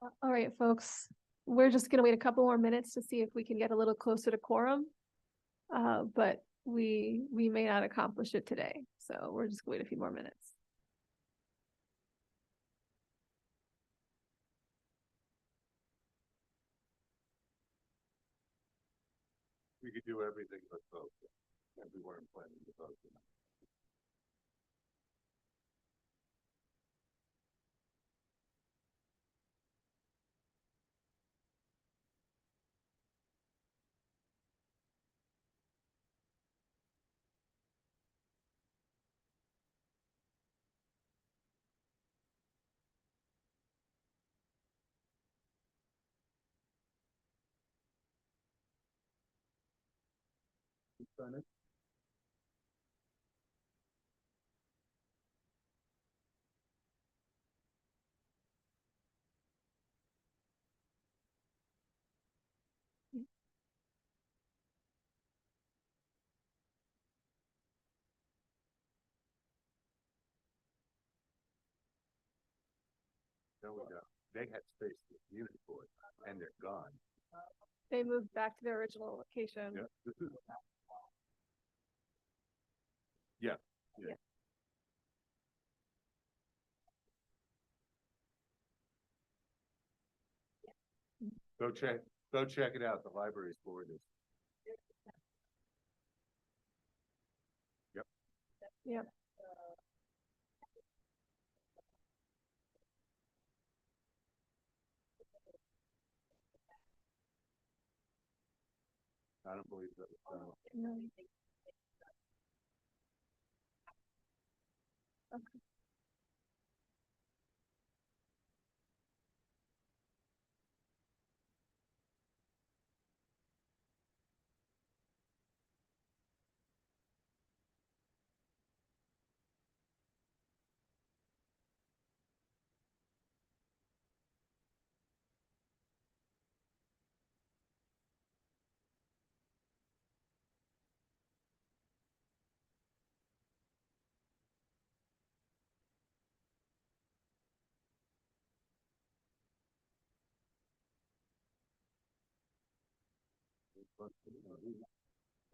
All right, folks, we're just gonna wait a couple more minutes to see if we can get a little closer to quorum. But we may not accomplish it today, so we're just gonna wait a few more minutes. We could do everything but vote, and we weren't planning to vote tonight. There we go. They had space for the community board, and they're gone. They moved back to their original location. Yeah, this is. Yeah. Go check it out. The library's board is. Yep. I don't believe that was done. No. Okay.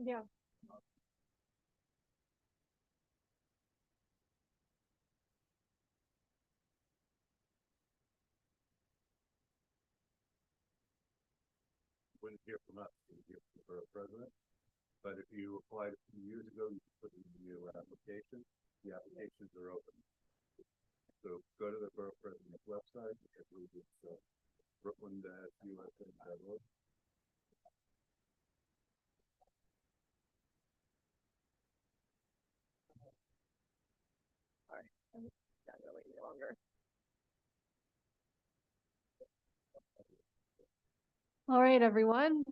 Yeah. Wouldn't hear from us, you hear from the borough president. But if you applied a few years ago, you put in your application. The applications are open. So go to the borough president's website. I believe it's brooklyn-usa.org. All right. I'm not gonna wait any longer. All right, everyone.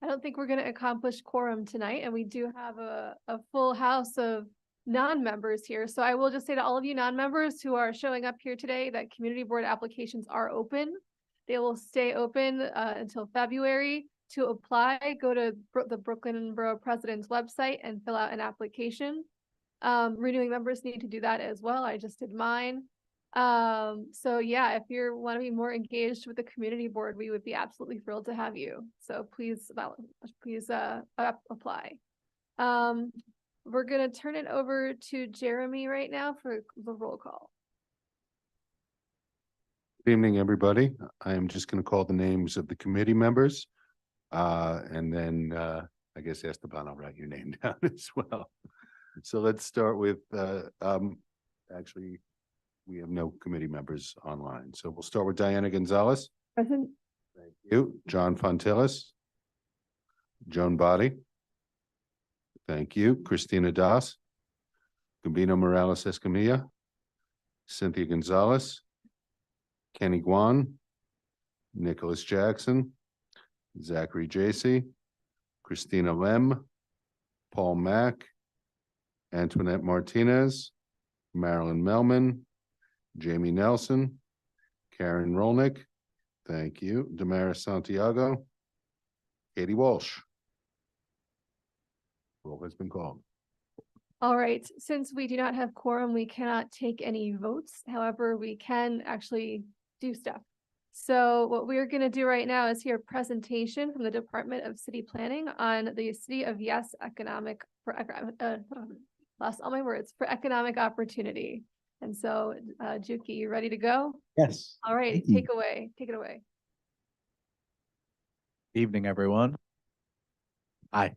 I don't think we're going to accomplish quorum tonight, and we do have a full house of non-members here. So I will just say to all of you non-members who are showing up here today that community board applications are open. They will stay open until February. To apply, go to the Brooklyn Borough President's website and fill out an application. Renewing members need to do that as well. I just did mine. So yeah, if you want to be more engaged with the community board, we would be absolutely thrilled to have you. So please apply. We're gonna turn it over to Jeremy right now for the roll call. Good evening, everybody. I am just going to call the names of the committee members. And then I guess Esteban, I'll write your name down as well. So let's start with actually, we have no committee members online. So we'll start with Diana Gonzalez. Present. Thank you. John Fontillis. Joan Body. Thank you. Christina Das. Gambino Morales Escamilla. Cynthia Gonzalez. Kenny Guan. Nicholas Jackson. Zachary Jacey. Christina Lem. Paul Mack. Antoinette Martinez. Marilyn Melman. Jamie Nelson. Karen Rolnick. Thank you. Damaris Santiago. Katie Walsh. Roll has been called. All right, since we do not have quorum, we cannot take any votes. However, we can actually do stuff. So what we're going to do right now is hear a presentation from the Department of City Planning on the City of Yes lost all my words, for economic opportunity. And so, Juki, you ready to go? Yes. All right, Thank you. take it away. Evening, everyone. Hi.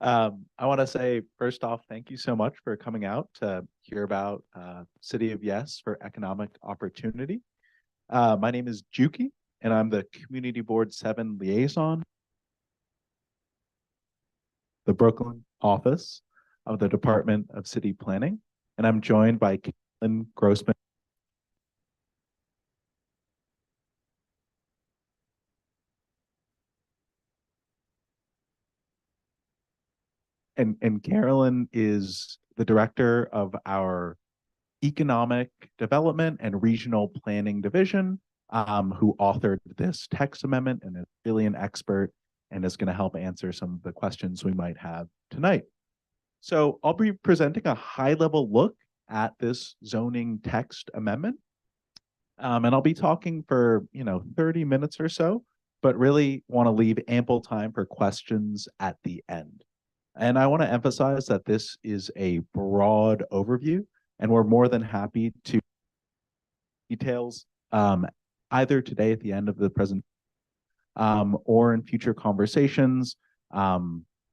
I want to say, first off, thank you so much for coming out to hear about City of Yes for economic opportunity. My name is Juki, and I'm the Community Board 7 liaison, the Brooklyn office of the Department of City Planning. And I'm joined by Caitlin Grossman. And Carolyn is the director of our Economic Development and Regional Planning Division, who authored this text amendment and is really an expert and is going to help answer some of the questions we might have tonight. So I'll be presenting a high-level look at this zoning text amendment. And I'll be talking for 30 minutes or so, but really want to leave ample time for questions at the end. And I want to emphasize that this is a broad overview, and we're more than happy to details either today at the end of the presentation or in future conversations.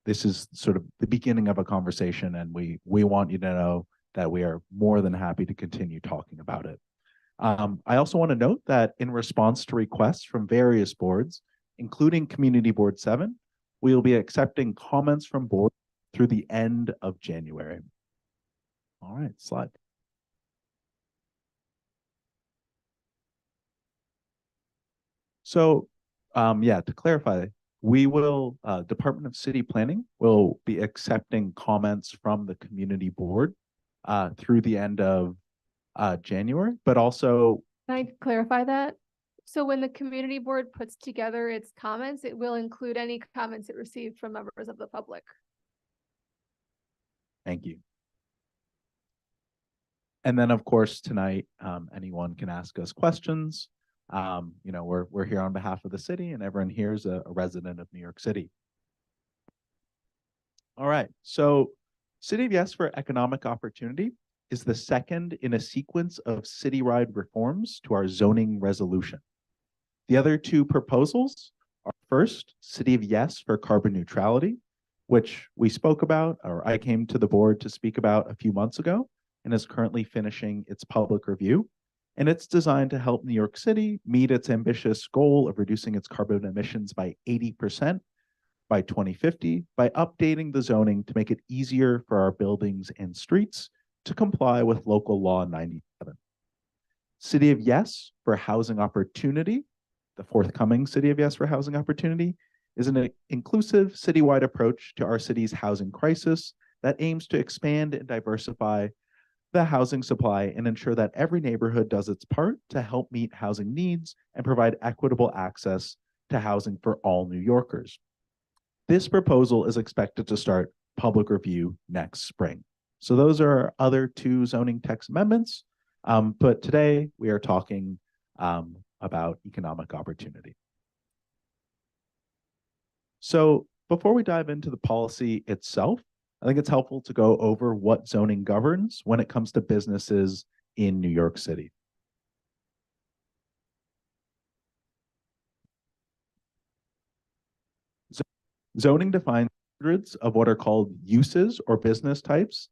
This is sort of the beginning of a conversation, and we want you to know that we are more than happy to continue talking about it. I also want to note that in response to requests from various boards, including Community Board 7, we will be accepting comments from boards through the end of January. All right, slide. So, yeah, to clarify, we will, Department of City Planning will be accepting comments from the community board through the end of January, but also. Can I clarify that? So when the community board puts together its comments, it will include any comments it received from members of the public. Thank you. And then, of course, tonight, anyone can ask us questions. We're here on behalf of the city, and everyone here is a resident of New York City. All right, so City of Yes for Economic Opportunity is the second in a sequence of citywide reforms to our zoning resolution. The other two proposals are first, City of Yes for Carbon Neutrality, which we spoke about, or I came to the board to speak about a few months ago, and is currently finishing its public review. And it's designed to help New York City meet its ambitious goal of reducing its carbon emissions by 80% by 2050 by updating the zoning to make it easier for our buildings and streets to comply with local law 97. City of Yes for Housing Opportunity, the forthcoming City of Yes for Housing Opportunity, is an inclusive citywide approach to our city's housing crisis that aims to expand and diversify the housing supply and ensure that every neighborhood does its part to help meet housing needs and provide equitable access to housing for all New Yorkers. This proposal is expected to start public review next spring. So those are our other two zoning text amendments. But today we are talking about economic opportunity. So before we dive into the policy itself, I think it's helpful to go over what zoning governs when it comes to businesses in New York City. Zoning defines hundreds of what are called uses or business types,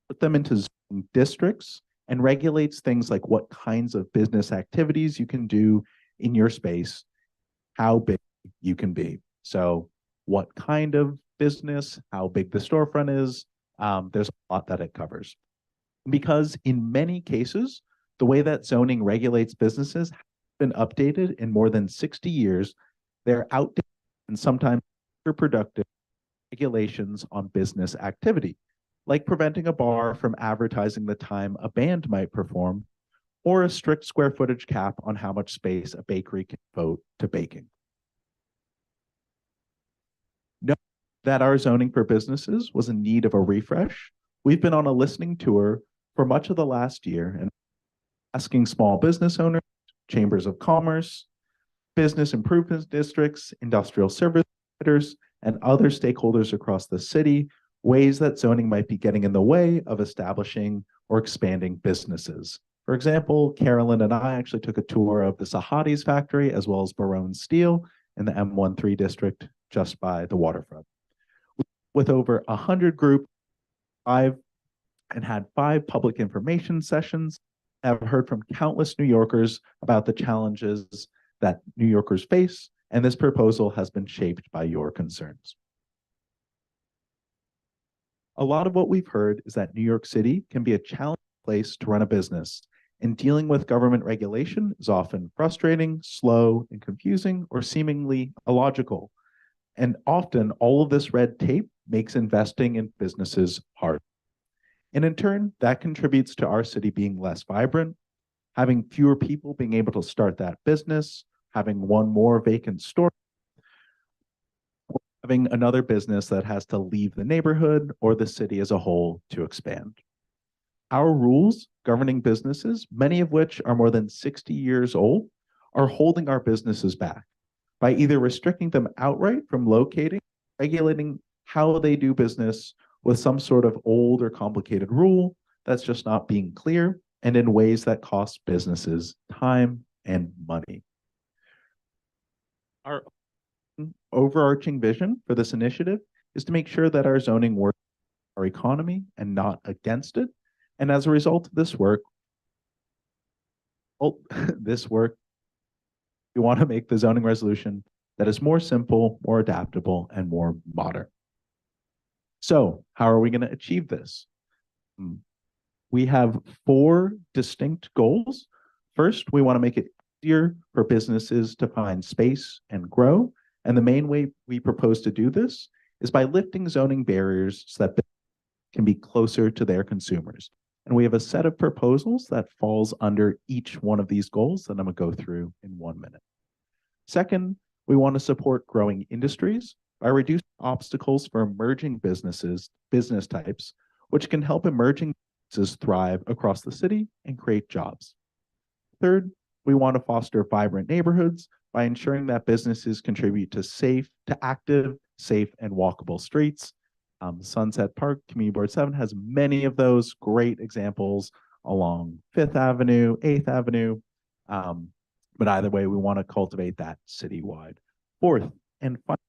put them into zoning districts, and regulates things like what kinds of business activities you can do in your space, how big you can be. So what kind of business, how big the storefront is, there's a lot that it covers. Because in many cases, the way that zoning regulates businesses has been updated in more than 60 years. They're outdated and sometimes counterproductive regulations on business activity, like preventing a bar from advertising the time a band might perform, or a strict square footage cap on how much space a bakery can devote to baking. Note that our zoning for businesses was in need of a refresh. We've been on a listening tour for much of the last year and asking small business owners, chambers of commerce, business improvement districts, industrial service providers, and other stakeholders across the city ways that zoning might be getting in the way of establishing or expanding businesses. For example, Carolyn and I actually took a tour of the Sahadi's factory as well as Barone Steel in the M13 district just by the waterfront. With over 100 groups, and had 5 public information sessions, I've heard from countless New Yorkers about the challenges that New Yorkers face, and this proposal has been shaped by your concerns. A lot of what we've heard is that New York City can be a challenging place to run a business, and dealing with government regulation is often frustrating, slow, and confusing, or seemingly illogical. And often all of this red tape makes investing in businesses hard. And in turn, that contributes to our city being less vibrant, having fewer people being able to start that business, having one more vacant store, having another business that has to leave the neighborhood or the city as a whole to expand. Our rules governing businesses, many of which are more than 60 years old, are holding our businesses back by either restricting them outright from locating, regulating how they do business with some sort of old or complicated rule that's just not being clear, and in ways that cost businesses time and money. Our overarching vision for this initiative is to make sure that our zoning works for our economy and not against it. And as a result of this work, we want to make the zoning resolution that is more simple, more adaptable, and more modern. So how are we going to achieve this? We have 4 distinct goals. First, we want to make it easier for businesses to find space and grow. And the main way we propose to do this is by lifting zoning barriers so that businesses can be closer to their consumers. And we have a set of proposals that falls under each one of these goals that I'm going to go through in 1 minute. Second, we want to support growing industries by reducing obstacles for emerging business types, which can help emerging businesses thrive across the city and create jobs. Third, we want to foster vibrant neighborhoods by ensuring that businesses contribute to active, safe, and walkable streets. Sunset Park Community Board 7 has many of those great examples along 5th Avenue, 8th Avenue. But either way, we want to cultivate that citywide. Fourth, and finally,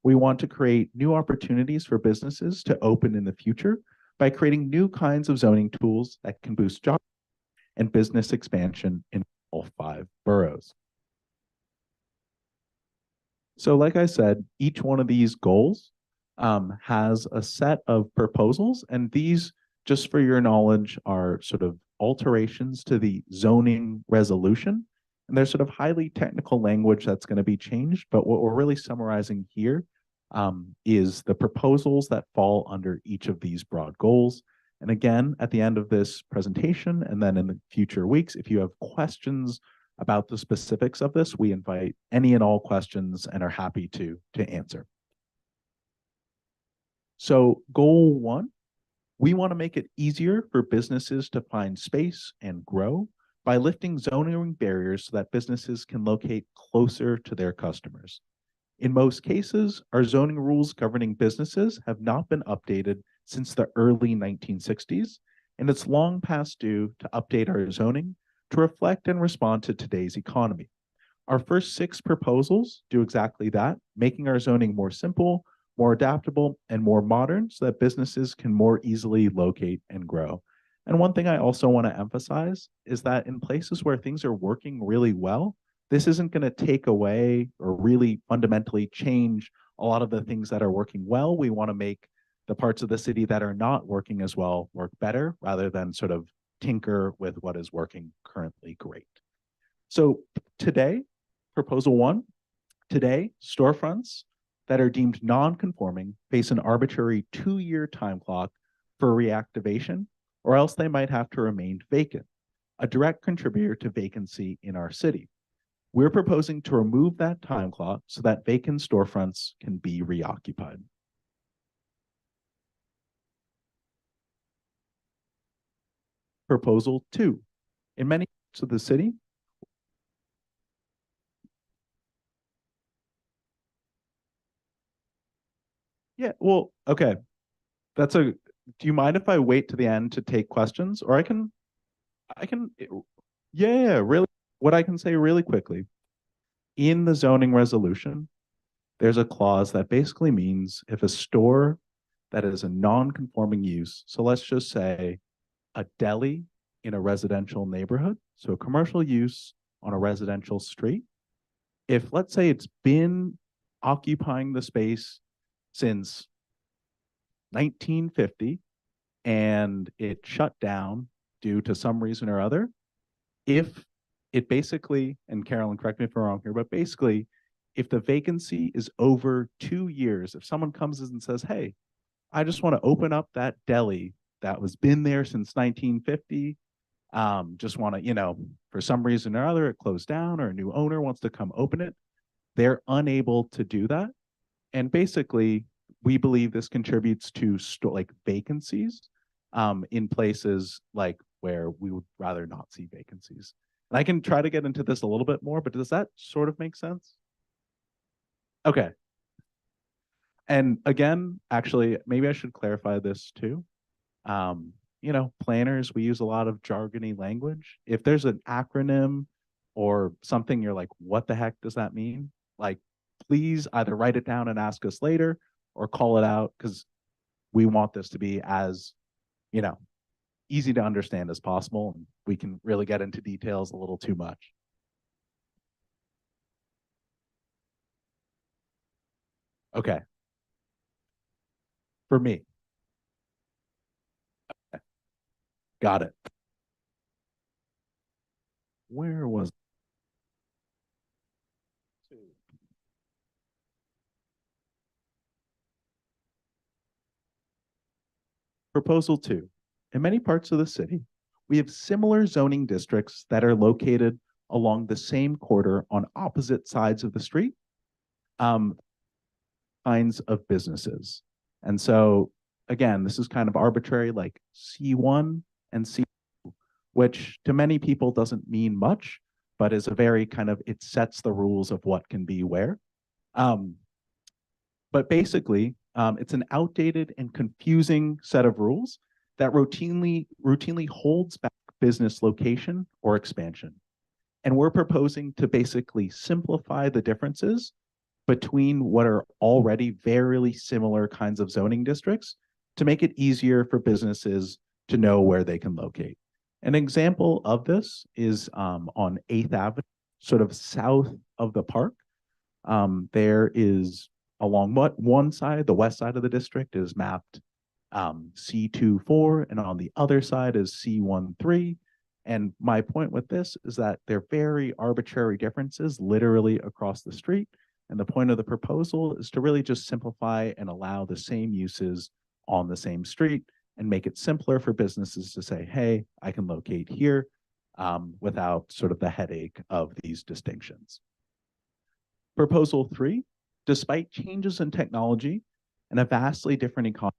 we want to create new opportunities for businesses to open in the future by creating new kinds of zoning tools that can boost jobs and business expansion in all 5 boroughs. So like I said, each one of these goals has a set of proposals, and these, just for your knowledge, are sort of alterations to the zoning resolution. And there's sort of highly technical language that's going to be changed, but what we're really summarizing here is the proposals that fall under each of these broad goals. And again, at the end of this presentation, and then in the future weeks, if you have questions about the specifics of this, we invite any and all questions and are happy to answer. So goal 1, we want to make it easier for businesses to find space and grow by lifting zoning barriers so that businesses can locate closer to their customers. In most cases, our zoning rules governing businesses have not been updated since the early 1960s, and it's long past due to update our zoning to reflect and respond to today's economy. Our first 6 proposals do exactly that, making our zoning more simple, more adaptable, and more modern so that businesses can more easily locate and grow. And one thing I also want to emphasize is that in places where things are working really well, this isn't going to take away or really fundamentally change a lot of the things that are working well. We want to make the parts of the city that are not working as well work better, rather than sort of tinker with what is working currently great. So today, proposal 1, today, storefronts that are deemed non-conforming face an arbitrary 2-year time clock for reactivation, or else they might have to remain vacant, a direct contributor to vacancy in our city. We're proposing to remove that time clock so that vacant storefronts can be reoccupied. Proposal 2. In many parts of the city, Yeah, well, okay. Do you mind if I wait to the end to take questions? Or yeah, really, what I can say really quickly, in the zoning resolution, there's a clause that basically means if a store that is a non-conforming use, so let's just say a deli in a residential neighborhood, so a commercial use on a residential street, if let's say it's been occupying the space since 1950 and it shut down due to some reason or other, if it basically, and Carolyn, correct me if I'm wrong here, but basically, if the vacancy is over 2 years, if someone comes in and says, hey, I just want to open up that deli that was been there since 1950, just want to, for some reason or other, it closed down or a new owner wants to come open it, they're unable to do that. And basically, we believe this contributes to like vacancies in places like where we would rather not see vacancies. And I can try to get into this a little bit more, but does that sort of make sense? Okay. And again, actually, maybe I should clarify this too. Planners, we use a lot of jargony language. If there's an acronym or something you're like, what the heck does that mean? Like, please either write it down and ask us later or call it out, because we want this to be as, easy to understand as possible. And we can really get into details a little too much. Okay. For me. Okay. Got it. Where was Proposal 2. In many parts of the city, we have similar zoning districts that are located along the same corridor on opposite sides of the street, kinds of businesses. And so, again, this is kind of arbitrary, like C1 and C2, which to many people doesn't mean much, but is a very kind of, it sets the rules of what can be where. But basically, it's an outdated and confusing set of rules that routinely holds back business location or expansion. And we're proposing to basically simplify the differences between what are already very similar kinds of zoning districts to make it easier for businesses to know where they can locate. An example of this is on 8th Avenue, sort of south of the park. There is along one side, the west side of the district is mapped C24, and on the other side is C13. And my point with this is that they're very arbitrary differences literally across the street. And the point of the proposal is to really just simplify and allow the same uses on the same street and make it simpler for businesses to say, hey, I can locate here without sort of the headache of these distinctions. Proposal 3, despite changes in technology and a vastly different economy,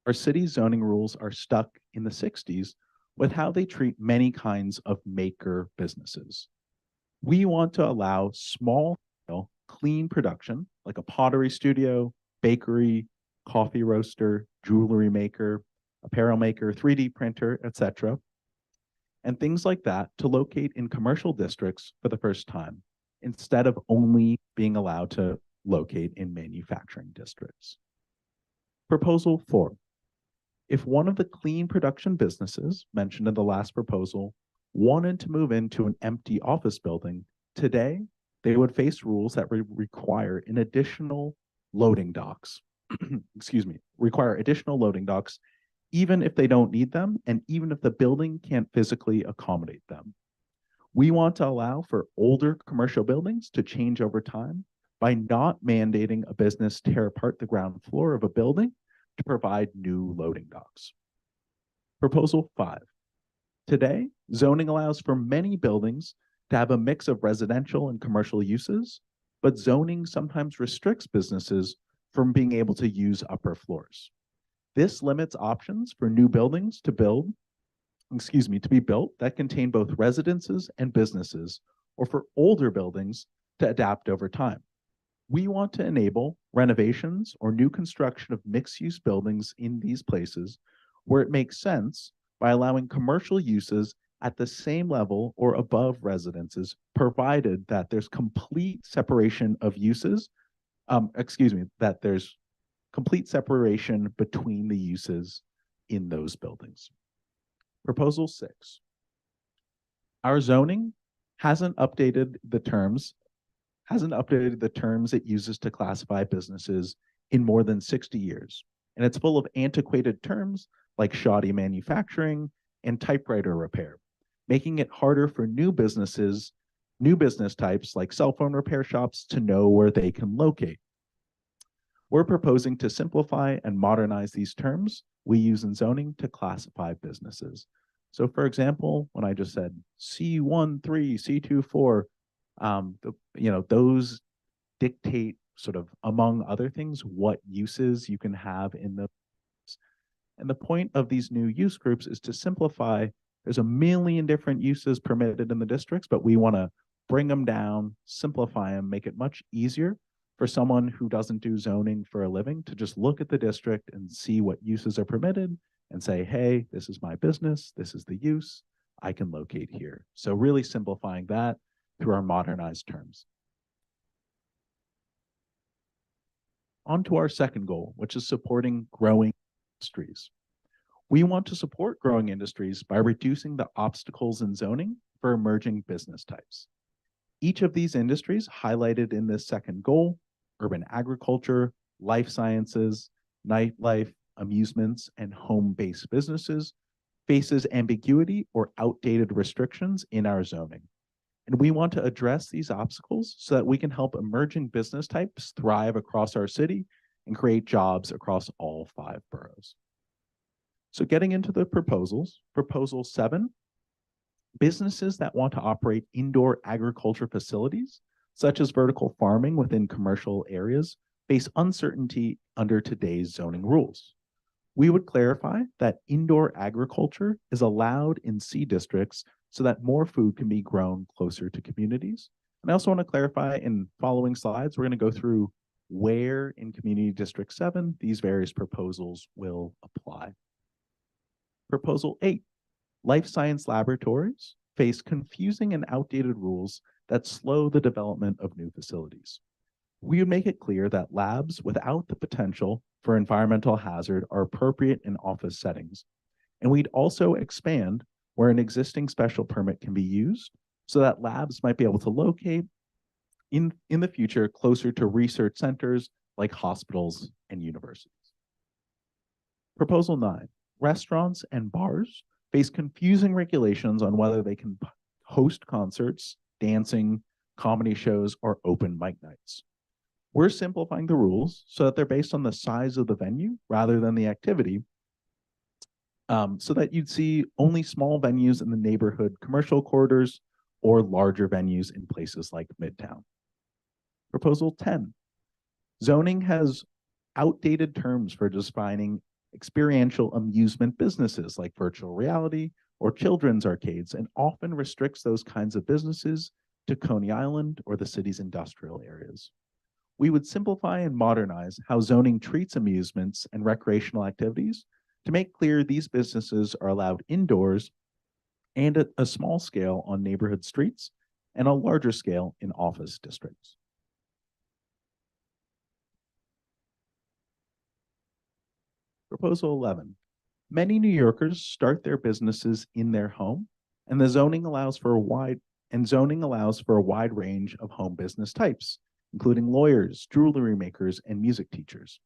our city's zoning rules are stuck in the 60s with how they treat many kinds of maker businesses. We want to allow small, clean production, like a pottery studio, bakery, coffee roaster, jewelry maker, apparel maker, 3D printer, etc., and things like that to locate in commercial districts for the first time, instead of only being allowed to locate in manufacturing districts. Proposal 4. If one of the clean production businesses mentioned in the last proposal wanted to move into an empty office building, today they would face rules that require an additional loading docks. Require additional loading docks, even if they don't need them, and even if the building can't physically accommodate them. We want to allow for older commercial buildings to change over time by not mandating a business tear apart the ground floor of a building to provide new loading docks. Proposal 5. Today, zoning allows for many buildings to have a mix of residential and commercial uses, but zoning sometimes restricts businesses from being able to use upper floors. This limits options for new buildings to be built that contain both residences and businesses, or for older buildings to adapt over time. We want to enable renovations or new construction of mixed-use buildings in these places where it makes sense by allowing commercial uses at the same level or above residences, provided that there's complete separation of uses, that there's complete separation between the uses in those buildings. Proposal 6. Our zoning hasn't updated the terms it uses to classify businesses in more than 60 years. And it's full of antiquated terms like shoddy manufacturing and typewriter repair, making it harder for new business types like cell phone repair shops to know where they can locate. We're proposing to simplify and modernize these terms we use in zoning to classify businesses. So for example, when I just said C13, C24, those dictate sort of, among other things, what uses you can have in those. And the point of these new use groups is to simplify. There's a million different uses permitted in the districts, but we want to bring them down, simplify them, make it much easier for someone who doesn't do zoning for a living to just look at the district and see what uses are permitted and say, hey, this is my business, this is the use, I can locate here. So really simplifying that through our modernized terms. On to our second goal, which is supporting growing industries. We want to support growing industries by reducing the obstacles in zoning for emerging business types. Each of these industries highlighted in this second goal, urban agriculture, life sciences, nightlife, amusements, and home-based businesses, faces ambiguity or outdated restrictions in our zoning. And we want to address these obstacles so that we can help emerging business types thrive across our city and create jobs across all 5 boroughs. So getting into the proposals, Proposal 7, businesses that want to operate indoor agriculture facilities, such as vertical farming within commercial areas, face uncertainty under today's zoning rules. We would clarify that indoor agriculture is allowed in C districts so that more food can be grown closer to communities. And I also want to clarify in following slides, we're going to go through where in Community District 7 these various proposals will apply. Proposal 8, life science laboratories face confusing and outdated rules that slow the development of new facilities. We would make it clear that labs without the potential for environmental hazard are appropriate in office settings. And we'd also expand where an existing special permit can be used so that labs might be able to locate in the future closer to research centers like hospitals and universities. Proposal 9, restaurants and bars face confusing regulations on whether they can host concerts, dancing, comedy shows, or open mic nights. We're simplifying the rules so that they're based on the size of the venue rather than the activity, so that you'd see only small venues in the neighborhood commercial corridors or larger venues in places like Midtown. Proposal 10, zoning has outdated terms for defining experiential amusement businesses like virtual reality or children's arcades, and often restricts those kinds of businesses to Coney Island or the city's industrial areas. We would simplify and modernize how zoning treats amusements and recreational activities to make clear these businesses are allowed indoors and at a small scale on neighborhood streets and a larger scale in office districts. Proposal 11. Many New Yorkers start their businesses in their home, and zoning allows for a wide range of home business types, including lawyers, jewelry makers, and music teachers.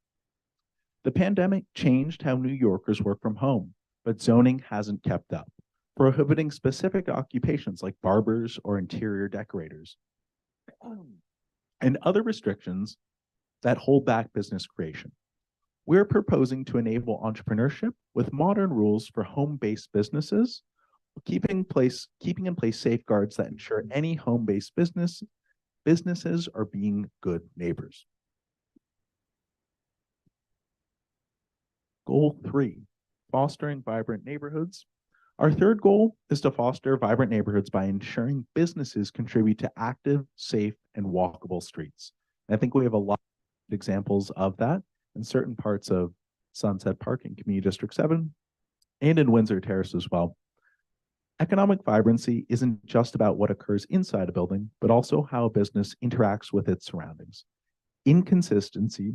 The pandemic changed how New Yorkers work from home, but zoning hasn't kept up, prohibiting specific occupations like barbers or interior decorators, and other restrictions that hold back business creation. We're proposing to enable entrepreneurship with modern rules for home-based businesses, keeping in place safeguards that ensure any home-based businesses are being good neighbors. Goal 3, fostering vibrant neighborhoods. Our third goal is to foster vibrant neighborhoods by ensuring businesses contribute to active, safe, and walkable streets. I think we have a lot of examples of that in certain parts of Sunset Park in Community District 7 and in Windsor Terrace as well. Economic vibrancy isn't just about what occurs inside a building, but also how a business interacts with its surroundings. Inconsistency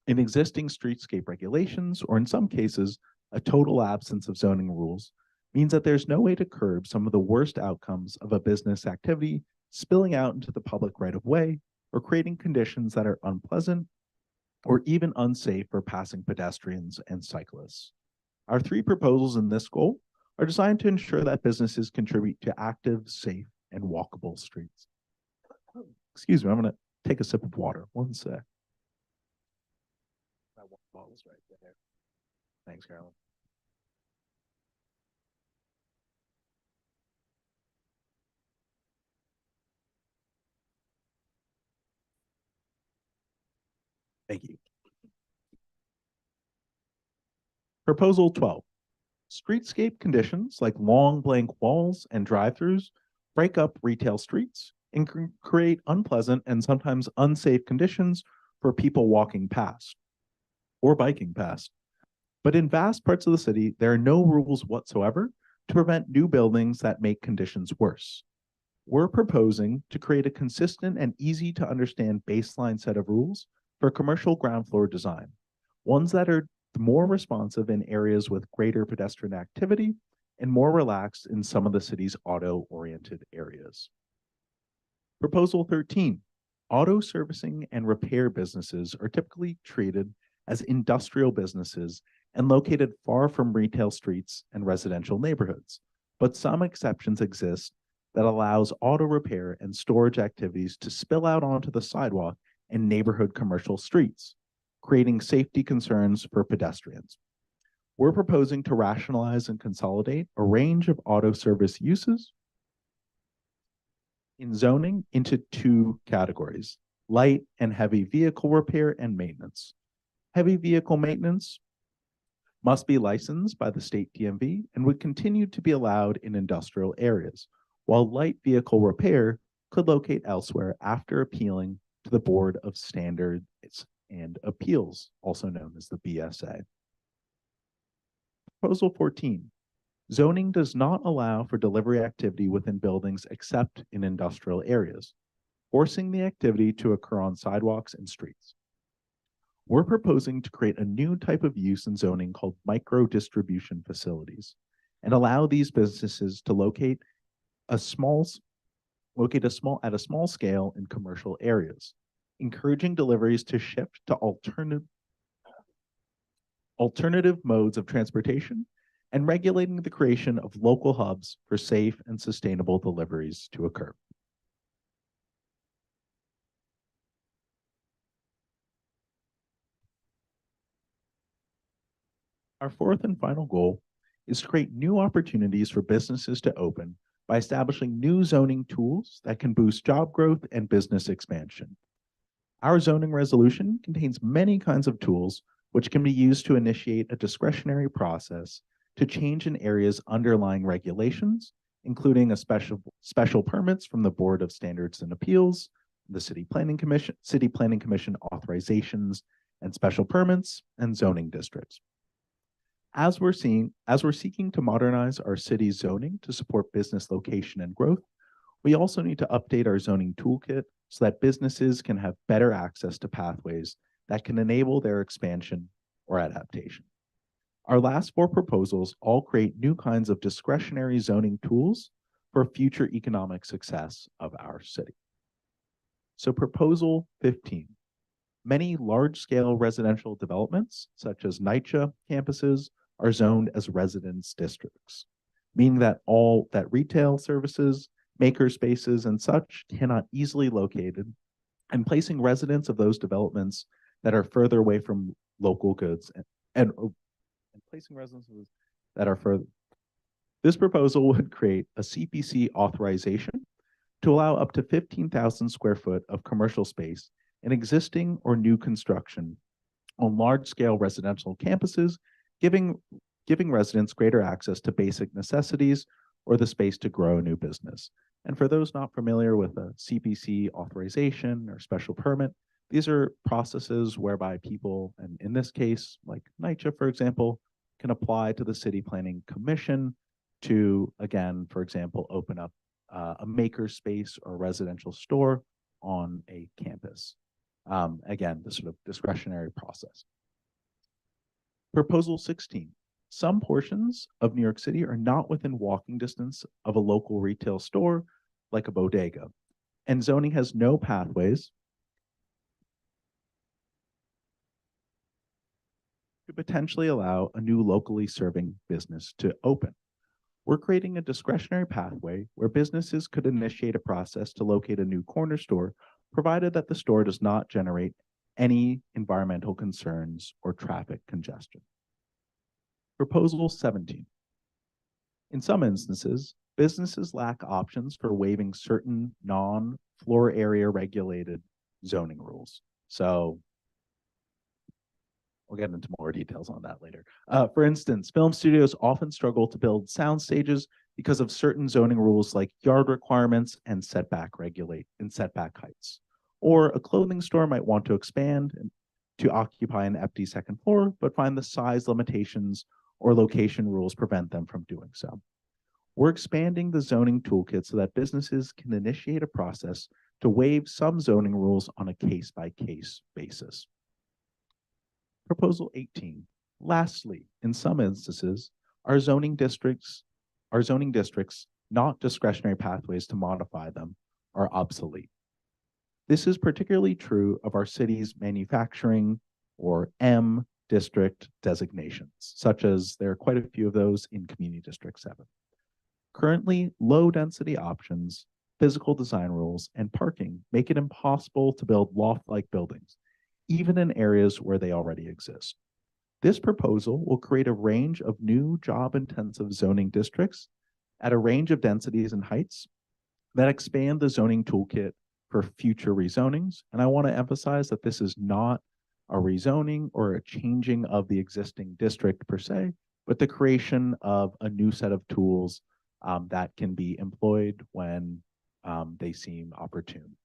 in existing streetscape regulations, or in some cases, a total absence of zoning rules, means that there's no way to curb some of the worst outcomes of a business activity spilling out into the public right of way or creating conditions that are unpleasant or even unsafe for passing pedestrians and cyclists. Our three proposals in this goal are designed to ensure that businesses contribute to active, safe, and walkable streets. Excuse me, I'm going to take a sip of water. One sec. My water bottle's right there. Thanks, Carolyn. Thank you. Proposal 12. Streetscape conditions like long blank walls and drive-throughs break up retail streets and create unpleasant and sometimes unsafe conditions for people walking past or biking past. But in vast parts of the city, there are no rules whatsoever to prevent new buildings that make conditions worse. We're proposing to create a consistent and easy to understand baseline set of rules for commercial ground floor design, ones that are more responsive in areas with greater pedestrian activity and more relaxed in some of the city's auto-oriented areas. Proposal 13. Auto servicing and repair businesses are typically treated as industrial businesses and located far from retail streets and residential neighborhoods, but some exceptions exist that allows auto repair and storage activities to spill out onto the sidewalk and neighborhood commercial streets, creating safety concerns for pedestrians. We're proposing to rationalize and consolidate a range of auto service uses in zoning into two categories: light and heavy vehicle repair and maintenance. Heavy vehicle maintenance must be licensed by the state DMV and would continue to be allowed in industrial areas, while light vehicle repair could locate elsewhere after appealing to the Board of Standards and Appeals, also known as the BSA. Proposal 14. Zoning does not allow for delivery activity within buildings except in industrial areas, forcing the activity to occur on sidewalks and streets. We're proposing to create a new type of use in zoning called micro-distribution facilities and allow these businesses to locate at a small scale in commercial areas, encouraging deliveries to shift to alternative modes of transportation and regulating the creation of local hubs for safe and sustainable deliveries to occur. Our fourth and final goal is to create new opportunities for businesses to open by establishing new zoning tools that can boost job growth and business expansion. Our zoning resolution contains many kinds of tools which can be used to initiate a discretionary process to change an area's underlying regulations, including special permits from the Board of Standards and Appeals, the City Planning Commission authorizations and special permits, and zoning districts. As we're seeking to modernize our city's zoning to support business location and growth, we also need to update our zoning toolkit so that businesses can have better access to pathways that can enable their expansion or adaptation. Our last four proposals all create new kinds of discretionary zoning tools for future economic success of our city. So proposal 15. Many large-scale residential developments, such as NYCHA campuses, are zoned as residence districts, meaning that retail services, maker spaces, and such cannot easily located, and placing residents of those developments that are further away from local goods and placing residences that are further. This proposal would create a CPC authorization to allow up to 15,000 square foot of commercial space in existing or new construction on large-scale residential campuses, giving residents greater access to basic necessities or the space to grow a new business. And for those not familiar with a CPC authorization or special permit, These are processes whereby people, and in this case, like NYCHA, for example, can apply to the City Planning Commission to, again, for example, open up a maker space or residential store on a campus. Again, the sort of discretionary process. Proposal 16. Some portions of New York City are not within walking distance of a local retail store, like a bodega, and zoning has no pathways to potentially allow a new locally serving business to open. We're creating a discretionary pathway where businesses could initiate a process to locate a new corner store, provided that the store does not generate any environmental concerns or traffic congestion. Proposal 17. In some instances, businesses lack options for waiving certain non-floor area regulated zoning rules. So we'll get into more details on that later. For instance, film studios often struggle to build sound stages because of certain zoning rules like yard requirements and setback heights. Or a clothing store might want to expand to occupy an empty second floor, but find the size limitations or location rules prevent them from doing so. We're expanding the zoning toolkit so that businesses can initiate a process to waive some zoning rules on a case-by-case basis. Proposal 18. Lastly, in some instances, our zoning districts, not discretionary pathways to modify them, are obsolete. This is particularly true of our city's manufacturing or M district designations, such as there are quite a few of those in Community District 7. Currently, low density options, physical design rules, and parking make it impossible to build loft-like buildings, even in areas where they already exist. This proposal will create a range of new job-intensive zoning districts at a range of densities and heights that expand the zoning toolkit for future rezonings. And I want to emphasize that this is not a rezoning or a changing of the existing district per se, but the creation of a new set of tools that can be employed when they seem opportune.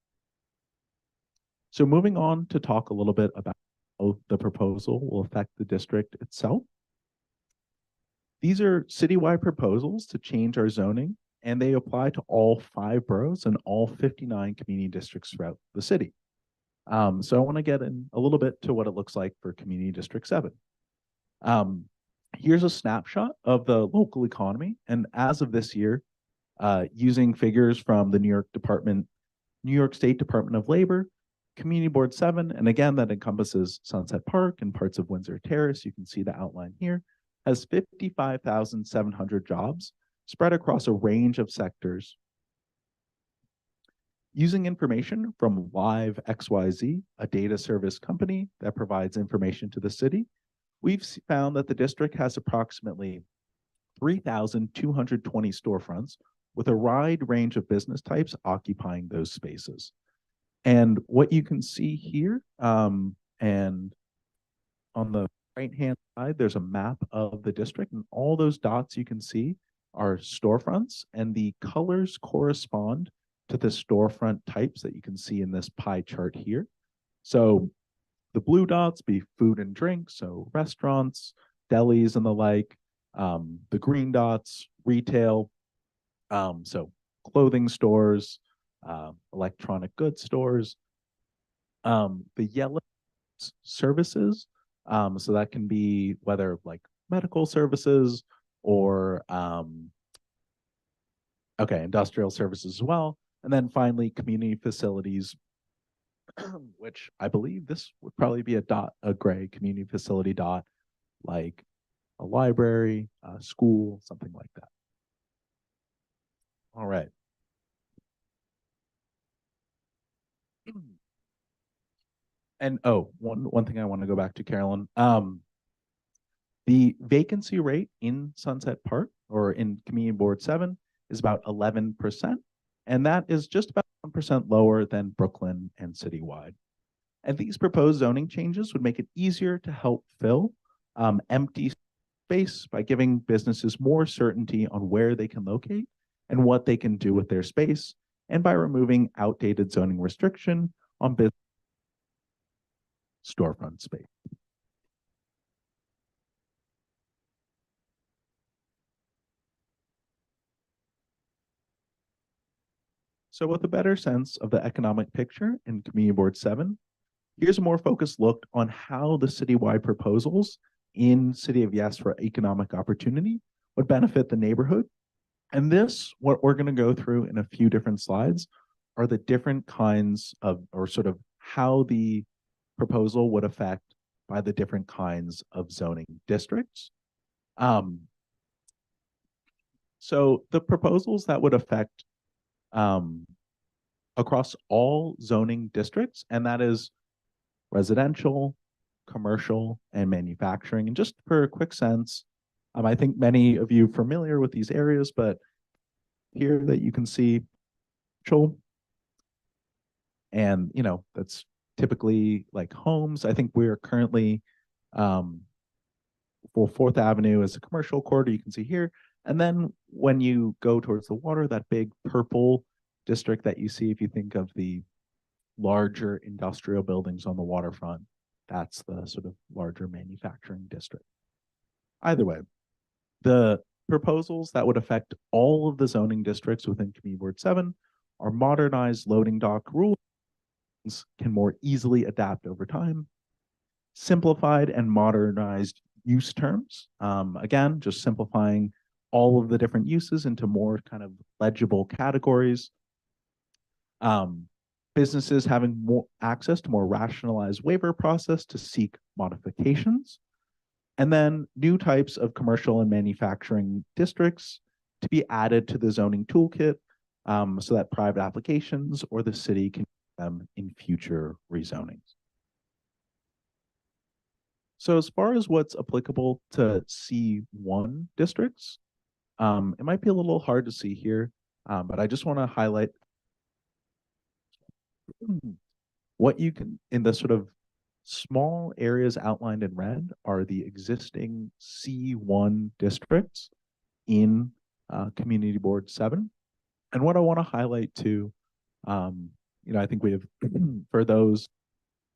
So moving on to talk a little bit about how the proposal will affect the district itself. These are citywide proposals to change our zoning, and they apply to all 5 boroughs and all 59 community districts throughout the city. So I want to get in a little bit to what it looks like for Community District 7. Here's a snapshot of the local economy, and as of this year, using figures from the New York State Department of Labor, Community Board 7, and again, that encompasses Sunset Park and parts of Windsor Terrace, you can see the outline here, has 55,700 jobs spread across a range of sectors. Using information from Live XYZ, a data service company that provides information to the city, we've found that the district has approximately 3,220 storefronts with a wide range of business types occupying those spaces. And what you can see here, and on the right-hand side, there's a map of the district, and all those dots you can see are storefronts, and the colors correspond to the storefront types that you can see in this pie chart here. So the blue dots be food and drink, so restaurants, delis, and the like. The green dots, retail, so clothing stores, electronic goods stores. The yellow services, so that can be whether like medical services or industrial services as well. And then finally, community facilities, which I believe this would probably be a gray community facility dot, like a library, a school, something like that. All right. And one thing I want to go back to, Carolyn. The vacancy rate in Sunset Park or in Community Board 7 is about 11%. And that is just about 1% lower than Brooklyn and citywide. And these proposed zoning changes would make it easier to help fill empty space by giving businesses more certainty on where they can locate and what they can do with their space, and by removing outdated zoning restriction on business storefront space. So with a better sense of the economic picture in Community Board 7, here's a more focused look on how the citywide proposals in City of Yes for economic opportunity would benefit the neighborhood. And this, what we're going to go through in a few different slides, are the different kinds of, or sort of how the proposal would affect by the different kinds of zoning districts. So the proposals that would affect across all zoning districts, and that is residential, commercial, and manufacturing. And just for a quick sense, I think many of you are familiar with these areas, but here that you can see, and that's typically like homes. I think we're currently for 4th Avenue as a commercial corridor, you can see here. And then when you go towards the water, that big purple district that you see, if you think of the larger industrial buildings on the waterfront, that's the sort of larger manufacturing district. Either way, the proposals that would affect all of the zoning districts within Community Board 7 are modernized loading dock rules can more easily adapt over time, simplified and modernized use terms. Again, just simplifying all of the different uses into more kind of legible categories. Businesses having more access to more rationalized waiver process to seek modifications. And then new types of commercial and manufacturing districts to be added to the zoning toolkit so that private applications or the city can use them in future rezonings. So as far as what's applicable to C1 districts, it might be a little hard to see here, but I just want to highlight what you can, in the sort of small areas outlined in red, are the existing C1 districts in Community Board 7. And what I want to highlight too, I think we have, for those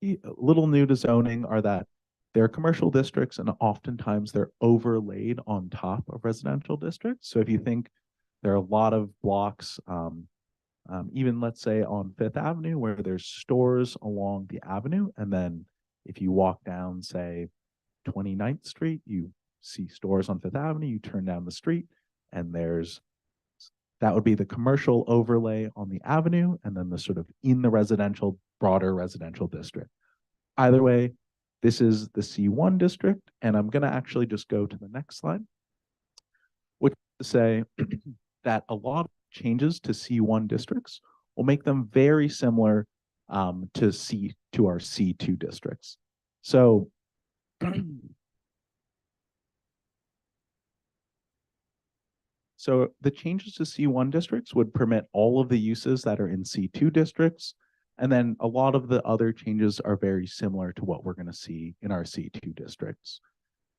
a little new to zoning, are that they're commercial districts and oftentimes they're overlaid on top of residential districts. So if you think there are a lot of blocks, even let's say on 5th Avenue, where there's stores along the avenue, and then if you walk down, say, 29th Street, you see stores on 5th Avenue, you turn down the street, and that would be the commercial overlay on the avenue, and then the sort of in the residential, broader residential district. Either way, this is the C1 district, and I'm going to actually just go to the next slide, which is to say that a lot of changes to C1 districts will make them very similar to our C2 districts. So the changes to C1 districts would permit all of the uses that are in C2 districts. And then a lot of the other changes are very similar to what we're going to see in our C2 districts.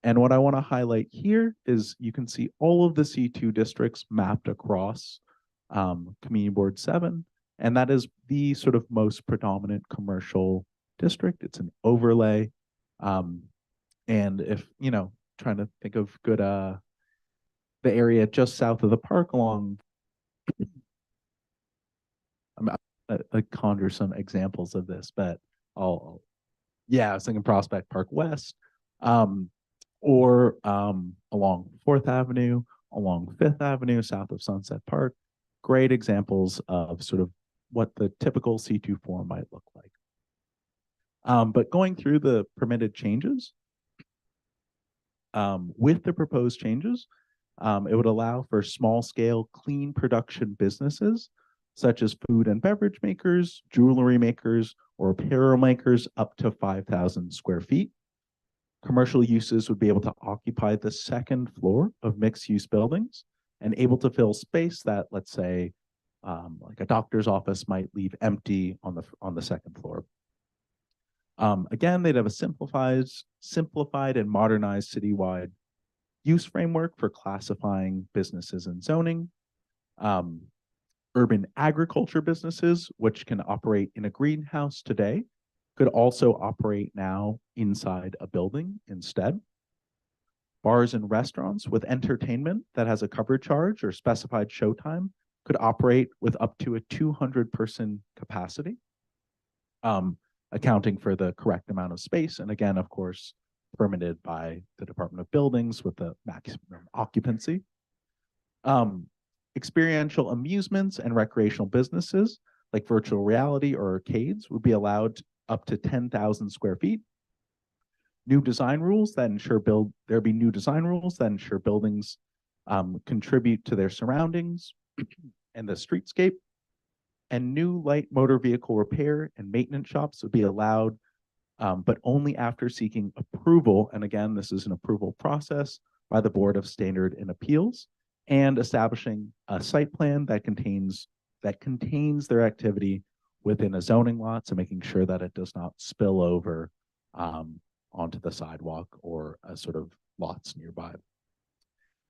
And what I want to highlight here is you can see all of the C2 districts mapped across Community Board 7. And that is the sort of most predominant commercial district. It's an overlay. And if, trying to think of good, the area just south of the park along, I conjure some examples of this, but I was thinking Prospect Park West, or along 4th Avenue, along 5th Avenue, south of Sunset Park. Great examples of sort of what the typical C2 form might look like. But going through the permitted changes, with the proposed changes, it would allow for small-scale clean production businesses, such as food and beverage makers, jewelry makers, or apparel makers up to 5,000 square feet. Commercial uses would be able to occupy the 2nd floor of mixed-use buildings and able to fill space that, let's say, like a doctor's office might leave empty on the 2nd floor. Again, they'd have a simplified and modernized citywide use framework for classifying businesses and zoning. Urban agriculture businesses, which can operate in a greenhouse today, could also operate now inside a building instead. Bars and restaurants with entertainment that has a cover charge or specified showtime could operate with up to a 200-person capacity, accounting for the correct amount of space. And again, of course, permitted by the Department of Buildings with the maximum occupancy. Experiential amusements and recreational businesses like virtual reality or arcades would be allowed up to 10,000 square feet. New design rules that ensure there'll be new design rules that ensure buildings contribute to their surroundings and the streetscape. And new light motor vehicle repair and maintenance shops would be allowed, but only after seeking approval. And again, this is an approval process by the Board of Standard and Appeals, and establishing a site plan that contains their activity within a zoning lot, so making sure that it does not spill over onto the sidewalk or sort of lots nearby.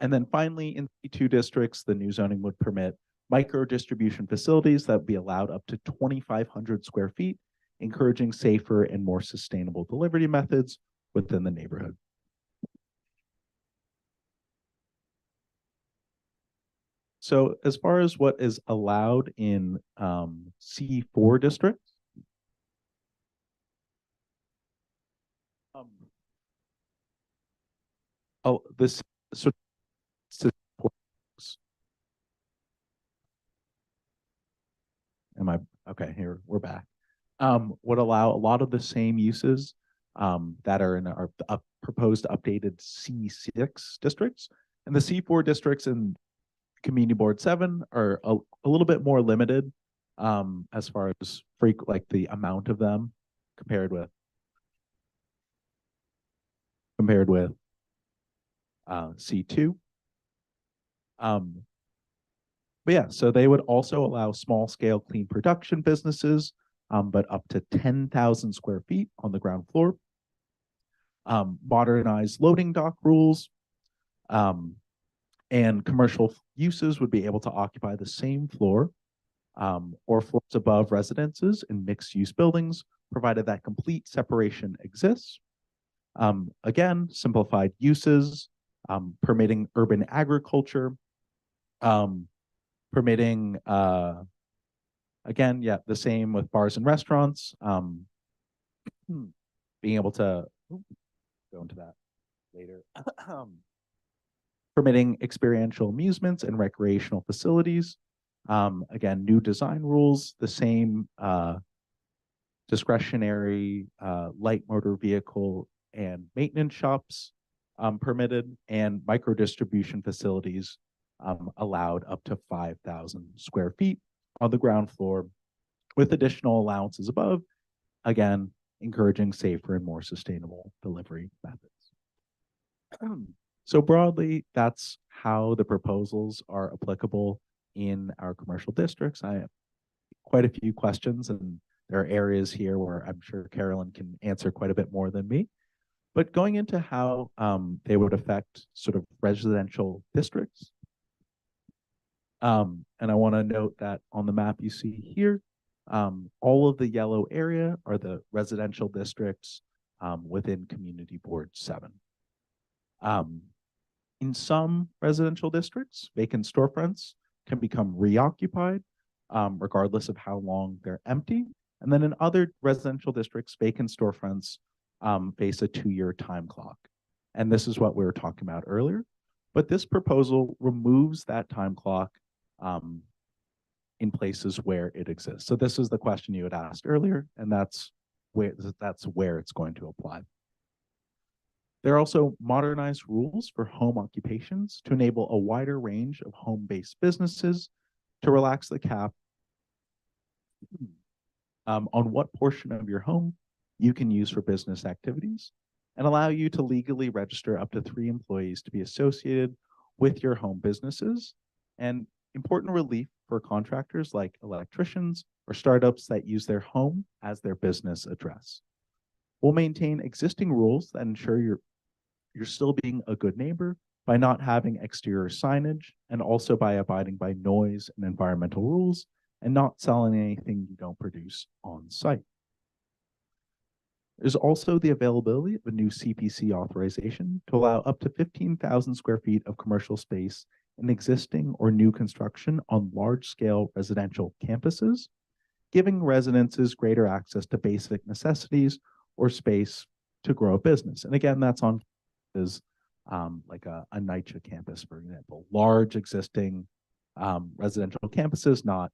And then finally, in C2 districts, the new zoning would permit micro distribution facilities that would be allowed up to 2,500 square feet, encouraging safer and more sustainable delivery methods within the neighborhood. So as far as what is allowed in C4 districts, this sort of am I okay? Here we're back. Would allow a lot of the same uses that are in our proposed updated C6 districts, and the C4 districts in Community Board 7 are a little bit more limited as far as like the amount of them compared with C2. But yeah, so they would also allow small scale clean production businesses, but up to 10,000 square feet on the ground floor. Modernized loading dock rules, and commercial uses would be able to occupy the same floor or floors above residences in mixed use buildings, provided that complete separation exists. Again, simplified uses, permitting urban agriculture, permitting, again, yeah, the same with bars and restaurants, being able to go into that later. Permitting experiential amusements and recreational facilities. Again, new design rules, the same discretionary light motor vehicle and maintenance shops permitted, and micro distribution facilities allowed up to 5,000 square feet on the ground floor, with additional allowances above, again, encouraging safer and more sustainable delivery methods. So broadly, that's how the proposals are applicable in our commercial districts. I have quite a few questions, and there are areas here where I'm sure Carolyn can answer quite a bit more than me. But going into how they would affect sort of residential districts. And I want to note that on the map you see here, all of the yellow area are the residential districts within Community Board 7. In some residential districts, vacant storefronts can become reoccupied regardless of how long they're empty. And then in other residential districts, vacant storefronts face a 2-year time clock. And this is what we were talking about earlier. But this proposal removes that time clock in places where it exists. So this is the question you had asked earlier, and that's where it's going to apply. There are also modernized rules for home occupations to enable a wider range of home-based businesses to relax the cap on what portion of your home you can use for business activities, and allow you to legally register up to 3 employees to be associated with your home businesses, and important relief for contractors like electricians or startups that use their home as their business address. We'll maintain existing rules that ensure you're still being a good neighbor by not having exterior signage, and also by abiding by noise and environmental rules and not selling anything you don't produce on site. There's also the availability of a new CPC authorization to allow up to 15,000 square feet of commercial space in existing or new construction on large-scale residential campuses, giving residences greater access to basic necessities or space to grow a business. And again, that's on like a NYCHA campus, for example, large existing residential campuses, not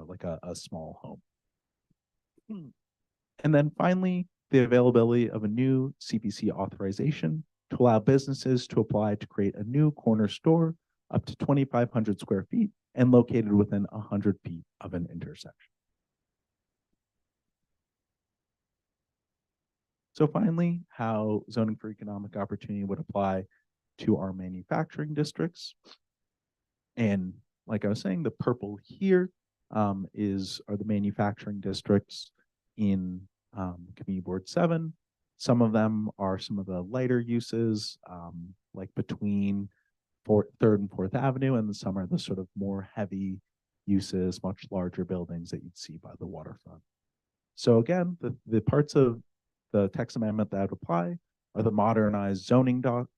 like a small home. And then finally, the availability of a new CPC authorization to allow businesses to apply to create a new corner store up to 2,500 square feet and located within 100 feet of an intersection. So finally, how zoning for economic opportunity would apply to our manufacturing districts. And like I was saying, the purple here are the manufacturing districts in Community Board 7. Some of them are some of the lighter uses, like between 3rd and 4th Avenue, and some are the sort of more heavy uses, much larger buildings that you'd see by the waterfront. So again, the parts of the text amendment that would apply are the modernized loading dock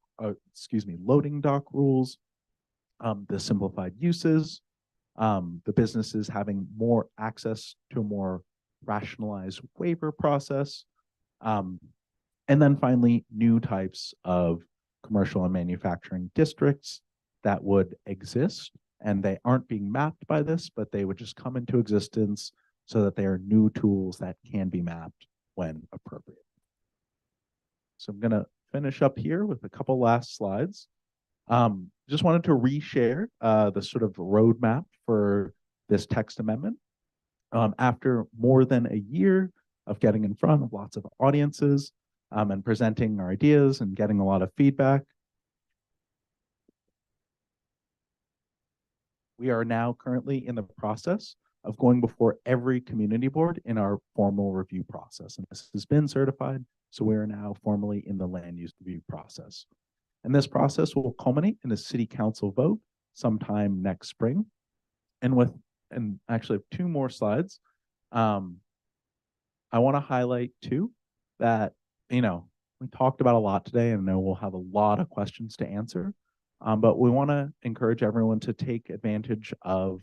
rules, the simplified uses, the businesses having more access to a more rationalized waiver process, and then finally, new types of commercial and manufacturing districts that would exist, and they aren't being mapped by this, but they would just come into existence so that they are new tools that can be mapped when appropriate. So I'm going to finish up here with a couple last slides. Just wanted to reshare the sort of roadmap for this text amendment. After more than a year of getting in front of lots of audiences and presenting our ideas and getting a lot of feedback, we are now currently in the process of going before every community board in our formal review process. And this has been certified, so we are now formally in the land use review process. And this process will culminate in a city council vote sometime next spring. And actually 2 more slides. I want to highlight too that, we talked about a lot today, and I know we'll have a lot of questions to answer. But we want to encourage everyone to take advantage of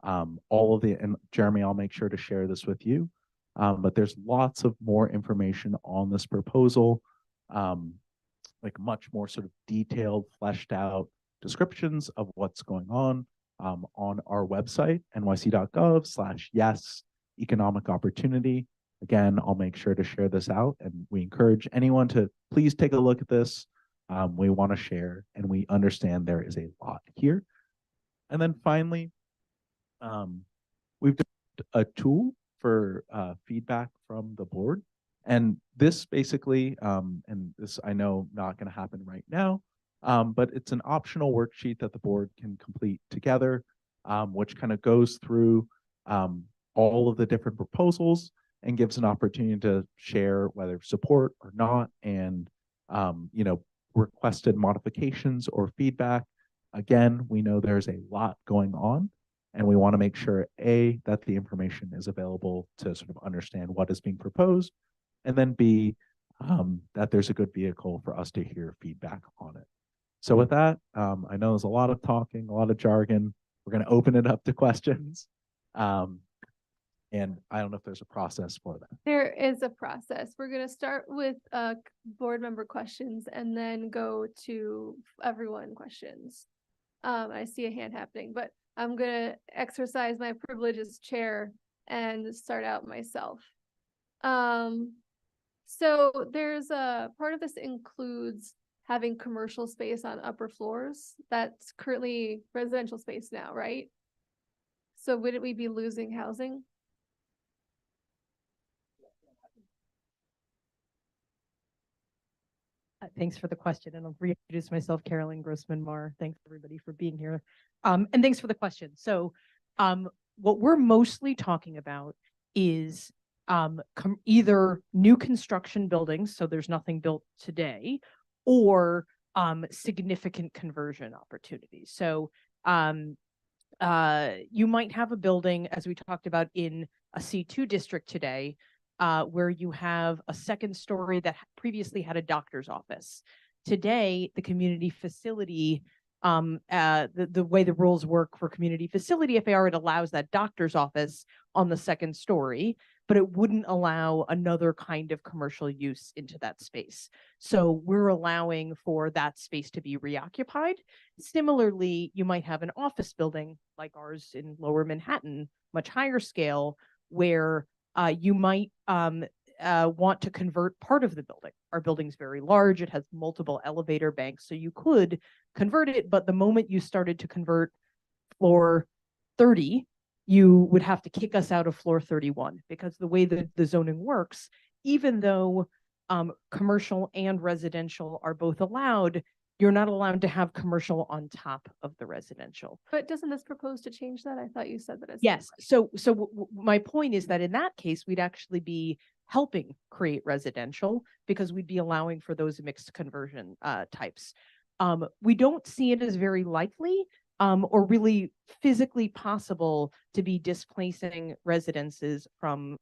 all of and Jeremy, I'll make sure to share this with you. But there's lots of more information on this proposal, like much more sort of detailed, fleshed out descriptions of what's going on our website, nyc.gov/yes economic opportunity. Again, I'll make sure to share this out, and we encourage anyone to please take a look at this. We want to share, and we understand there is a lot here. And then finally, we've developed a tool for feedback from the board. And this basically, and this I know not going to happen right now, but it's an optional worksheet that the board can complete together, which kind of goes through all of the different proposals and gives an opportunity to share whether support or not, and requested modifications or feedback. Again, we know there's a lot going on, and we want to make sure, A, that the information is available to sort of understand what is being proposed, and then B, that there's a good vehicle for us to hear feedback on it. So with that, I know there's a lot of talking, a lot of jargon. We're going to open it up to questions. And I don't know if there's a process for that. There is a process. We're going to start with board member questions and then go to everyone questions. I see a hand happening, but I'm going to exercise my privilege as chair and start out myself. So there's a part of this includes having commercial space on upper floors. That's currently residential space now, right? So wouldn't we be losing housing? Thanks for the question, and I'll reintroduce myself, Carolyn Grossman-Marr. Thanks everybody for being here, and thanks for the question. So, what we're mostly talking about is either new construction buildings, so there's nothing built today, or significant conversion opportunities. So, you might have a building, as we talked about in a C2 district today, where you have a second story that previously had a doctor's office. Today, the community facility, the way the rules work for community facility FAR, it allows that doctor's office on the second story, but it wouldn't allow another kind of commercial use into that space. So we're allowing for that space to be reoccupied. Similarly, you might have an office building like ours in Lower Manhattan, much higher scale, where you might want to convert part of the building. Our building's very large. It has multiple elevator banks, so you could convert it. But the moment you started to convert floor 30, you would have to kick us out of floor 31, because the way that the zoning works, even though commercial and residential are both allowed, you're not allowed to have commercial on top of the residential. But doesn't this propose to change that? I thought you said that it's. Yes. So my point is that in that case, we'd actually be helping create residential, because we'd be allowing for those mixed conversion types. We don't see it as very likely or really physically possible to be displacing residences from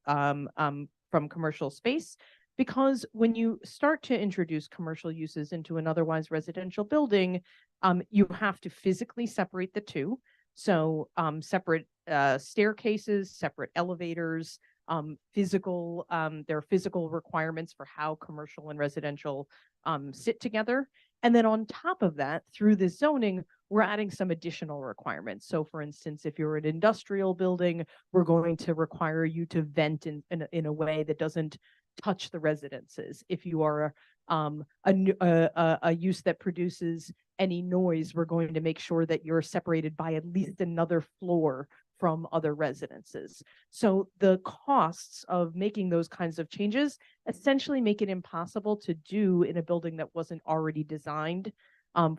commercial space, because when you start to introduce commercial uses into an otherwise residential building, you have to physically separate the two. So separate staircases, separate elevators, there are physical requirements for how commercial and residential sit together. And then on top of that, through this zoning, we're adding some additional requirements. So for instance, if you're an industrial building, we're going to require you to vent in a way that doesn't touch the residences. If you are a use that produces any noise, we're going to make sure that you're separated by at least another floor from other residences. So the costs of making those kinds of changes essentially make it impossible to do in a building that wasn't already designed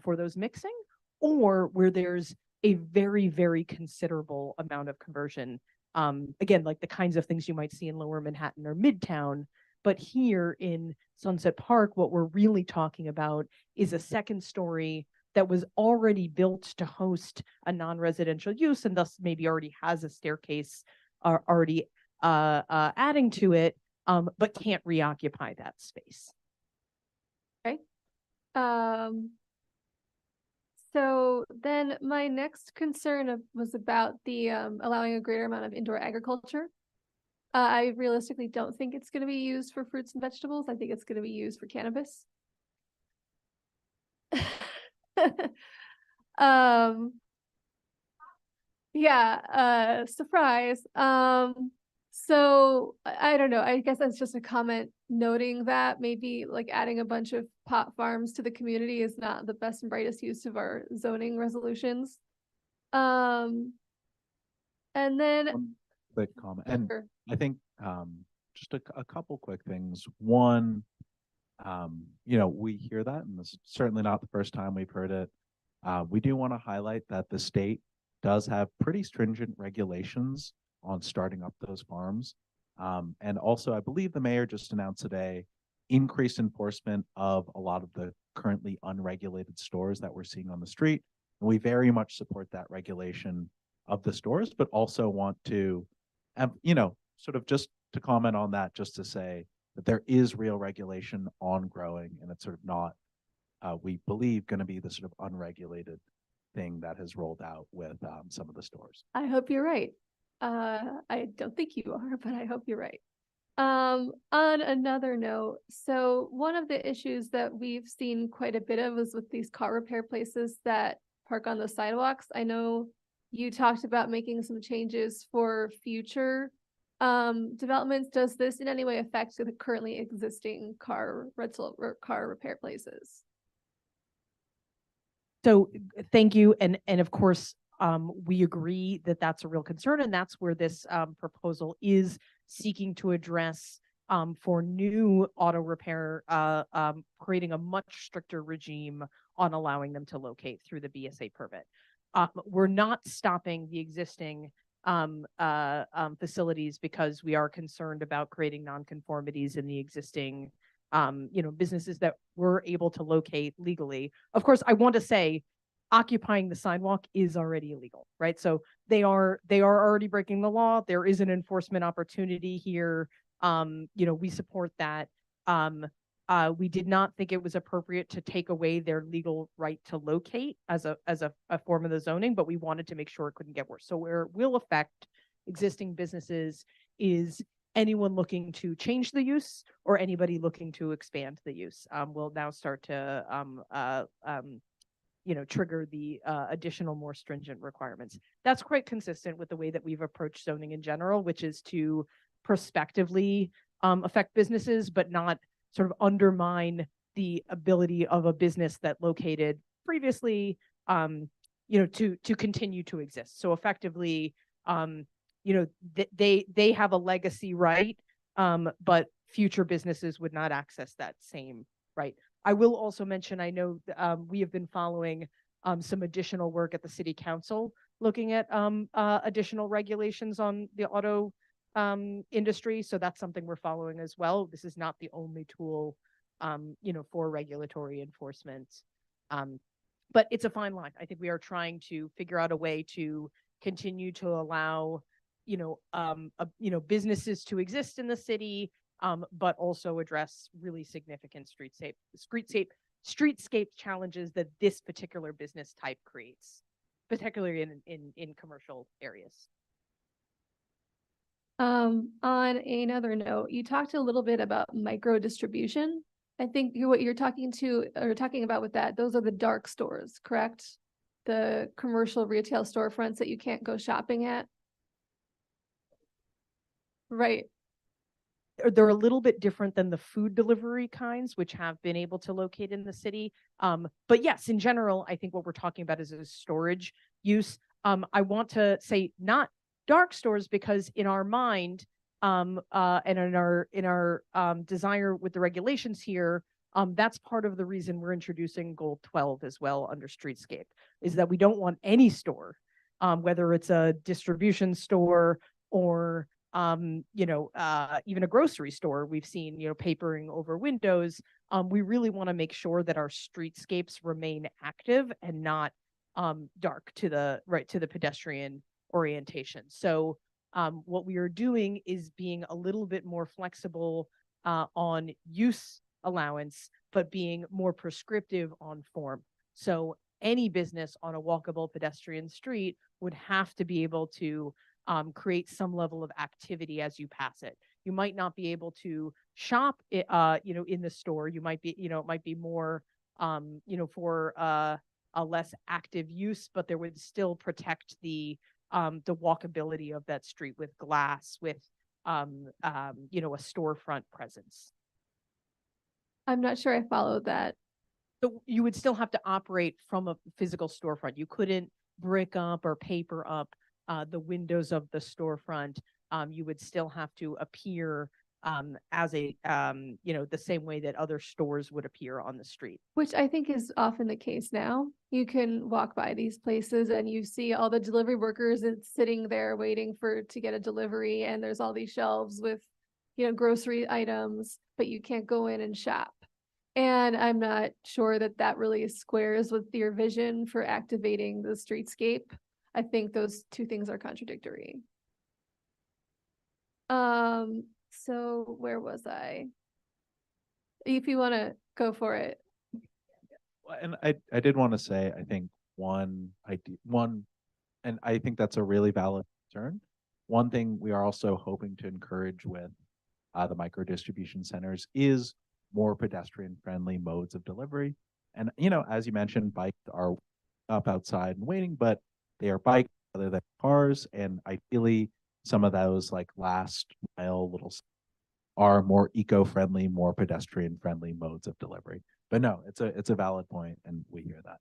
for those mixing, or where there's a very, very considerable amount of conversion. Again, like the kinds of things you might see in Lower Manhattan or Midtown. But here in Sunset Park, what we're really talking about is a second story that was already built to host a non-residential use, and thus maybe already has a staircase already adding to it, but can't reoccupy that space. Okay. So then my next concern was about the allowing a greater amount of indoor agriculture. I realistically don't think it's going to be used for fruits and vegetables. I think it's going to be used for cannabis. Yeah, surprise. So I don't know. I guess that's just a comment noting that maybe like adding a bunch of pot farms to the community is not the best and brightest use of our zoning resolutions. And then One quick comment, and sure. I think just a couple quick things. One, we hear that, and this is certainly not the first time we've heard it. We do want to highlight that the state does have pretty stringent regulations on starting up those farms. And also, I believe the mayor just announced today increased enforcement of a lot of the currently unregulated stores that we're seeing on the street. And we very much support that regulation of the stores, but also want to, sort of just to comment on that, just to say that there is real regulation on growing, and it's sort of not, we believe, going to be the sort of unregulated thing that has rolled out with some of the stores. I hope you're right. I don't think you are, but I hope you're right. On another note, so one of the issues that we've seen quite a bit of is with these car repair places that park on the sidewalks. I know you talked about making some changes for future developments. Does this in any way affect the currently existing car rental or car repair places? So thank you. And of course, we agree that that's a real concern, and that's where this proposal is seeking to address for new auto repair, creating a much stricter regime on allowing them to locate through the BSA permit. We're not stopping the existing facilities because we are concerned about creating nonconformities in the existing businesses that we're able to locate legally. Of course, I want to say occupying the sidewalk is already illegal, right? So they are already breaking the law. There is an enforcement opportunity here we support that. We did not think it was appropriate to take away their legal right to locate as a form of the zoning, but we wanted to make sure it couldn't get worse. So where it will affect existing businesses is anyone looking to change the use or anybody looking to expand the use will now start to trigger the additional more stringent requirements. That's quite consistent with the way that we've approached zoning in general, which is to prospectively affect businesses, but not sort of undermine the ability of a business that located previously, to continue to exist. So effectively, they have a legacy right, but future businesses would not access that same right. I will also mention, I know we have been following some additional work at the city council, looking at additional regulations on the auto industry. So that's something we're following as well. This is not the only tool, for regulatory enforcement. But it's a fine line. I think we are trying to figure out a way to continue to allow, businesses to exist in the city, but also address really significant streetscape challenges that this particular business type creates, particularly in commercial areas. On another note, you talked a little bit about micro distribution. I think what you're talking about with that, those are the dark stores, correct? The commercial retail storefronts that you can't go shopping at. Right. They're a little bit different than the food delivery kinds, which have been able to locate in the city. But yes, in general, I think what we're talking about is a storage use. I want to say not dark stores, because in our mind, and in our desire with the regulations here, that's part of the reason we're introducing Goal 12 as well under streetscape, is that we don't want any store, whether it's a distribution store or even a grocery store. We've seen, papering over windows. We really want to make sure that our streetscapes remain active and not dark to the pedestrian orientation. So what we are doing is being a little bit more flexible on use allowance, but being more prescriptive on form. So any business on a walkable pedestrian street would have to be able to create some level of activity as you pass it. You might not be able to shop it, in the store. You might be, it might be more, for a less active use, but there would still protect the walkability of that street with glass, with a storefront presence. I'm not sure I followed that. So you would still have to operate from a physical storefront. You couldn't brick up or paper up the windows of the storefront. You would still have to appear as a, the same way that other stores would appear on the street. Which I think is often the case now. You can walk by these places and you see all the delivery workers sitting there waiting to get a delivery, and there's all these shelves with, grocery items, but you can't go in and shop. And I'm not sure that really squares with your vision for activating the streetscape. I think those two things are contradictory. So where was I? If you want to go for it. And I did want to say, I think and I think that's a really valid concern. One thing we are also hoping to encourage with the micro distribution centers is more pedestrian friendly modes of delivery. And, as you mentioned, bikes are up outside and waiting, but they are bikes rather than cars. And ideally, some of those like last mile little are more eco-friendly, more pedestrian-friendly modes of delivery. But no, it's a valid point, and we hear that.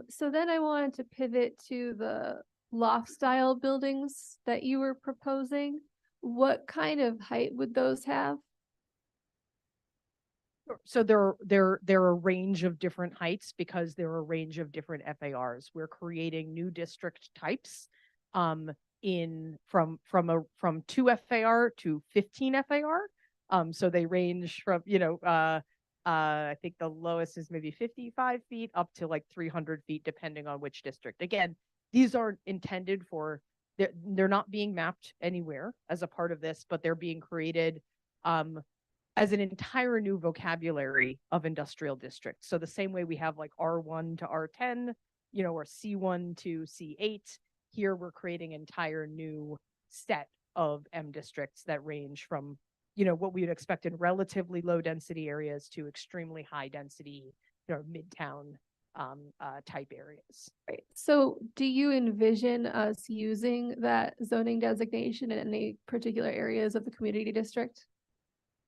So then I wanted to pivot to the loft style buildings that you were proposing. What kind of height would those have? So there are a range of different heights because there are a range of different FARs. We're creating new district types from 2 FAR to 15 FAR. So they range from, I think the lowest is maybe 55 feet up to like 300 feet, depending on which district. Again, these aren't intended for they're not being mapped anywhere as a part of this, but they're being created as an entire new vocabulary of industrial districts. So the same way we have like R1 to R10, or C1 to C8, here we're creating an entire new set of M districts that range from, what we would expect in relatively low density areas to extremely high density, midtown type areas. Right. So do you envision us using that zoning designation in any particular areas of the community district?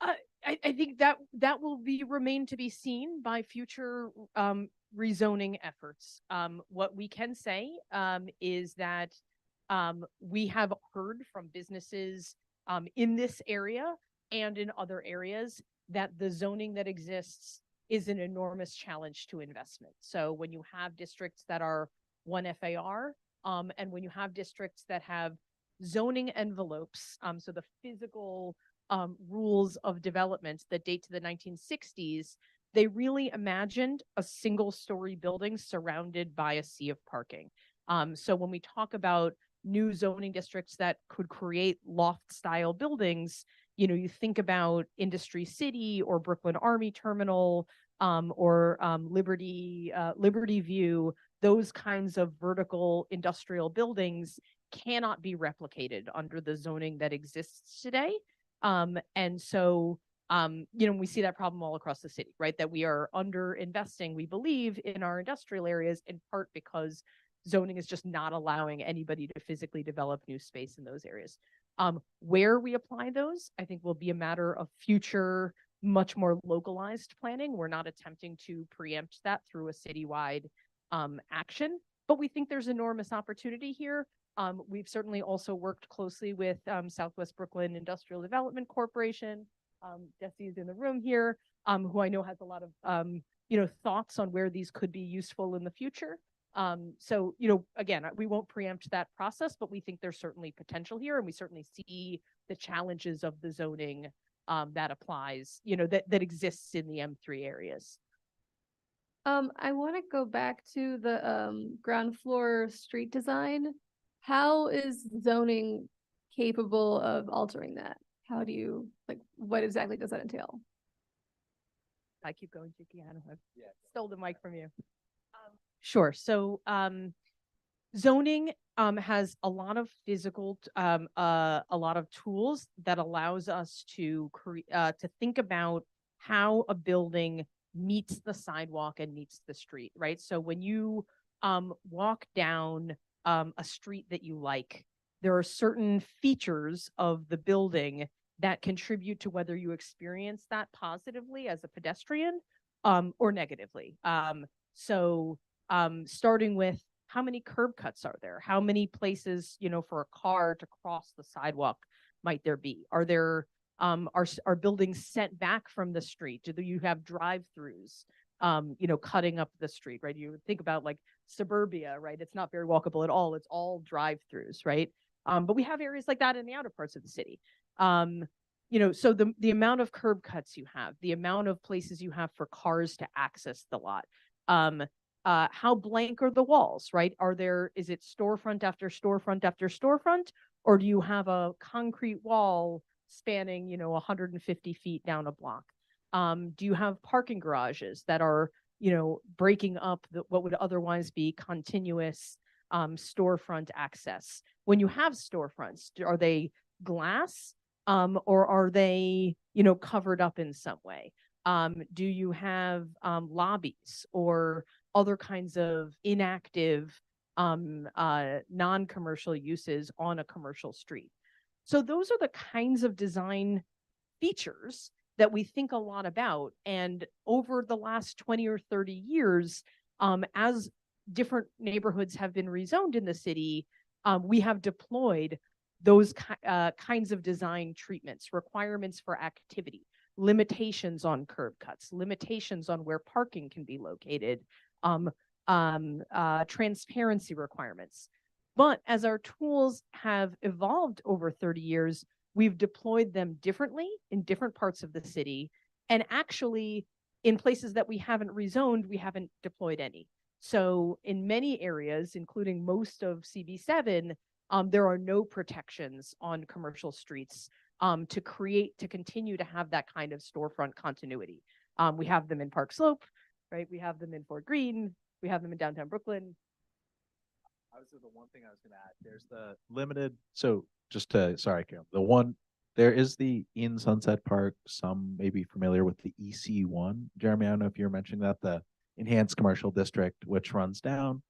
I think that will remain to be seen by future rezoning efforts. What we can say is that we have heard from businesses in this area and in other areas that the zoning that exists is an enormous challenge to investment. So when you have districts that are 1 FAR, and when you have districts that have zoning envelopes, so the physical rules of development that date to the 1960s, they really imagined a single-story building surrounded by a sea of parking. So when we talk about new zoning districts that could create loft-style buildings, you think about Industry City or Brooklyn Army Terminal, or Liberty View. Those kinds of vertical industrial buildings cannot be replicated under the zoning that exists today. And so, we see that problem all across the city, right? That we are under investing, we believe, in our industrial areas, in part because zoning is just not allowing anybody to physically develop new space in those areas. Where we apply those, I think, will be a matter of future, much more localized planning. We're not attempting to preempt that through a citywide action, but we think there's enormous opportunity here. We've certainly also worked closely with Southwest Brooklyn Industrial Development Corporation. Jesse is in the room here, who I know has a lot of thoughts on where these could be useful in the future. So, again, we won't preempt that process, but we think there's certainly potential here, and we certainly see the challenges of the zoning that applies, that exists in the M3 areas. I want to go back to the ground floor street design. How is zoning capable of altering that? How do you, what exactly does that entail? I keep going, Jiki. I stole the mic from you. Sure. So zoning has a lot of physical, a lot of tools that allows us to think about how a building meets the sidewalk and meets the street, right? So when you walk down a street that you like, there are certain features of the building that contribute to whether you experience that positively as a pedestrian or negatively. So starting with how many curb cuts are there? How many places, for a car to cross the sidewalk might there be? Are there are buildings set back from the street? Do you have drive-throughs, cutting up the street, right? You think about like suburbia, right? It's not very walkable at all. It's all drive-throughs, right? But we have areas like that in the outer parts of the city. So the amount of curb cuts you have, the amount of places you have for cars to access the lot, how blank are the walls, right? Is it storefront after storefront after storefront, or do you have a concrete wall spanning, 150 feet down a block? Do you have parking garages that are, breaking up what would otherwise be continuous storefront access? When you have storefronts, are they glass, or are they, covered up in some way? Do you have lobbies or other kinds of inactive non-commercial uses on a commercial street? So those are the kinds of design features that we think a lot about. And over the last 20 or 30 years, as different neighborhoods have been rezoned in the city, we have deployed those kinds of design treatments, requirements for activity, limitations on curb cuts, limitations on where parking can be located, transparency requirements. But as our tools have evolved over 30 years, we've deployed them differently in different parts of the city. And actually, in places that we haven't rezoned, we haven't deployed any. So in many areas, including most of CB7, there are no protections on commercial streets to continue to have that kind of storefront continuity. We have them in Park Slope, right? We have them in Fort Greene. We have them in downtown Brooklyn. Obviously, the one thing I was going to add, there's the limited. So just to, sorry, Karen, there is the in Sunset Park. Some may be familiar with the EC1. Jeremy, I don't know if you're mentioning that, the Enhanced Commercial District, which runs down,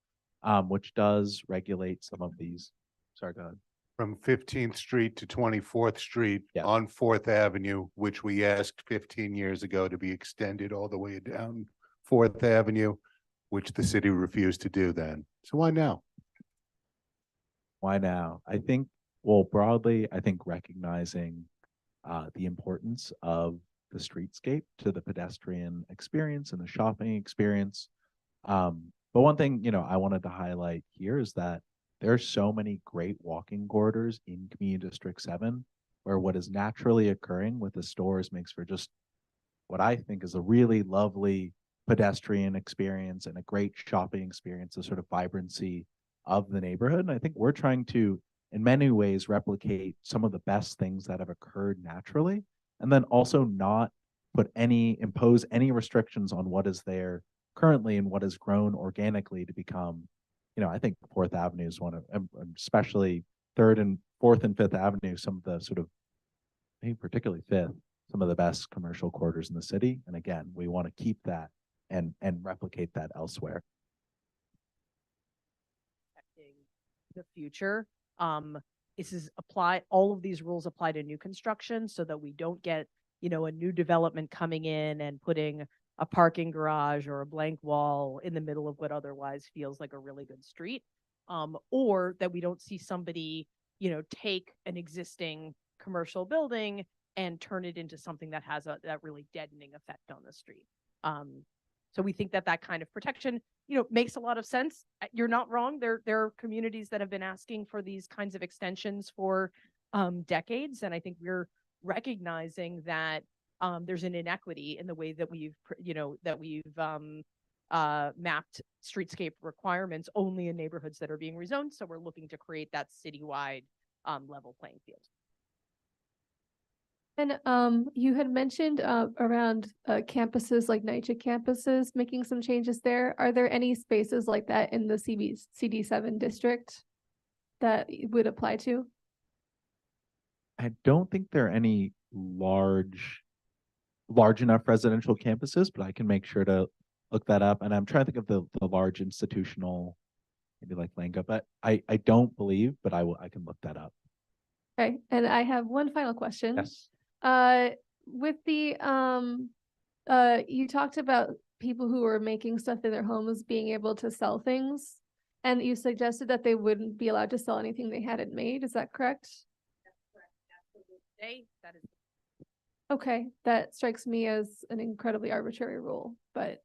which does regulate some of these. Sorry, go ahead. From 15th Street to 24th Street Yeah. on 4th Avenue, which we asked 15 years ago to be extended all the way down 4th Avenue, which the city refused to do then. So why now? Why now? I think, well, broadly, I think recognizing the importance of the streetscape to the pedestrian experience and the shopping experience. But one thing, I wanted to highlight here is that there are so many great walking corridors in Community District 7, where what is naturally occurring with the stores makes for just what I think is a really lovely pedestrian experience and a great shopping experience, the sort of vibrancy of the neighborhood. And I think we're trying to, in many ways, replicate some of the best things that have occurred naturally, and then also not impose any restrictions on what is there currently and what has grown organically to become, I think 4th Avenue is one of, especially 3rd and 4th and 5th Avenue, some of the sort of, maybe particularly 5th, some of the best commercial quarters in the city. And again, we want to keep that and replicate that elsewhere. The future. All of these rules apply to new construction so that we don't get, a new development coming in and putting a parking garage or a blank wall in the middle of what otherwise feels like a really good street. Or that we don't see somebody, take an existing commercial building and turn it into something that has that really deadening effect on the street. So we think that kind of protection, makes a lot of sense. You're not wrong. There are communities that have been asking for these kinds of extensions for decades. And I think we're recognizing that there's an inequity in the way that we've mapped streetscape requirements only in neighborhoods that are being rezoned. So we're looking to create that citywide level playing field. And you had mentioned around campuses like NYCHA campuses, making some changes there. Are there any spaces like that in the CD7 district that would apply to? I don't think there are any large enough residential campuses, but I can make sure to look that up. And I'm trying to think of the large institutional, maybe like Lanka, but I don't believe, but I can look that up. Okay, and I have one final question. Yes. With the you talked about people who are making stuff in their homes being able to sell things, and you suggested that they wouldn't be allowed to sell anything they hadn't made. Is that correct? That's correct. Absolutely. That is. Okay, that strikes me as an incredibly arbitrary rule, but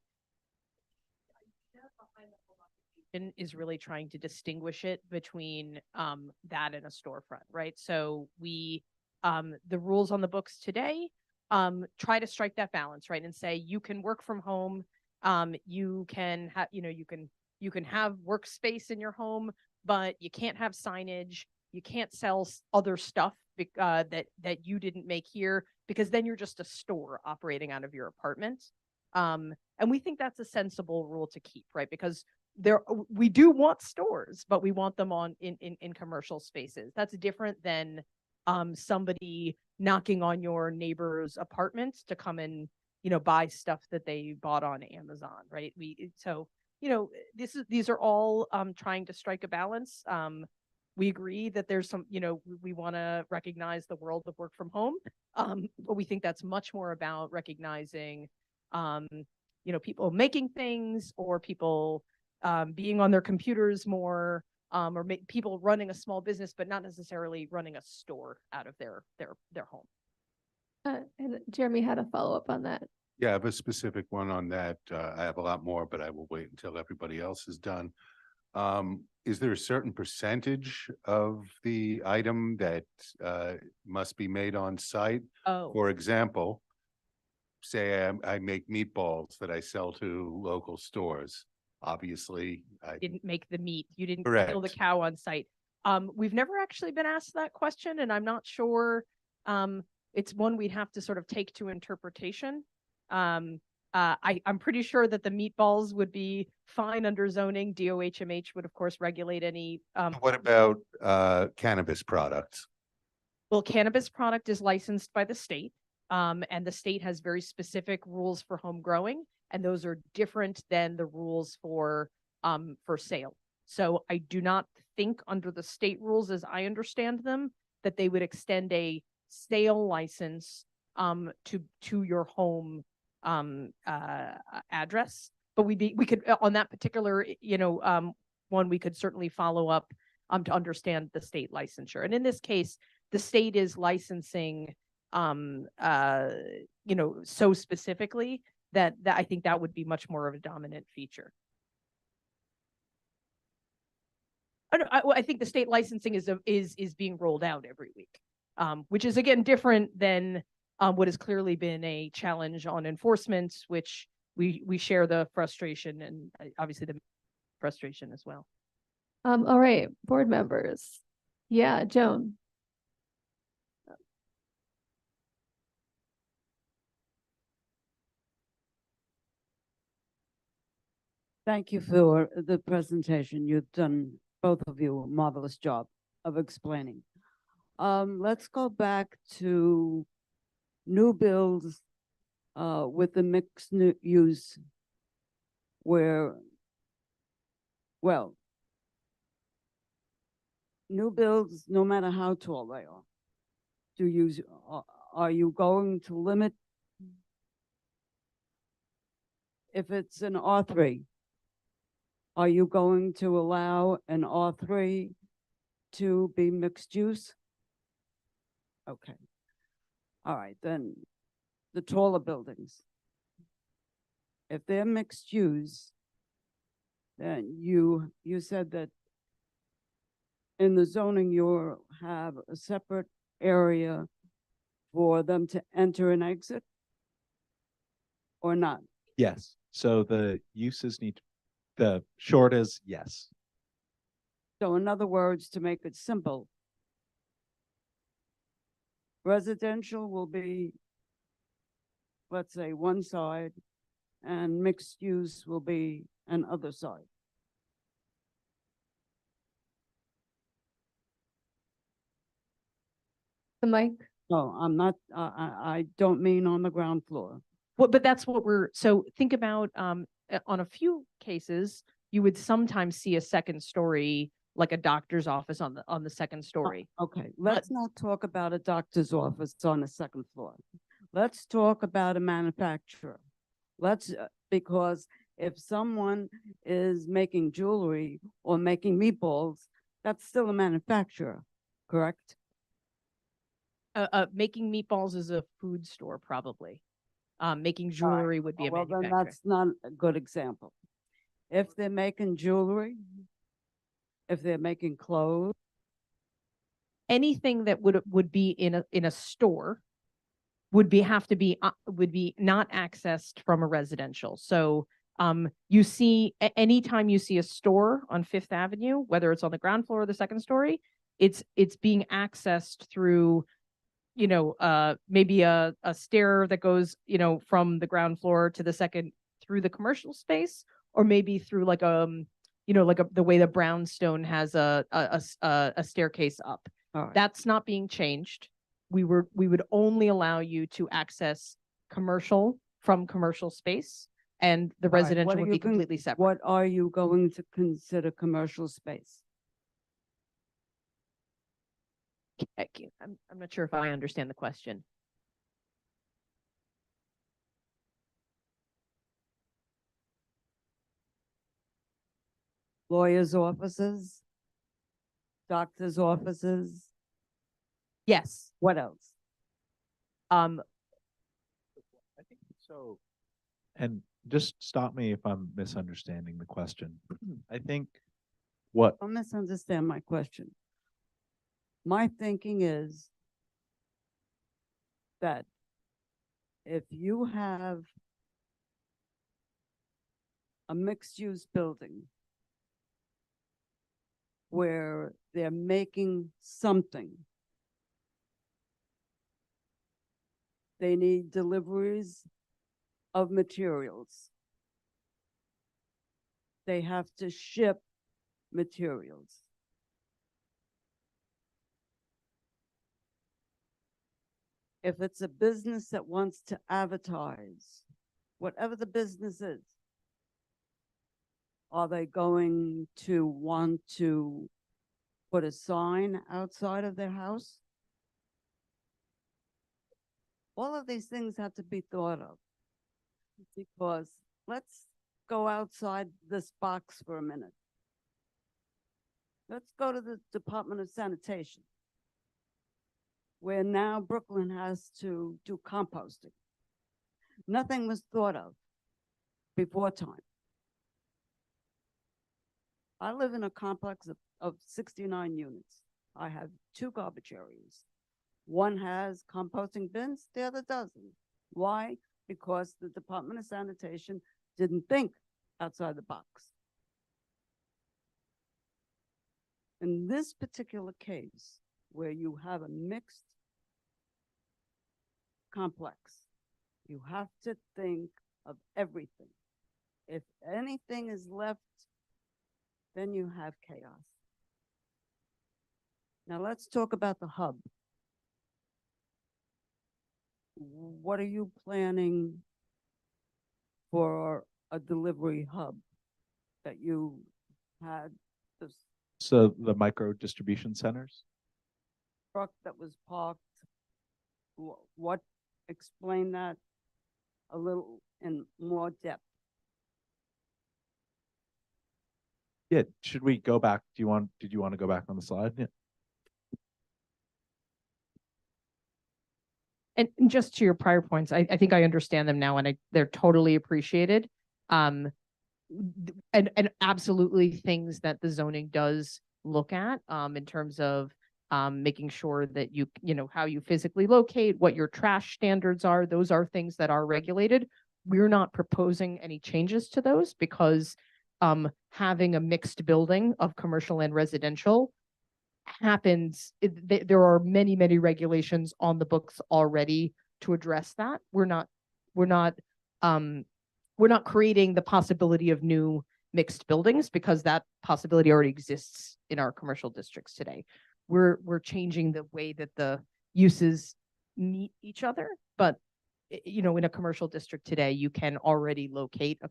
is really trying to distinguish it between that and a storefront, right? So we the rules on the books today try to strike that balance, right? And say you can work from home, you can have, you can have workspace in your home, but you can't have signage, you can't sell other stuff that you didn't make here, because then you're just a store operating out of your apartment. And we think that's a sensible rule to keep, right? Because we do want stores, but we want them in commercial spaces. That's different than somebody knocking on your neighbor's apartment to come and, buy stuff that they bought on Amazon, right? These are all trying to strike a balance. We agree that there's some, we want to recognize the world of work from home, but we think that's much more about recognizing, people making things, or people being on their computers more, or people running a small business, but not necessarily running a store out of their home. and Jeremy had a follow-up on that. Yeah, I have a specific one on that. I have a lot more, but I will wait until everybody else is done. Is there a certain percentage of the item that must be made on site? Oh, For example, say I make meatballs that I sell to local stores. Obviously, I didn't make the meat. You didn't kill the Correct. cow on site. We've never actually been asked that question, and I'm not sure. It's one we'd have to sort of take to interpretation. I'm pretty sure that the meatballs would be fine under zoning. DOHMH would, of course, regulate any. What about cannabis products? Well, cannabis product is licensed by the state, and the state has very specific rules for home growing, and those are different than the rules for sale. So I do not think under the state rules, as I understand them, that they would extend a sale license to your home address. But we could on that particular one, we could certainly follow up to understand the state licensure. And in this case, the state is licensing so specifically that I think that would be much more of a dominant feature. I think the state licensing is being rolled out every week, which is again different than what has clearly been a challenge on enforcement, which we share the frustration and obviously the frustration as well. All right, board members. Yeah, Joan. Thank you for the presentation. You've done, both of you, a marvelous job of explaining. Let's go back to new builds with the mixed use where, well, new builds, no matter how tall they are, are you going to limit if it's an R3? Are you going to allow an R3 to be mixed use? Okay. All right, then the taller buildings. If they're mixed use, then you said that in the zoning you have a separate area for them to enter and exit or not? Yes. So the uses need to, the short is yes. So in other words, to make it simple, residential will be, let's say, one side, and mixed use will be an other side. The mic. No, I'm not, I don't mean on the ground floor. Well, but that's what so think about on a few cases, you would sometimes see a second story, like a doctor's office on the second story. Okay, let's not talk about a doctor's office on the second floor. Let's talk about a manufacturer. Because if someone is making jewelry or making meatballs, that's still a manufacturer, correct? Making meatballs is a food store, probably. Making jewelry would be a Well, manufacturer. then that's not a good example. If they're making jewelry, if they're making clothes, anything that would be in a store would be not accessed from a residential. So you see anytime you see a store on Fifth Avenue, whether it's on the ground floor or the second story, it's being accessed through maybe a stair that goes from the ground floor to the second through the commercial space, or maybe through like the way the brownstone has a staircase up. right. That's not being changed. We would only allow you to access commercial from commercial space, and the All right, residential would be completely separate. What are you going to consider commercial space? I'm not sure if I understand the question. Lawyers' offices, doctors' offices, Yes. what else? I think so. And just stop me if I'm misunderstanding the question. I think what Don't misunderstand my question. My thinking is that if you have a mixed-use building where they're making something. They need deliveries of materials. They have to ship materials. If it's a business that wants to advertise, whatever the business is, are they going to want to put a sign outside of their house? All of these things have to be thought of, because let's go outside this box for a minute. Let's go to the Department of Sanitation, where now Brooklyn has to do composting. Nothing was thought of before time. I live in a complex of 69 units. I have 2 garbage areas. One has composting bins, the other doesn't. Why? Because the Department of Sanitation didn't think outside the box. In this particular case, where you have a mixed complex, you have to think of everything. If anything is left, then you have chaos. Now let's talk about the hub. What are you planning for a delivery hub that you had this So the micro distribution centers? truck that was parked? What, explain that a little in more depth. Yeah, should we go back? Did you want to go back on the slide? Yeah. And just to your prior points, I think I understand them now, and they're totally appreciated. And absolutely things that the zoning does look at in terms of making sure that you know, how you physically locate, what your trash standards are. Those are things that are regulated. We're not proposing any changes to those because having a mixed building of commercial and residential happens. There are many, many regulations on the books already to address that. We're not creating the possibility of new mixed buildings because that possibility already exists in our commercial districts today. We're changing the way that the uses meet each other, but you know, in a commercial district today, you can already locate a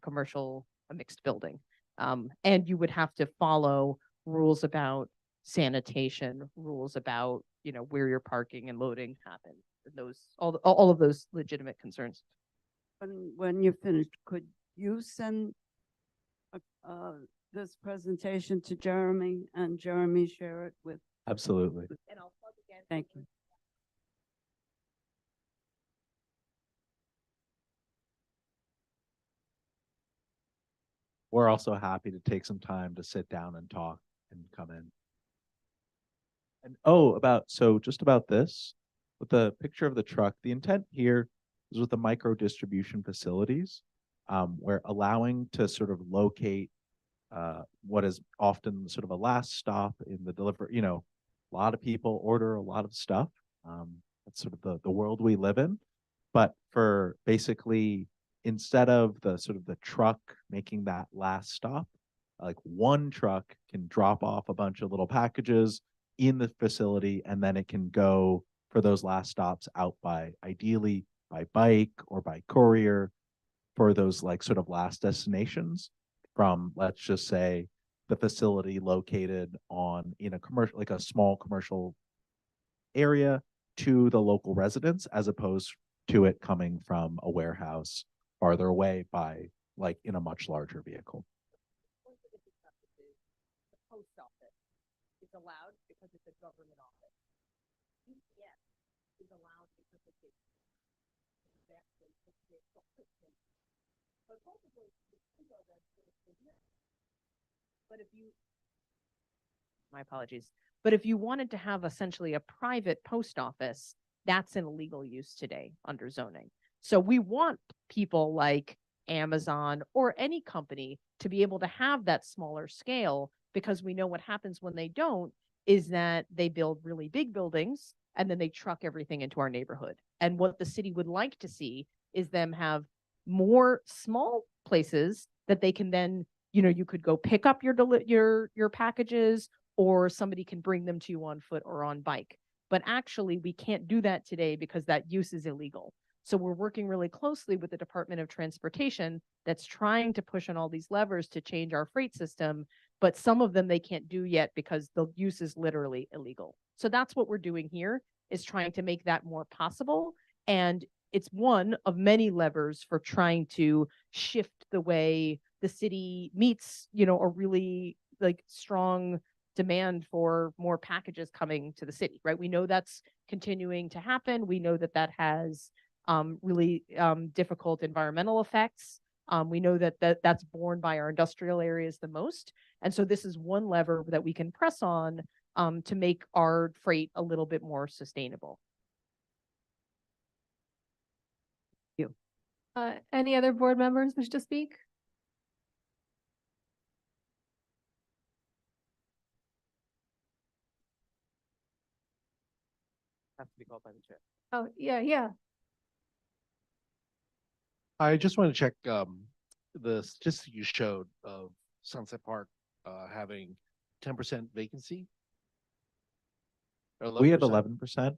mixed building, and you would have to follow rules about sanitation, rules about, you know, where your parking and loading happen. Those all of those legitimate concerns. When you're finished, could you send this presentation to Jeremy and Jeremy share it with? Absolutely. And I'll plug again. Thank you. We're also happy to take some time to sit down and talk and come in. And just about this, with the picture of the truck, the intent here is with the micro distribution facilities, we're allowing to sort of locate what is often sort of a last stop in the delivery. You know, a lot of people order a lot of stuff. That's sort of the world we live in. But for basically, instead of the truck making that last stop, like one truck can drop off a bunch of little packages in the facility, and then it can go for those last stops out ideally by bike or by courier for those like sort of last destinations from, let's just say, the facility located in a commercial, like a small commercial area, to the local residents, as opposed to it coming from a warehouse farther away by like in a much larger vehicle. The post office is allowed because it's a government office. UPS is allowed because it's but both of those but if you, my apologies, but if you wanted to have essentially a private post office, that's an illegal use today under zoning. So we want people like Amazon or any company to be able to have that smaller scale, because we know what happens when they don't is that they build really big buildings and then they truck everything into our neighborhood. And what the city would like to see is them have more small places that they can then, you could go pick up your packages, or somebody can bring them to you on foot or on bike. But actually, we can't do that today because that use is illegal. So we're working really closely with the Department of Transportation that's trying to push on all these levers to change our freight system, but some of them they can't do yet because the use is literally illegal. So that's what we're doing here, is trying to make that more possible. And it's one of many levers for trying to shift the way the city meets, a really like strong demand for more packages coming to the city, right? We know that's continuing to happen. We know that that has really difficult environmental effects. We know that that's borne by our industrial areas the most. And so this is one lever that we can press on to make our freight a little bit more sustainable. Any other board members wish to speak? Have to be called by the chair. Oh, yeah. I just want to check the statistic you showed of Sunset Park having 10% vacancy. Or We had 11%. 11%.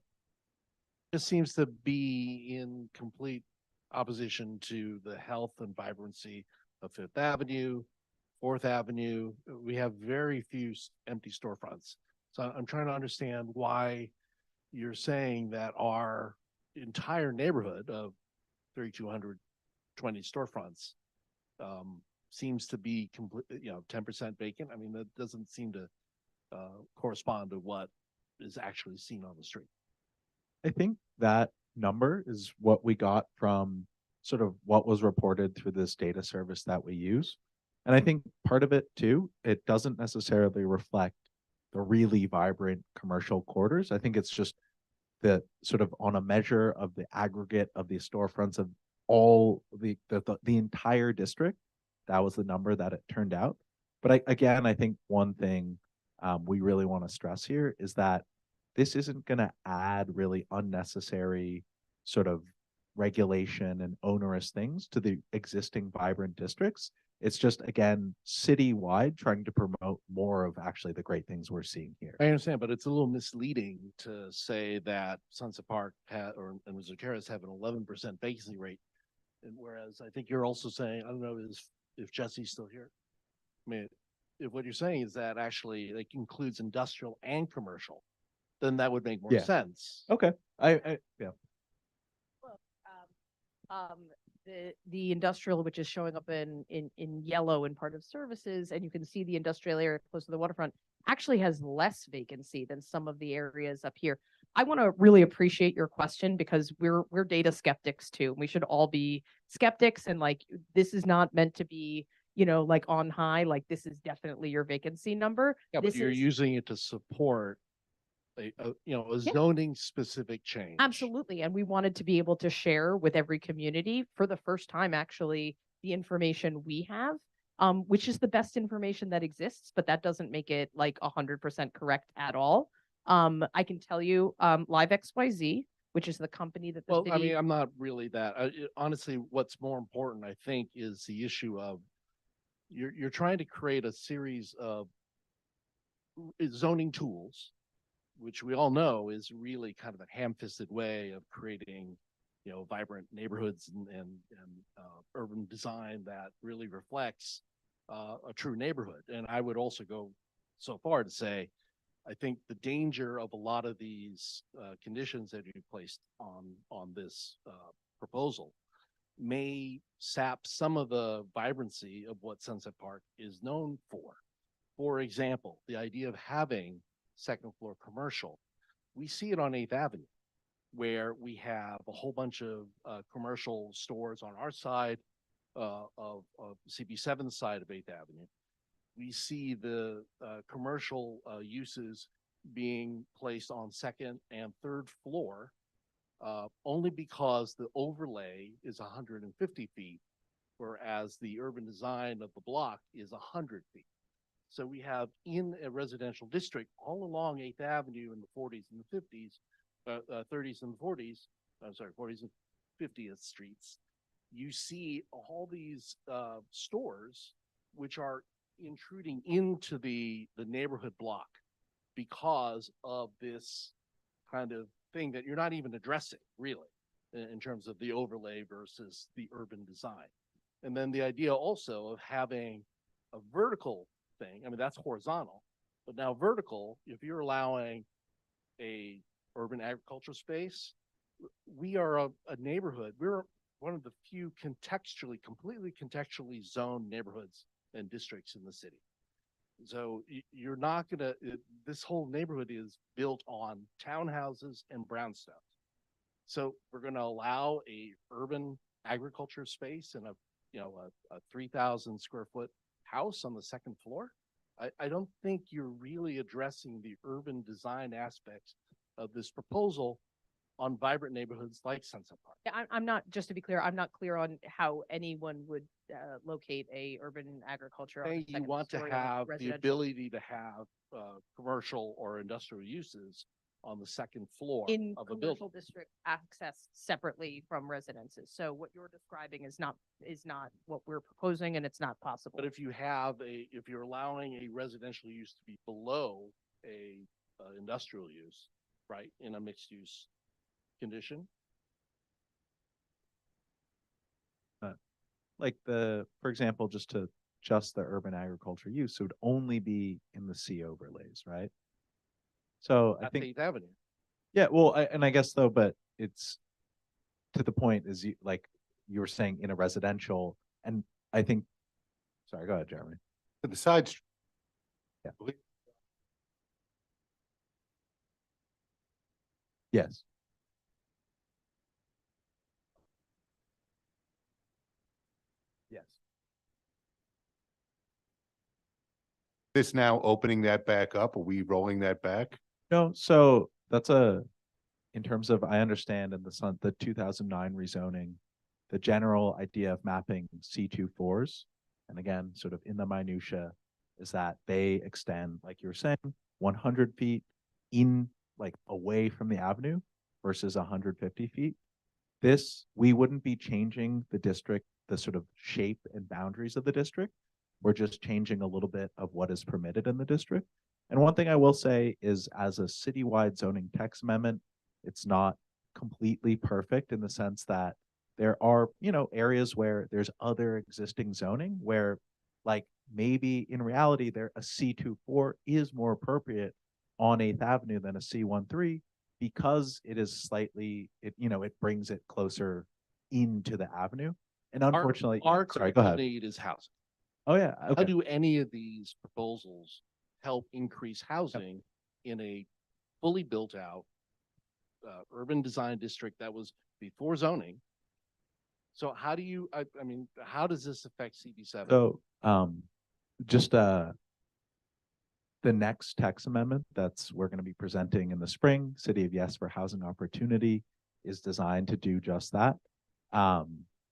This seems to be in complete opposition to the health and vibrancy of Fifth Avenue, Fourth Avenue. We have very few empty storefronts. So I'm trying to understand why you're saying that our entire neighborhood of 3,220 storefronts seems to be complete, 10% vacant. I mean, that doesn't seem to correspond to what is actually seen on the street. I think that number is what we got from sort of what was reported through this data service that we use. And I think part of it too, it doesn't necessarily reflect the really vibrant commercial quarters. I think it's just the sort of on a measure of the aggregate of the storefronts of all the entire district. That was the number that it turned out. But I think one thing we really want to stress here is that this isn't going to add really unnecessary sort of regulation and onerous things to the existing vibrant districts. It's just, again, citywide trying to promote more of actually the great things we're seeing here. I understand, but it's a little misleading to say that Sunset Park and Missouri have an 11% vacancy rate. And whereas I think you're also saying, I don't know if Jesse's still here. I mean, if what you're saying is that actually it includes industrial and commercial, then that would make more sense. Okay. Yeah. Well, the industrial, which is showing up in yellow in part of services, and you can see the industrial area close to the waterfront actually has less vacancy than some of the areas up here. I want to really appreciate your question because we're data skeptics too. We should all be skeptics, and like this is not meant to be, like on high, like this is definitely your vacancy number. Yeah, but you're using it to support a zoning specific change. Absolutely. And we wanted to be able to share with every community for the first time, actually, the information we have, which is the best information that exists, but that doesn't make it like 100% correct at all. I can tell you Live XYZ, which is the company that the Well, city... I mean, I'm not really that. Honestly, what's more important, I think, is the issue of you're trying to create a series of zoning tools, which we all know is really kind of a ham-fisted way of creating, vibrant neighborhoods and urban design that really reflects a true neighborhood. And I would also go so far to say, I think the danger of a lot of these conditions that you placed on this proposal may sap some of the vibrancy of what Sunset Park is known for. For example, the idea of having second floor commercial. We see it on 8th Avenue, where we have a whole bunch of commercial stores on our side of CB7 side of 8th Avenue. We see the commercial uses being placed on second and third floor only because the overlay is 150 feet, whereas the urban design of the block is 100 feet. So we have in a residential district all along 8th Avenue in the 40s and the 50s, 30s and 40s, I'm sorry, 40s and 50th streets, you see all these stores which are intruding into the neighborhood block because of this kind of thing that you're not even addressing really in terms of the overlay versus the urban design. And then the idea also of having a vertical thing, I mean, that's horizontal, but now vertical, if you're allowing a urban agricultural space, we are a neighborhood. We're one of the few completely contextually zoned neighborhoods and districts in the city. So you're not gonna, this whole neighborhood is built on townhouses and brownstones. So we're gonna allow a urban agriculture space in a 3,000 square foot house on the second floor. I don't think you're really addressing the urban design aspects of this proposal on vibrant neighborhoods like Sunset Park. Yeah, I'm not, just to be clear, I'm not clear on how anyone would locate a urban agriculture. On a You second want to story on a have the residential. ability to have commercial or industrial uses on the second floor In of a commercial building. district accessed separately from residences. So what you're describing is not what we're proposing, and it's not possible. But if you're allowing a residential use to be below a industrial use, right, in a mixed use condition, Like for example, just the urban agriculture use, it would only be in the C overlays, right? So I that's think, 8th Avenue. yeah, well, I guess though, but it's to the point is like you were saying in a residential, and I think, sorry, go ahead, Jeremy. To the side street. Yeah. Yes. Yes. This now opening that back up, are we rolling that back? No, so that's in terms of, I understand in the 2009 rezoning, the general idea of mapping C24s, and again, sort of in the minutia, is that they extend, like you were saying, 100 feet in, like away from the avenue versus 150 feet. We wouldn't be changing the district, the sort of shape and boundaries of the district. We're just changing a little bit of what is permitted in the district. And one thing I will say is, as a citywide zoning text amendment, it's not completely perfect in the sense that there are, areas where there's other existing zoning where, like, maybe in reality a C24 is more appropriate on 8th Avenue than a C13 because it is slightly, it brings it closer into the avenue. And unfortunately, Our sorry, go ahead. need is housing. Oh yeah, How okay. do any of these proposals help increase housing in a fully built out urban design district that was before zoning? So how do you, I mean, how does this affect CB7? So, just the next text amendment we're going to be presenting in the spring, City of Yes for Housing Opportunity, is designed to do just that.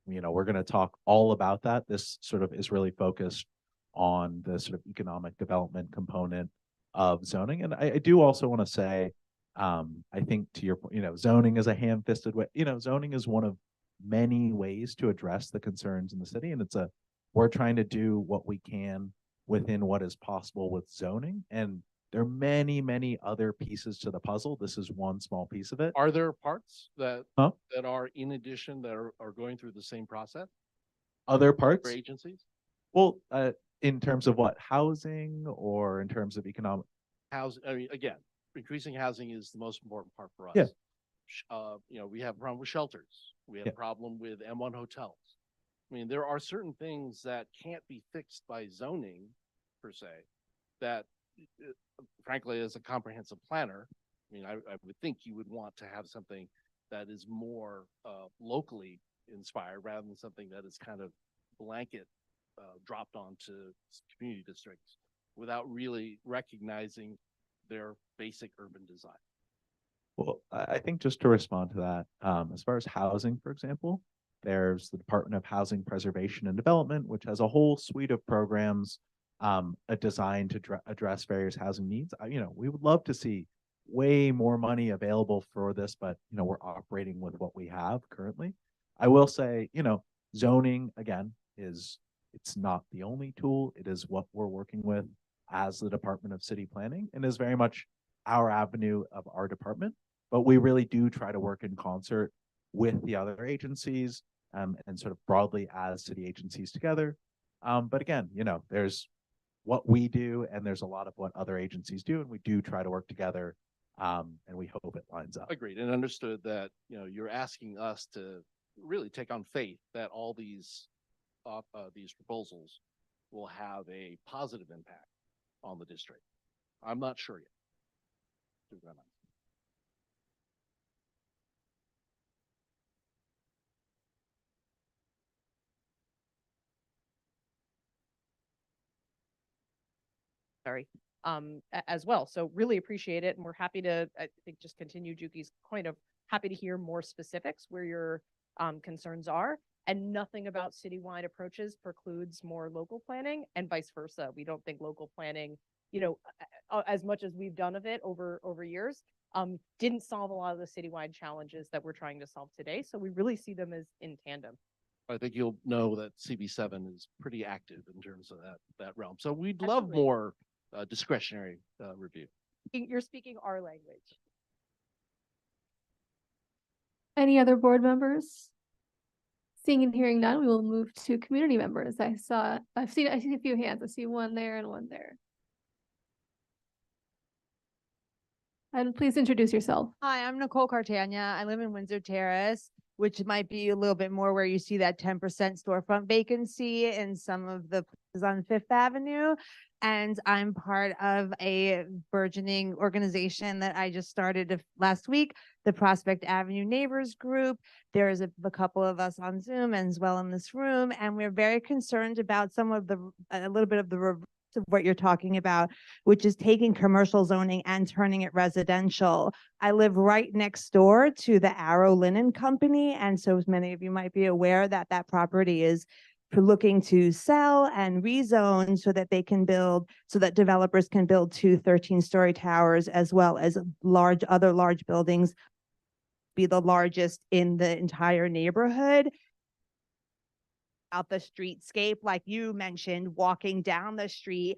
We're going to talk all about that. This sort of is really focused on the sort of economic development component of zoning. And I do also want to say, I think to your point, zoning is a ham-fisted way, zoning is one of many ways to address the concerns in the city. And we're trying to do what we can within what is possible with zoning. And there are many, many other pieces to the puzzle. This is one small piece of it. Are there parts that Huh? that are in addition that are going through the same process Other for parts? agencies? Well, in terms of what, housing, or in terms of economic? Housing, I mean, again, increasing housing is the most important part for us. Yeah. We have a problem with shelters. We have a problem with M1 hotels. I mean, there are certain things that can't be fixed by zoning per se, that frankly, as a comprehensive planner, I mean, I would think you would want to have something that is more locally inspired rather than something that is kind of blanket dropped onto community districts without really recognizing their basic urban design. Well, I think just to respond to that, as far as housing, for example, there's the Department of Housing Preservation and Development, which has a whole suite of programs a design to address various housing needs. We would love to see way more money available for this, but we're operating with what we have currently. I will say, zoning again it's not the only tool. It is what we're working with as the Department of City Planning, and is very much our avenue of our department. But we really do try to work in concert with the other agencies, and sort of broadly as city agencies together. But again, there's what we do and there's a lot of what other agencies do, and we do try to work together, and we hope it lines up. Agreed, and understood that, you're asking us to really take on faith that all these proposals will have a positive impact on the district. I'm not sure yet. Sorry, as well. So really appreciate it. And we're happy to, I think, just continue Juki's point of happy to hear more specifics where your concerns are. And nothing about citywide approaches precludes more local planning, and vice versa. We don't think local planning, as much as we've done of it over years, didn't solve a lot of the citywide challenges that we're trying to solve today. So we really see them as in tandem. I think you'll know that CB7 is pretty active in terms of that realm. So we'd love Absolutely. more discretionary review. You're speaking our language. Any other board members? Seeing and hearing none, we will move to community members. I see a few hands. I see one there and one there. And please introduce yourself. Hi, I'm Nicole Cartagna. I live in Windsor Terrace, which might be a little bit more where you see that 10% storefront vacancy in some of the places on Fifth Avenue. And I'm part of a burgeoning organization that I just started last week, the Prospect Avenue Neighbors Group. There's a couple of us on Zoom as well in this room, and we're very concerned about a little bit of the reverse of what you're talking about, which is taking commercial zoning and turning it residential. I live right next door to the Arrow Linen Company, and so as many of you might be aware that that property is looking to sell and rezone so that they can build, so that developers can build 2 13-story towers as well as other large buildings, be the largest in the entire neighborhood. Out the streetscape, like you mentioned, walking down the street,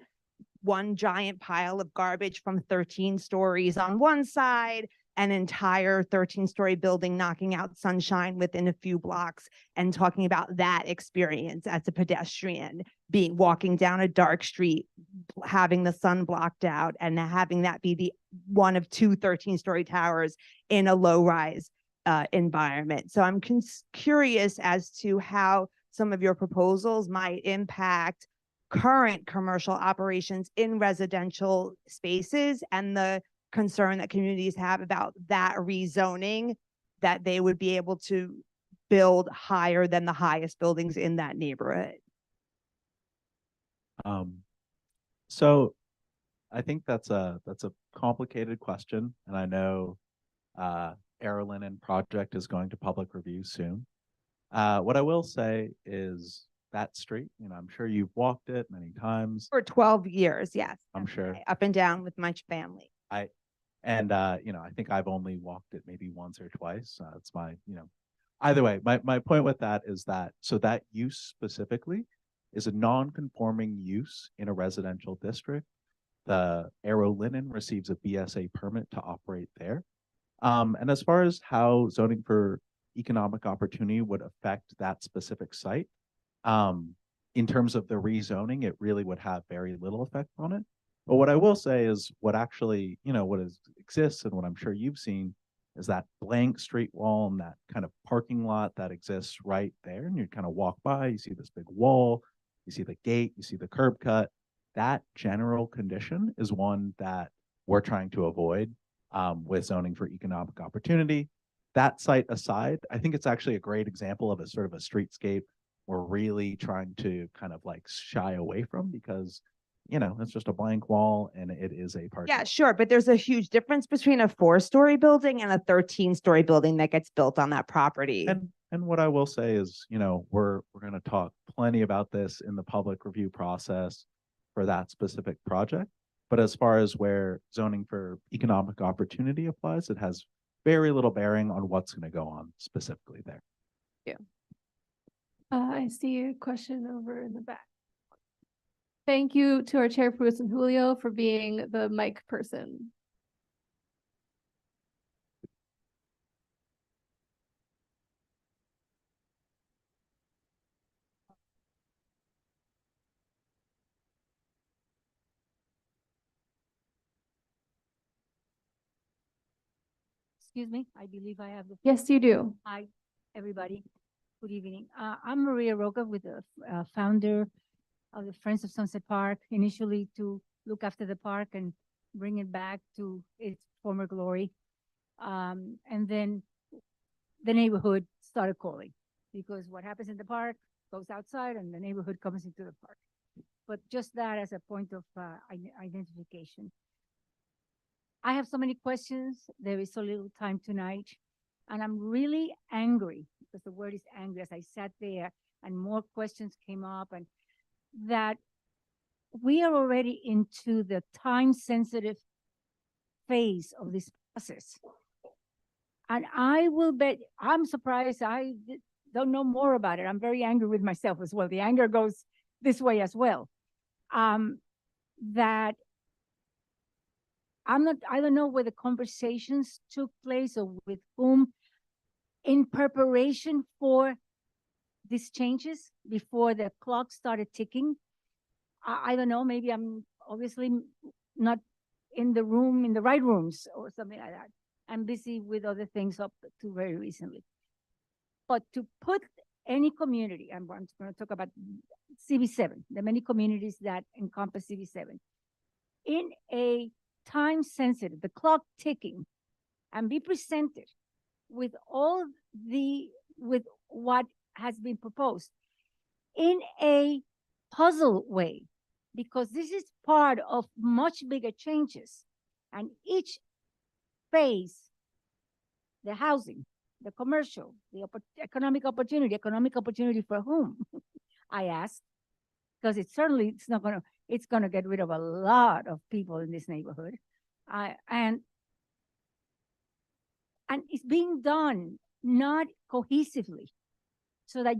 one giant pile of garbage from 13 stories on one side, an entire 13-story building knocking out sunshine within a few blocks, and talking about that experience as a pedestrian, walking down a dark street, having the sun blocked out, and having that be the one of 2 13-story towers in a low-rise environment. So I'm curious as to how some of your proposals might impact current commercial operations in residential spaces, and the concern that communities have about that rezoning, that they would be able to build higher than the highest buildings in that neighborhood. So I think that's a complicated question, and I know Arrow Linen project is going to public review soon. What I will say is that street, I'm sure you've walked it many times. For 12 years, yes. I'm sure. Up and down with my family. I think I've only walked it maybe once or twice. It's my, either way, my point with that is that, so that use specifically is a non-conforming use in a residential district. The Arrow Linen receives a BSA permit to operate there. And as far as how zoning for economic opportunity would affect that specific site, in terms of the rezoning, it really would have very little effect on it. But what I will say is what actually, exists, and what I'm sure you've seen, is that blank street wall and that kind of parking lot that exists right there. And you kind of walk by, you see this big wall, you see the gate, you see the curb cut. That general condition is one that we're trying to avoid with zoning for economic opportunity. That site aside, I think it's actually a great example of a sort of a streetscape we're really trying to kind of like shy away from, because it's just a blank wall and it is a parking Yeah, lot. sure. But there's a huge difference between a 4-story building and a 13-story building that gets built on that property. And what I will say is, we're going to talk plenty about this in the public review process. for that specific project. But as far as where zoning for economic opportunity applies, it has very little bearing on what's going to go on specifically there. I see a question over in the back. Thank you to our chairperson Julio for being the mic person. Excuse me, I believe I have the. Yes, you do. Hi, everybody. Good evening. I'm Maria Roca with the founder of the Friends of Sunset Park, initially to look after the park and bring it back to its former glory. And then the neighborhood started calling because what happens in the park goes outside and the neighborhood comes into the park. But just that as a point of identification. I have so many questions. There is so little time tonight. And I'm really angry because the word is angry as I sat there and more questions came up and that we are already into the time sensitive phase of this process. And I will bet, I'm surprised don't know more about it. I'm very angry with myself as well. The anger goes this way as well. That I don't know where the conversations took place or with whom in preparation for these changes before the clock started ticking. I don't know, maybe I'm obviously not in the room, in the right rooms or something like that. I'm busy with other things up to very recently. But to put any community, I'm going to talk about CB7, the many communities that encompass CB7, in a time sensitive, the clock ticking, and be presented with with what has been proposed in a puzzle way, because this is part of much bigger changes. And each phase, the housing, the commercial, the economic opportunity for whom? I asked, because it's going to get rid of a lot of people in this neighborhood. And it's being done not cohesively so that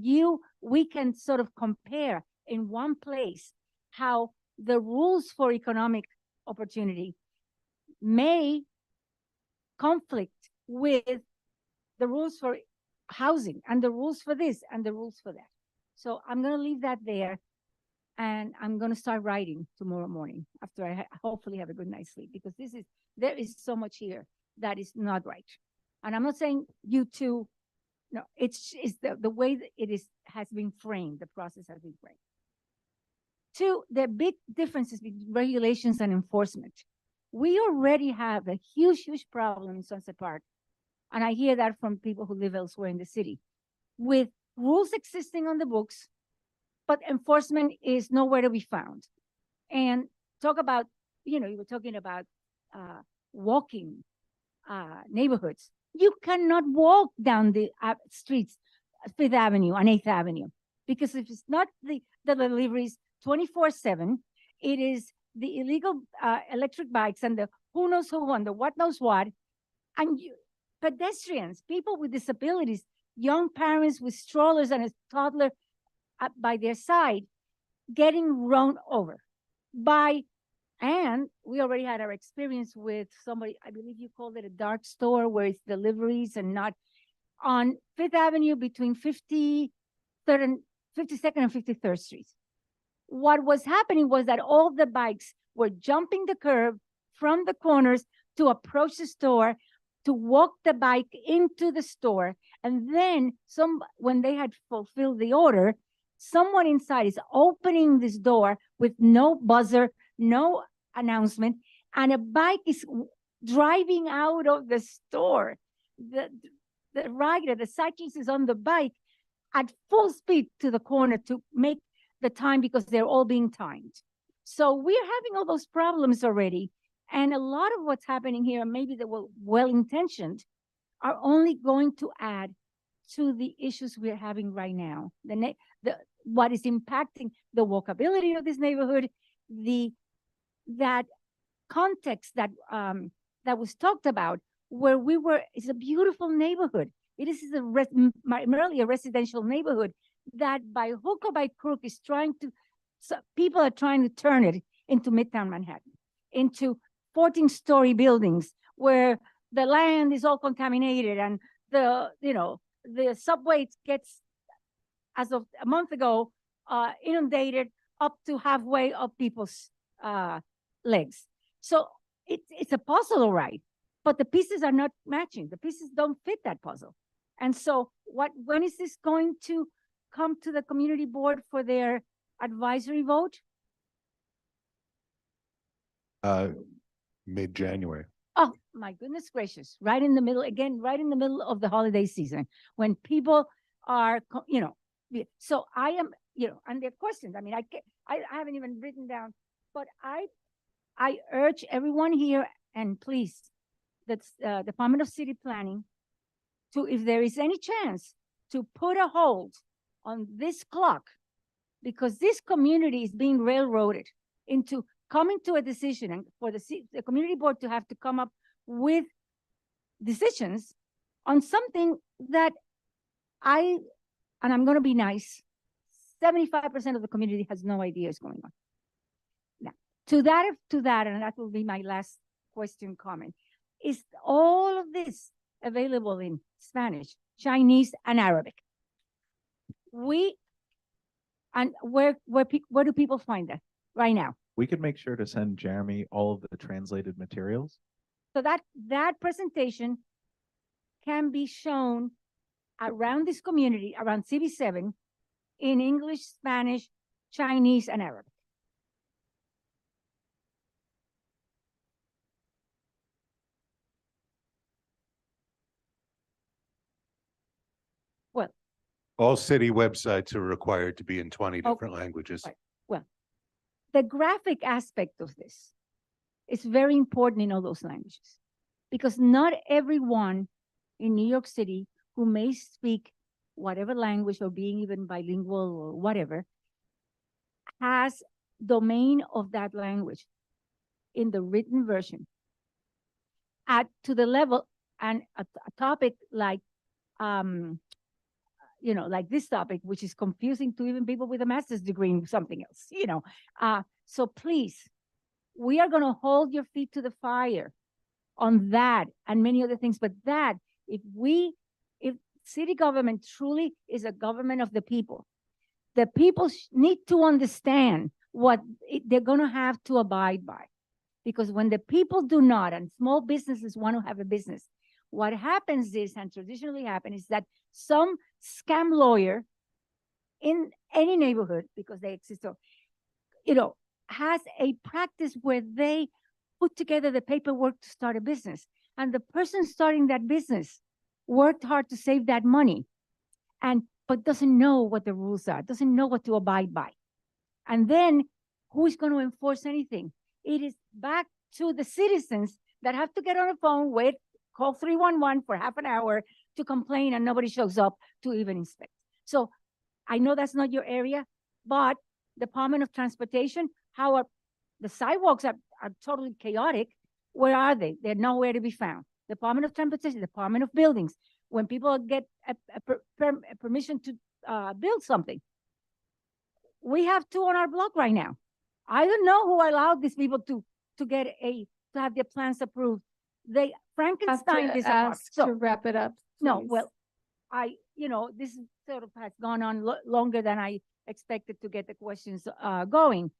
we can sort of compare in one place how the rules for economic opportunity may conflict with the rules for housing and the rules for this and the rules for that. So I'm going to leave that there. And I'm going to start writing tomorrow morning after I hopefully have a good night's sleep, because there is so much here that is not right. And I'm not saying you two, no, it's the way that has been framed, the process has been framed. Two, there are big differences between regulations and enforcement. We already have a huge problem in Sunset Park. And I hear that from people who live elsewhere in the city, with rules existing on the books, but enforcement is nowhere to be found. And talk about, you were talking about walking neighborhoods. You cannot walk down the streets, 5th Avenue and 8th Avenue, because if it's not the deliveries 24/7, it is the illegal electric bikes and the who knows who and the what knows what, and pedestrians, people with disabilities, young parents with strollers and a toddler by their side, getting run over and we already had our experience with somebody, I believe you called it a dark store, where it's deliveries and not on 5th Avenue between 52nd and 53rd Streets. What was happening was that all the bikes were jumping the curb from the corners to approach the store, to walk the bike into the store. And then when they had fulfilled the order, someone inside is opening this door with no buzzer, no announcement, and a bike is driving out of the store. The rider, the cyclist, is on the bike at full speed to the corner to make the time, because they're all being timed. So we're having all those problems already. And a lot of what's happening here, maybe they were well-intentioned, are only going to add to the issues we're having right now. What is impacting the walkability of this neighborhood that context that that was talked about, where we were. It's a beautiful neighborhood. It is primarily a residential neighborhood that by hook or by crook is trying to, so people are trying to turn it into Midtown Manhattan, into 14-story buildings where the land is all contaminated and the subway gets, as of a month ago, inundated up to halfway up people's legs. So it's a puzzle, all right, but the pieces are not matching. The pieces don't fit that puzzle. And so when is this going to come to the community board for their advisory vote? Mid-January. Oh, my goodness gracious. Right in the middle, again, right in the middle of the holiday season, when people are, so I am, and there are questions. I mean, I haven't even written down, but I urge everyone here, and please, that's Department of City Planning, to, if there is any chance, to put a hold on this clock, because this community is being railroaded into coming to a decision, and for the community board to have to come up with decisions on something that and I'm going to be nice, 75% of the community has no idea is going on. Now, to that, and that will be my last question comment, is all of this available in Spanish, Chinese, and Arabic? And where do people find that right now? We could make sure to send Jeremy all of the translated materials. So that presentation can be shown around this community, around CB7, in English, Spanish, Chinese, and Arabic. Well, All city websites are required to be in 20 Oh, different languages. right. Well, the graphic aspect of this is very important in all those languages, because not everyone in New York City who may speak whatever language, or being even bilingual or whatever, has domain of that language in the written version to the level, and a topic like like this topic, which is confusing to even people with a master's degree in something else, so please, we are going to hold your feet to the fire on that and many other things. But that, if city government truly is a government of the people need to understand what they're going to have to abide by. Because when the people do not, and small businesses want to have a business, what happens is, and traditionally happens, is that some scam lawyer in any neighborhood, because they exist, so, has a practice where they put together the paperwork to start a business. And the person starting that business worked hard to save that money, but doesn't know what the rules are, doesn't know what to abide by. And then who's going to enforce anything? It is back to the citizens that have to get on the phone, call 311 for half an hour to complain, and nobody shows up to even inspect. So I know that's not your area, but Department of Transportation, the sidewalks are totally chaotic. Where are they? They're nowhere to be found. Department of Transportation, Department of Buildings, when people get a permission to build something. We have 2 on our block right now. I don't know who allowed these people to have their plans approved. They Frankenstein this apart. So to wrap it up. No, please. well, this sort of has gone on longer than I expected to get the questions going.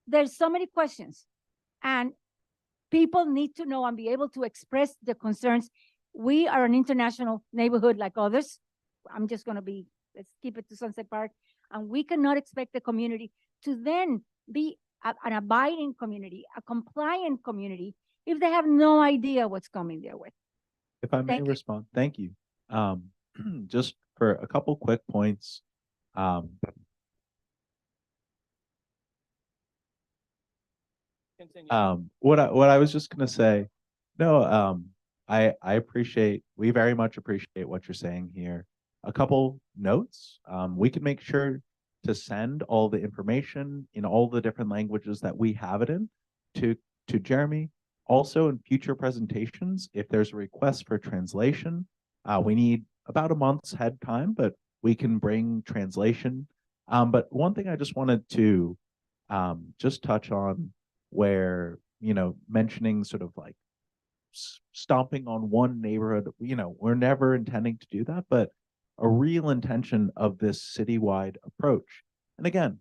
There's so many questions, and people need to know and be able to express their concerns. We are an international neighborhood like others. I'm just going to let's keep it to Sunset Park. And we cannot expect the community to then be an abiding community, a compliant community, if they have no idea what's coming their way. If I may respond, thank you. Just for a couple quick points. What I was just gonna say, no, we very much appreciate what you're saying here. A couple notes, we can make sure to send all the information in all the different languages that we have it in to Jeremy. Also, in future presentations, if there's a request for translation, we need about a month's head time, but we can bring translation. But one thing I just wanted to just touch on, where, mentioning sort of like stomping on one neighborhood, we're never intending to do that, but a real intention of this citywide approach. And again,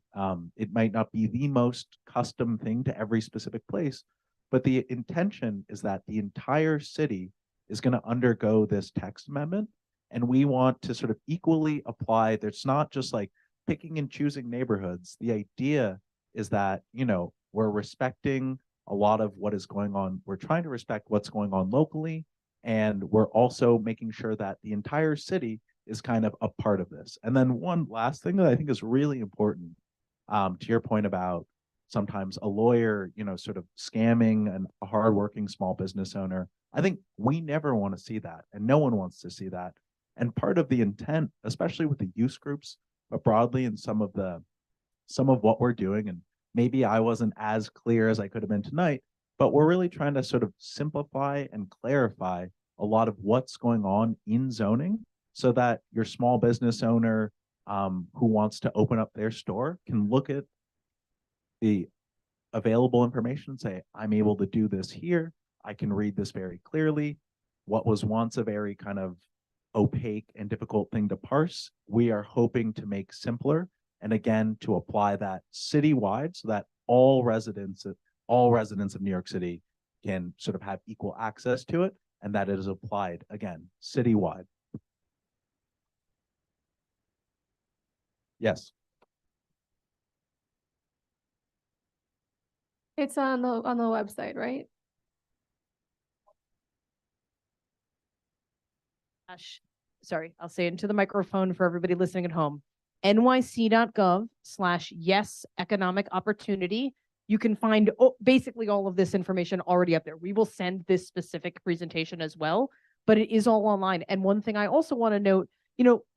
it might not be the most custom thing to every specific place, but the intention is that the entire city is going to undergo this text amendment. And we want to sort of equally apply. There's not just like picking and choosing neighborhoods. The idea is that, we're respecting a lot of what is going on. We're trying to respect what's going on locally. And we're also making sure that the entire city is kind of a part of this. And then one last thing that I think is really important, to your point about sometimes a lawyer, sort of scamming a hardworking small business owner. I think we never want to see that, and no one wants to see that. And part of the intent, especially with the use groups, but broadly in some of what we're doing, and maybe I wasn't as clear as I could have been tonight, but we're really trying to sort of simplify and clarify a lot of what's going on in zoning, so that your small business owner who wants to open up their store can look at the available information and say, I'm able to do this here. I can read this very clearly. What was once a very kind of opaque and difficult thing to parse, we are hoping to make simpler. And again, to apply that citywide, so that all residents of New York City can sort of have equal access to it, and that it is applied, again, citywide. Yes. It's on the website, right? Sorry, I'll say it into the microphone for everybody listening at home. nyc.gov/yes economic opportunity. You can find basically all of this information already up there. We will send this specific presentation as well, but it is all online. And one thing I also want to note,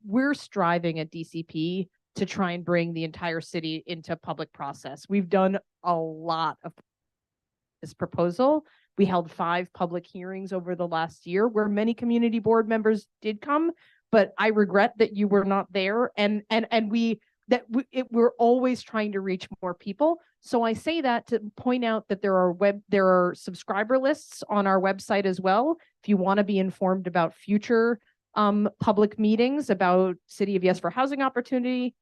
we're striving at DCP to try and bring the entire city into public process. We've done a lot of this proposal. We held 5 public hearings over the last year where many community board members did come, but I regret that you were not there. We're always trying to reach more people. So I say that to point out that there are subscriber lists on our website as well. If you want to be informed about future public meetings about City of Yes for Housing Opportunity.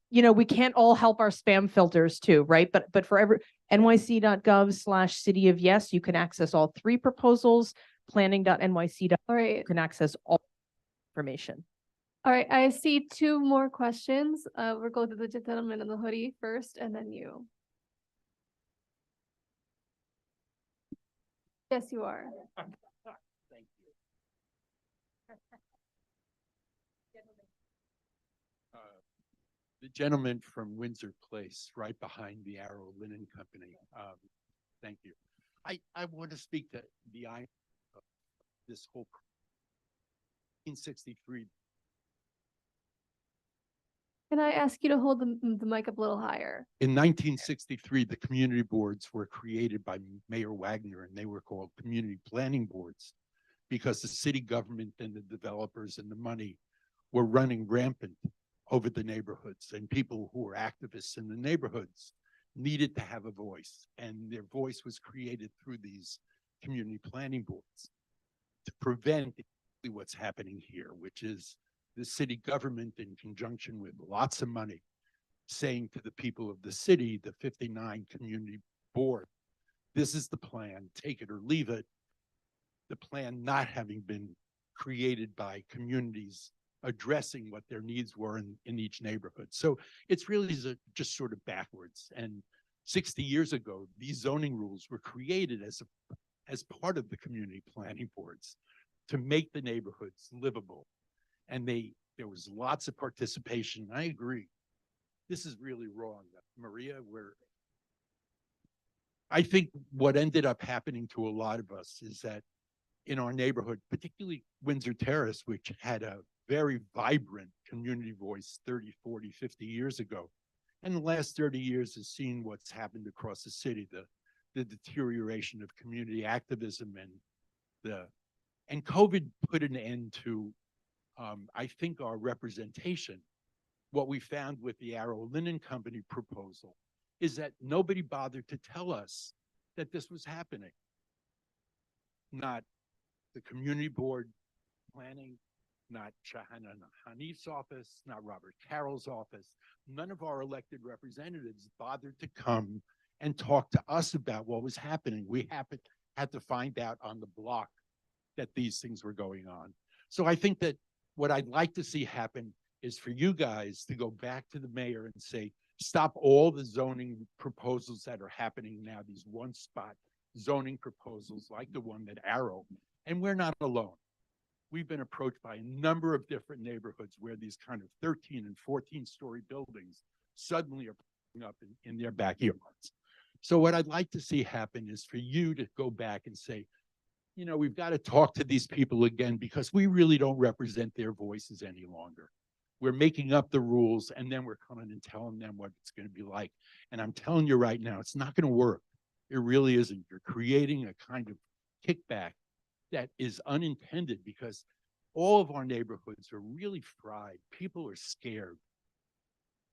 We can't all help our spam filters too, right? But for nyc.gov/city of yes, you can access all 3 proposals. Planning.nyc. All right. You can access all information. All right. I see 2 more questions. We'll go to the gentleman in the hoodie first, and then you. Yes, you are. Thank you. The gentleman from Windsor Place, right behind the Arrow Linen Company. Thank you. I want to speak to the irony of this whole 1963. Can I ask you to hold the mic up a little higher? In 1963, the community boards were created by Mayor Wagner, and they were called community planning boards because the city government and the developers and the money were running rampant over the neighborhoods, and people who were activists in the neighborhoods needed to have a voice, and their voice was created through these community planning boards to prevent what's happening here, which is the city government in conjunction with lots of money saying to the people of the city, the 59 community board, this is the plan, take it or leave it. The plan not having been created by communities addressing what their needs were in each neighborhood. So it's really just sort of backwards. And 60 years ago, these zoning rules were created as part of the community planning boards to make the neighborhoods livable. And there was lots of participation. I agree. This is really wrong, Maria, I think what ended up happening to a lot of us is that in our neighborhood, particularly Windsor Terrace, which had a very vibrant community voice 30, 40, 50 years ago. And the last 30 years has seen what's happened across the city, the deterioration of community activism and COVID put an end to, I think, our representation. What we found with the Arrow Linen Company proposal is that nobody bothered to tell us that this was happening. Not the community board planning, not Shahana Hanif's office, not Robert Carroll's office. None of our elected representatives bothered to come and talk to us about what was happening. We had to find out on the block that these things were going on. So I think that what I'd like to see happen is for you guys to go back to the mayor and say, stop all the zoning proposals that are happening now, these one spot zoning proposals like the one that Arrow, and we're not alone. We've been approached by a number of different neighborhoods where these kind of 13 and 14-story buildings suddenly are popping up in their backyards. So what I'd like to see happen is for you to go back and say, you know, we've got to talk to these people again because we really don't represent their voices any longer. We're making up the rules and then we're coming and telling them what it's going to be like. And I'm telling you right now, it's not going to work. It really isn't. You're creating a kind of kickback that is unintended because all of our neighborhoods are really fried. People are scared.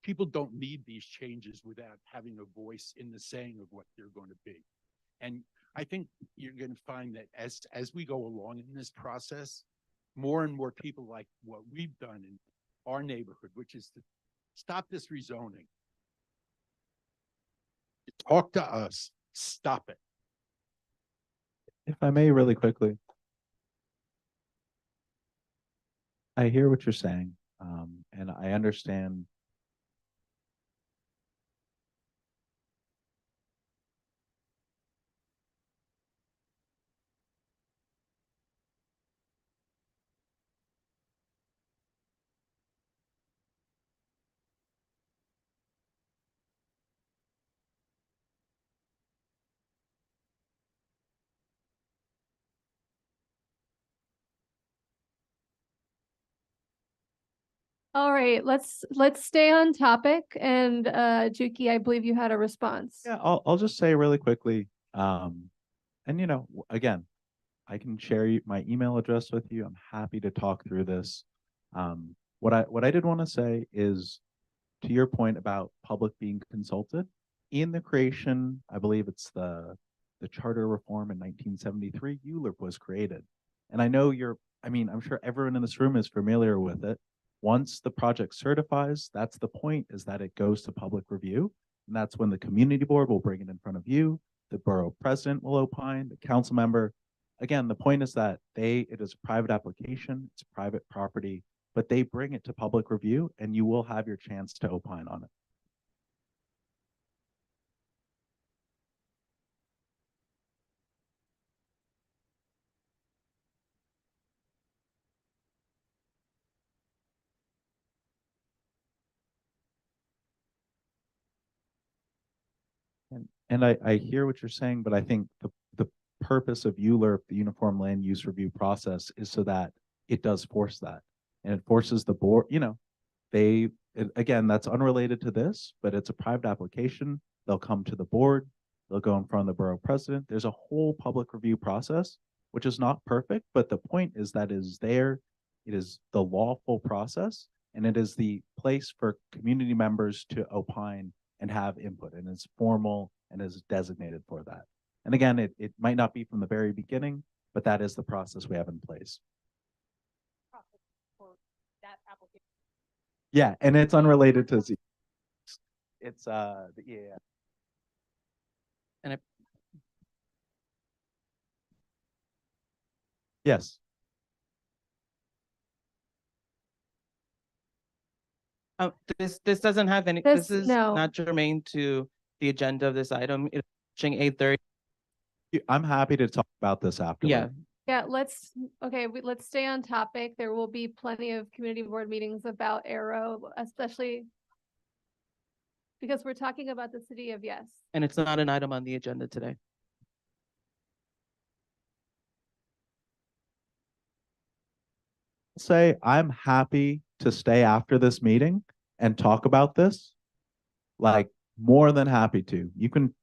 People don't need these changes without having a voice in the saying of what they're going to be. And I think you're going to find that as we go along in this process, more and more people like what we've done in our neighborhood, which is to stop this rezoning. Talk to us, stop it. If I may, really quickly. I hear what you're saying, and I understand. All right, let's stay on topic. And Juki, I believe you had a response. Yeah, I'll just say really quickly, and you know, again, I can share my email address with you. I'm happy to talk through this. What I did want to say is, to your point about public being consulted, in the creation, I believe it's the charter reform in 1973, ULURP was created. And I know I'm sure everyone in this room is familiar with it. Once the project certifies, that's the point, is that it goes to public review. And that's when the community board will bring it in front of you, the borough president will opine, the council member. Again, the point is that it is a private application, it's private property, but they bring it to public review and you will have your chance to opine on it. And I hear what you're saying, but I think the purpose of ULURP, the Uniform Land Use Review process, is so that it does force that. And it forces the board, you know, again, that's unrelated to this, but it's a private application. They'll come to the board, they'll go in front of the borough president. There's a whole public review process, which is not perfect, but the point is that it is there. It is the lawful process, and it is the place for community members to opine and have input, and it's formal and is designated for that. And again, it might not be from the very beginning, but that is the process we have in place. For that application. Yeah, and it's unrelated to Z. It's the EAF. And Yes. this doesn't have any, This- this is no. not germane to the agenda of this item. It's reaching 8:30. I'm happy to talk about this afterward. Yeah, Yeah, let's stay on topic. There will be plenty of community board meetings about Arrow, especially because we're talking about the city of Yes. and it's not an item on the agenda today. say I'm happy to stay after this meeting and talk about this. Like, more than happy to. You can,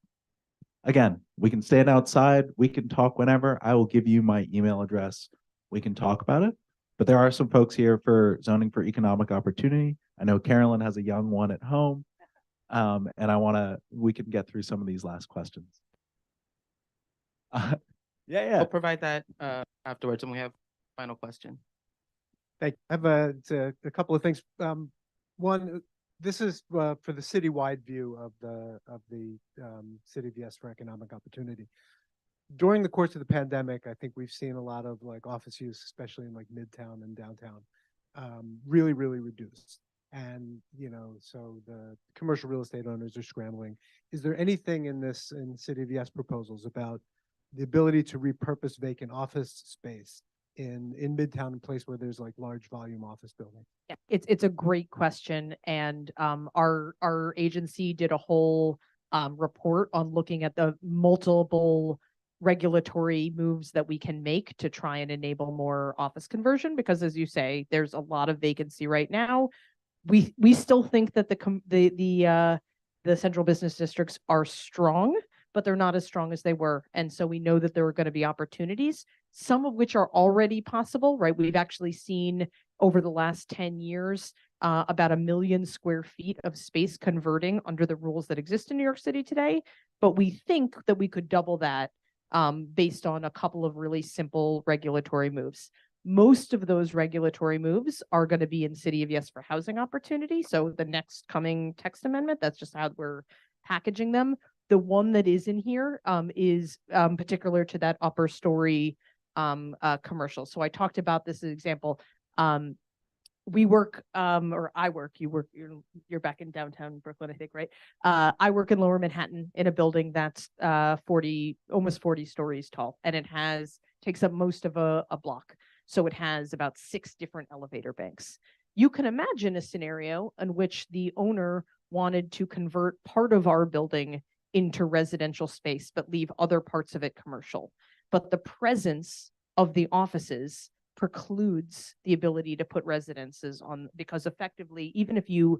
again, we can stand outside. We can talk whenever. I will give you my email address. We can talk about it. But there are some folks here for zoning for economic opportunity. I know Carolyn has a young one at home. And we can get through some of these last questions. Yeah. We'll provide that afterwards, and we have final question. I have a couple of things. One, this is for the citywide view of the City of Yes for Economic Opportunity. During the course of the pandemic, I think we've seen a lot of like office use, especially in like Midtown and downtown, really reduced. And so the commercial real estate owners are scrambling. Is there anything in City of Yes proposals about the ability to repurpose vacant office space in Midtown, a place where there's like large volume office building? Yeah, it's a great question, and our agency did a whole report on looking at the multiple regulatory moves that we can make to try and enable more office conversion, because as you say, there's a lot of vacancy right now. We still think that the central business districts are strong, but they're not as strong as they were. And so we know that there are going to be opportunities, some of which are already possible, right? We've actually seen over the last 10 years, about 1 million square feet of space converting under the rules that exist in New York City today. But we think that we could double that based on a couple of really simple regulatory moves. Most of those regulatory moves are going to be in City of Yes for housing opportunity. So the next coming text amendment, that's just how we're packaging them. The one that is in here is particular to that upper story commercial. So I talked about this as an example. We work, or I work, you're back in downtown Brooklyn, I think, right? I work in Lower Manhattan in a building that's almost 40 stories tall, and it takes up most of a block. So it has about 6 different elevator banks. You can imagine a scenario in which the owner wanted to convert part of our building into residential space, but leave other parts of it commercial. But the presence of the offices precludes the ability to put residences on, because effectively, even if you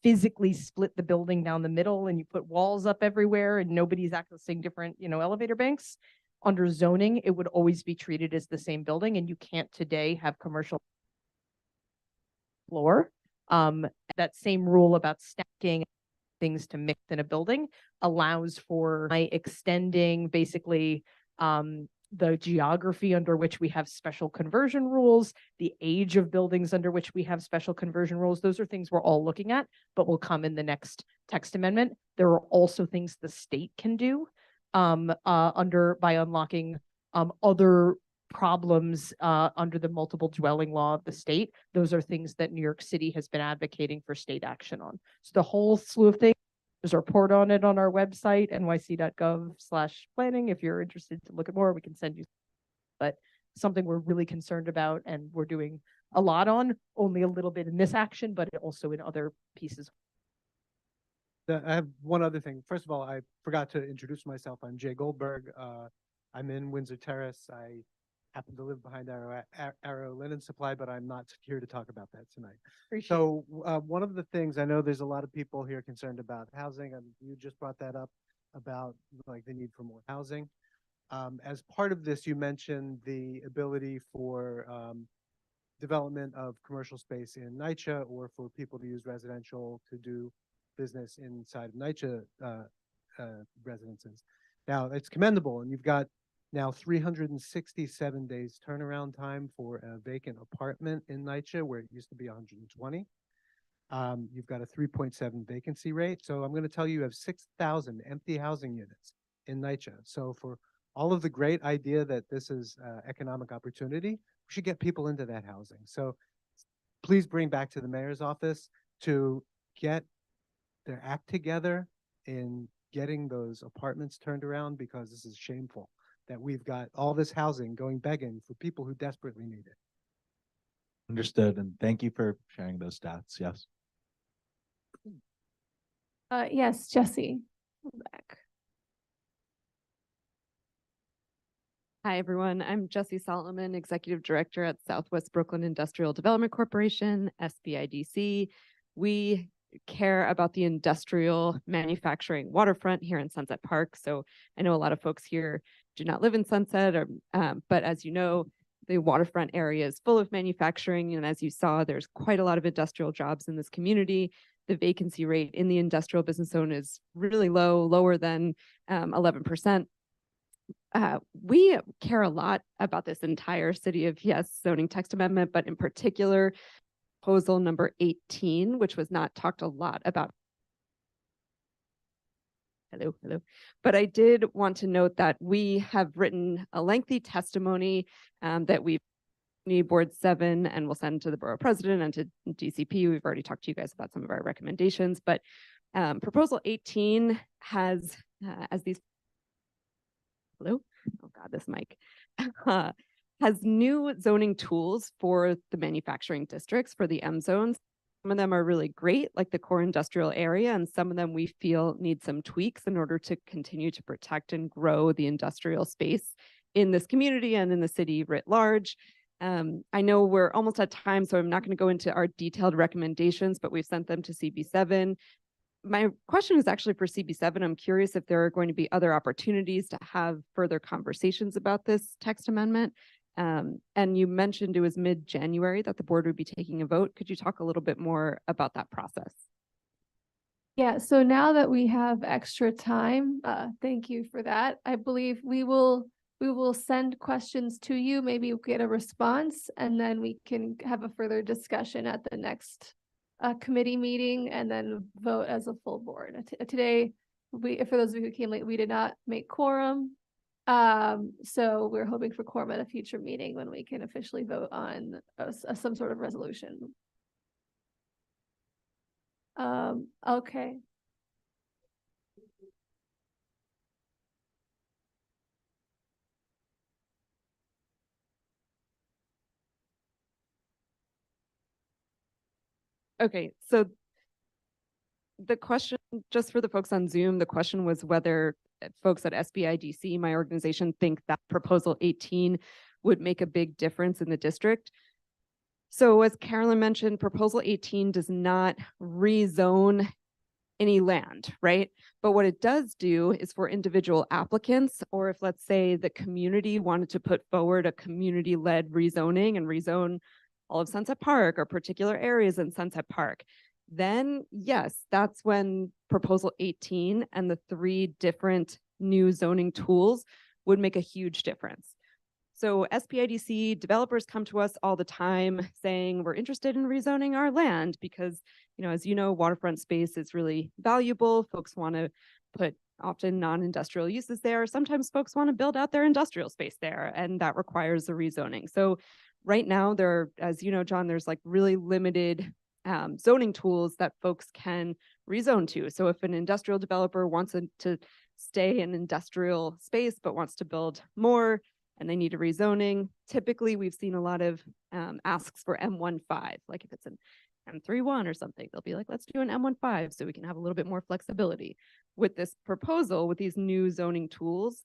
physically split the building down the middle and you put walls up everywhere and nobody's accessing different, elevator banks, under zoning, it would always be treated as the same building, and you can't today have commercial floor. That same rule about stacking things to mix in a building allows for extending basically the geography under which we have special conversion rules, the age of buildings under which we have special conversion rules. Those are things we're all looking at, but will come in the next text amendment. There are also things the state can do by unlocking other problems under the multiple dwelling law of the state. Those are things that New York City has been advocating for state action on. So the whole slew of things, there's a report on it on our website, nyc.gov/planning. If you're interested to look at more, we can send you. But something we're really concerned about, and we're doing a lot on, only a little bit in this action, but also in other pieces. I have one other thing. First of all, I forgot to introduce myself. I'm Jay Goldberg. I'm in Windsor Terrace. I happen to live behind Arrow Linen Supply, but I'm not here to talk about that tonight. So one of the things, I know there's a lot of people here concerned about housing, and you just brought that up about like the need for more housing. As part of this, you mentioned the ability for development of commercial space in NYCHA, or for people to use residential to do business inside of NYCHA residences. Now, it's commendable, and you've got now 367 days turnaround time for a vacant apartment in NYCHA, where it used to be 120. You've got a 3.7 vacancy rate. So I'm going to tell you have 6,000 empty housing units in NYCHA. So for all of the great idea that this is economic opportunity, we should get people into that housing. So please bring back to the mayor's office to get their act together in getting those apartments turned around, because this is shameful that we've got all this housing going begging for people who desperately need it. Understood, and thank you for sharing those stats. Yes. Yes, Jesse, back. Hi, everyone. I'm Jessie Solomon, Executive Director at Southwest Brooklyn Industrial Development Corporation, SBIDC. We care about the industrial manufacturing waterfront here in Sunset Park. So I know a lot of folks here do not live in Sunset, but as you know, the waterfront area is full of manufacturing. And as you saw, there's quite a lot of industrial jobs in this community. The vacancy rate in the industrial business zone is really low, lower than 11%. We care a lot about this entire City of Yes zoning text amendment, but in particular, proposal number 18, which was not talked a lot about. Hello. But I did want to note that we have written a lengthy testimony that we need Board 7 and we'll send to the borough president and to DCP. We've already talked to you guys about some of our recommendations, but proposal 18 has, as these, hello? Oh God, this mic. Has new zoning tools for the manufacturing districts for the M zones. Some of them are really great, like the core industrial area, and some of them we feel need some tweaks in order to continue to protect and grow the industrial space in this community and in the city writ large. I know we're almost at time, so I'm not going to go into our detailed recommendations, but we've sent them to CB7. My question is actually for CB7. I'm curious if there are going to be other opportunities to have further conversations about this text amendment. And you mentioned it was mid-January that the board would be taking a vote. Could you talk a little bit more about that process? Yeah, so now that we have extra time, thank you for that. I believe we will send questions to you, maybe we'll get a response, and then we can have a further discussion at the next committee meeting and then vote as a full board. Today, for those of you who came late, we did not make quorum. So we're hoping for quorum at a future meeting when we can officially vote on some sort of resolution. Okay. Okay, so the question, just for the folks on Zoom, the question was whether folks at SBIDC, my organization, think that proposal 18 would make a big difference in the district. So as Carolyn mentioned, proposal 18 does not rezone any land, right? But what it does do is for individual applicants, or if let's say the community wanted to put forward a community-led rezoning and rezone all of Sunset Park or particular areas in Sunset Park, then yes, that's when proposal 18 and the 3 different new zoning tools would make a huge difference. So SPIDC developers come to us all the time saying we're interested in rezoning our land because, as you know, waterfront space is really valuable. Folks want to put often non-industrial uses there. Sometimes folks want to build out their industrial space there, and that requires a rezoning. So right now there, as you know, John, there's like really limited zoning tools that folks can rezone to. So if an industrial developer wants to stay in industrial space but wants to build more and they need a rezoning, typically we've seen a lot of asks for M15. Like if it's an M31 or something, they'll be like, let's do an M15 so we can have a little bit more flexibility. With this proposal, with these new zoning tools,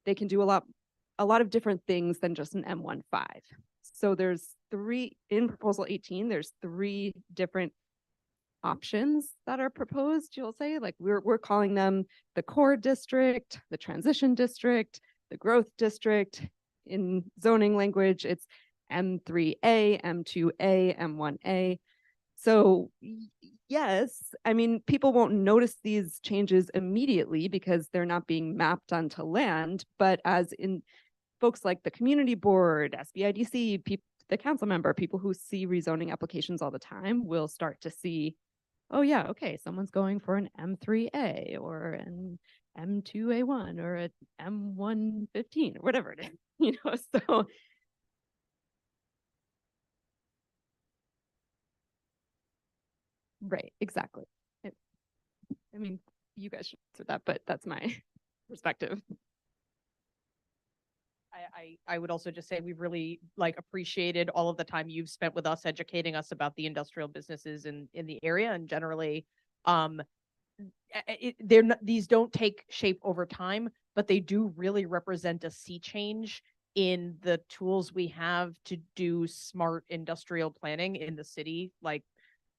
they can do a lot of different things than just an M15. So there's 3 in proposal 18, there's 3 different options that are proposed. You'll say, like, we're calling them the core district, the transition district, the growth district. In zoning language, it's M3A, M2A, M1A. So yes, I mean, people won't notice these changes immediately because they're not being mapped onto land, but as in folks like the community board, SBIDC, the council member, people who see rezoning applications all the time will start to see, oh yeah, okay, someone's going for an M3A or an M2A1 or an M115 or whatever it is, so. Right, exactly. I mean, you guys should answer that, but that's my perspective. I would also just say we've really appreciated all of the time you've spent with us educating us about the industrial businesses in the area, and generally these don't take shape over time, but they do really represent a sea change in the tools we have to do smart industrial planning in the city. Like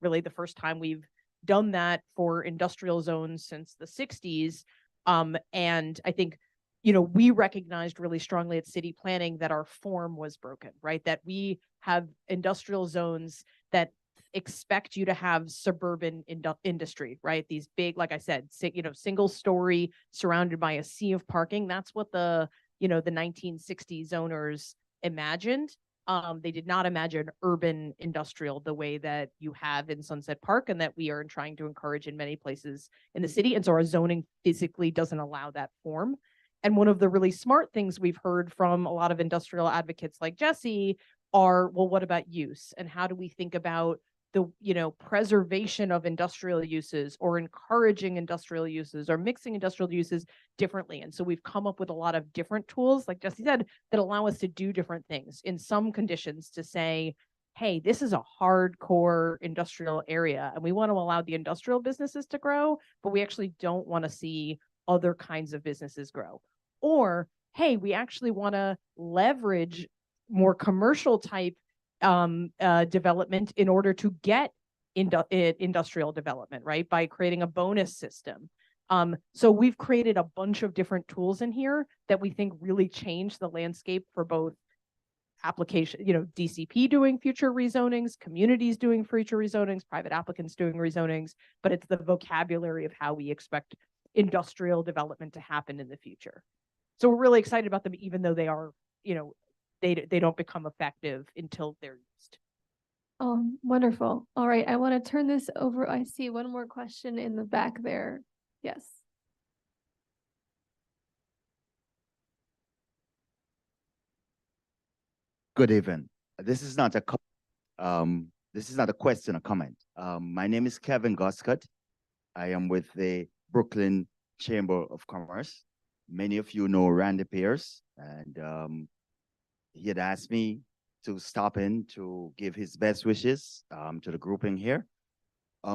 really the first time we've done that for industrial zones since the 60s. And I think, you know, we recognized really strongly at city planning that our form was broken, right? That we have industrial zones that expect you to have suburban industry, right? These big, like I said, single story surrounded by a sea of parking. That's what the 1960s zoners imagined. They did not imagine urban industrial the way that you have in Sunset Park and that we are trying to encourage in many places in the city. And so our zoning physically doesn't allow that form. And one of the really smart things we've heard from a lot of industrial advocates like Jesse are, well, what about use? And how do we think about the preservation of industrial uses or encouraging industrial uses or mixing industrial uses differently? And so we've come up with a lot of different tools, like Jesse said, that allow us to do different things in some conditions to say, hey, this is a hardcore industrial area and we want to allow the industrial businesses to grow, but we actually don't want to see other kinds of businesses grow. Or, hey, we actually want to leverage more commercial type development in order to get industrial development, right? By creating a bonus system. So we've created a bunch of different tools in here that we think really change the landscape for both application, DCP doing future rezonings, communities doing future rezonings, private applicants doing rezonings, but it's the vocabulary of how we expect industrial development to happen in the future. So we're really excited about them, even though they are, they don't become effective until they're used. Wonderful. All right, I want to turn this over. I see one more question in the back there. Yes. Good evening. This is not a question or comment. My name is Kevin Goscott. I am with the Brooklyn Chamber of Commerce. Many of you know Randy Pierce, and he had asked me to stop in to give his best wishes to the grouping here.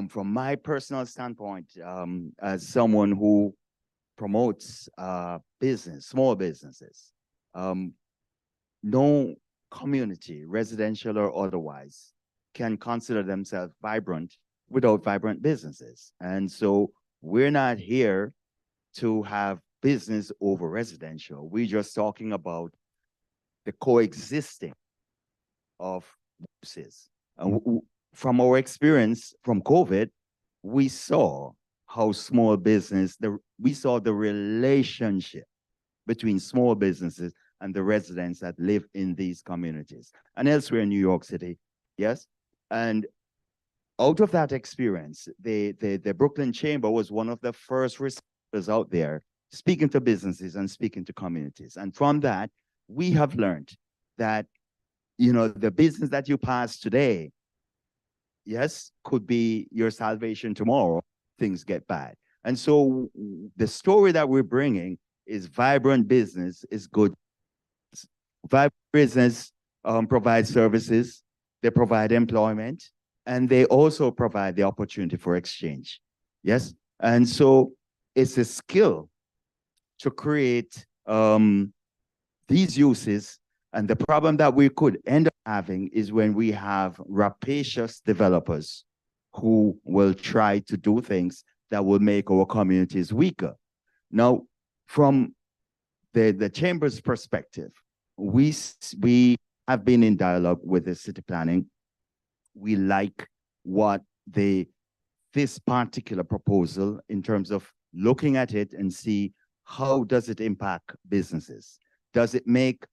From my personal standpoint, as someone who promotes small businesses, no community, residential or otherwise, can consider themselves vibrant without vibrant businesses. And so we're not here to have business over residential. We're just talking about the coexisting of uses. From our experience from COVID, we saw how small business, we saw the relationship between small businesses and the residents that live in these communities and elsewhere in New York City, yes? And out of that experience, the Brooklyn Chamber was one of the first researchers out there speaking to businesses and speaking to communities. And from that, we have learned that, the business that you pass today, yes, could be your salvation tomorrow, things get bad. And so the story that we're bringing is vibrant business is good. Vibrant business provides services, they provide employment, and they also provide the opportunity for exchange. Yes. And so it's a skill to create these uses. And the problem that we could end up having is when we have rapacious developers who will try to do things that will make our communities weaker. Now, from the Chamber's perspective, we have been in dialogue with the city planning. We like what this particular proposal in terms of looking at it and see how does it impact businesses? Does it make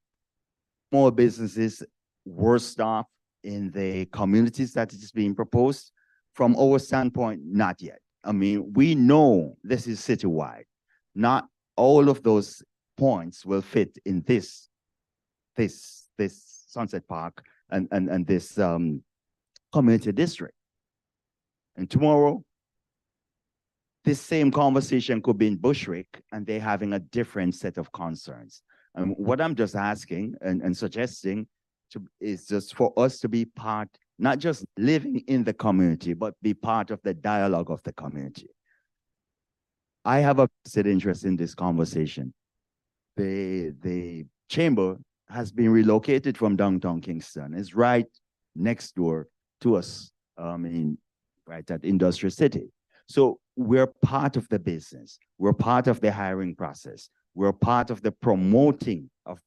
more businesses worse off in the communities that it is being proposed? From our standpoint, not yet. I mean, we know this is citywide. Not all of those points will fit in this Sunset Park and this community district. And tomorrow, this same conversation could be in Bushwick, and they're having a different set of concerns. And what I'm just asking and suggesting is just for us to be part, not just living in the community, but be part of the dialogue of the community. I have a vested interest in this conversation. The chamber has been relocated from downtown Kingston. It's right next door to us, right at Industrial City. So we're part of the business. We're part of the hiring process. We're part of the promoting of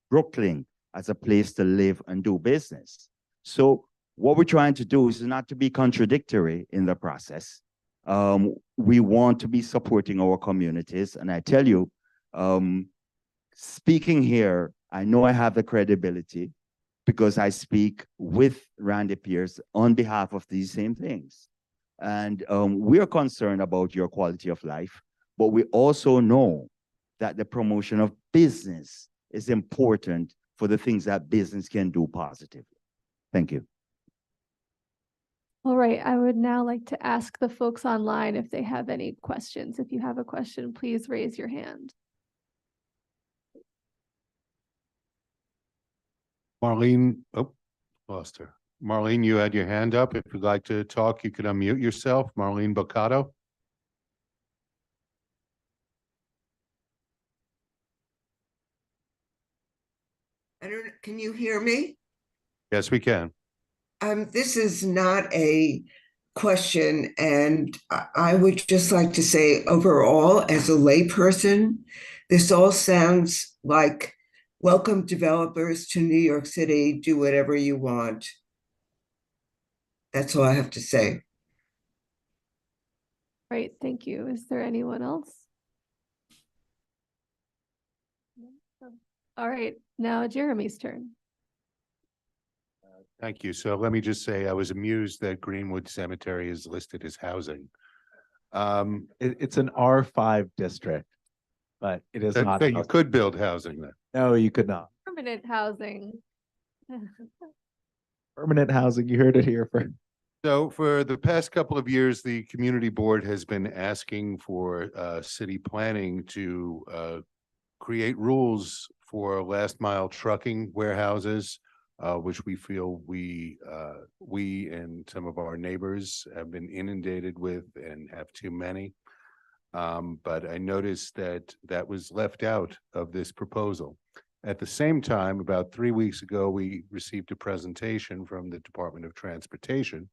Brooklyn as a place to live and do business. So what we're trying to do is not to be contradictory in the process. We want to be supporting our communities. And I tell you, speaking here, I know I have the credibility because I speak with Randy Pierce on behalf of these same things. And we are concerned about your quality of life, but we also know that the promotion of business is important for the things that business can do positively. Thank you. All right, I would now like to ask the folks online if they have any questions. If you have a question, please raise your hand. Marlene, oh, lost her. Marlene, you had your hand up. If you'd like to talk, you could unmute yourself. Marlene Boccato. Can you hear me? Yes, we can. This is not a question, and I would just like to say overall, as a layperson, this all sounds like welcome developers to New York City, do whatever you want. That's all I have to say. Right, thank you. Is there anyone else? All right, now Jeremy's turn. Thank you. So let me just say, I was amused that Greenwood Cemetery is listed as housing. It's an R5 district, but it is not. You could build housing there. No, you could not. Permanent housing. Permanent housing, you heard it here first. So for the past couple of years, the community board has been asking for city planning to create rules for last mile trucking warehouses, which we feel we and some of our neighbors have been inundated with and have too many. But I noticed that that was left out of this proposal. At the same time, about 3 weeks ago, we received a presentation from the Department of Transportation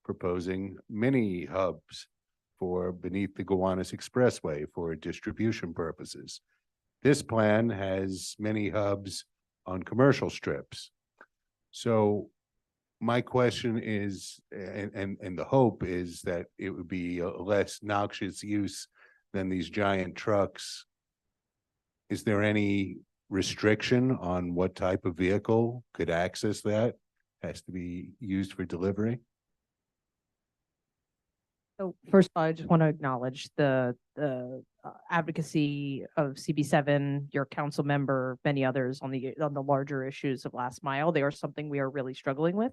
proposing mini hubs for beneath the Gowanus Expressway for distribution purposes. This plan has many hubs on commercial strips. So my question is, and the hope is that it would be a less noxious use than these giant trucks. Is there any restriction on what type of vehicle could access that? Has to be used for delivery? So first of all, I just want to acknowledge the advocacy of CB7, your council member, many others on the larger issues of last mile. They are something we are really struggling with,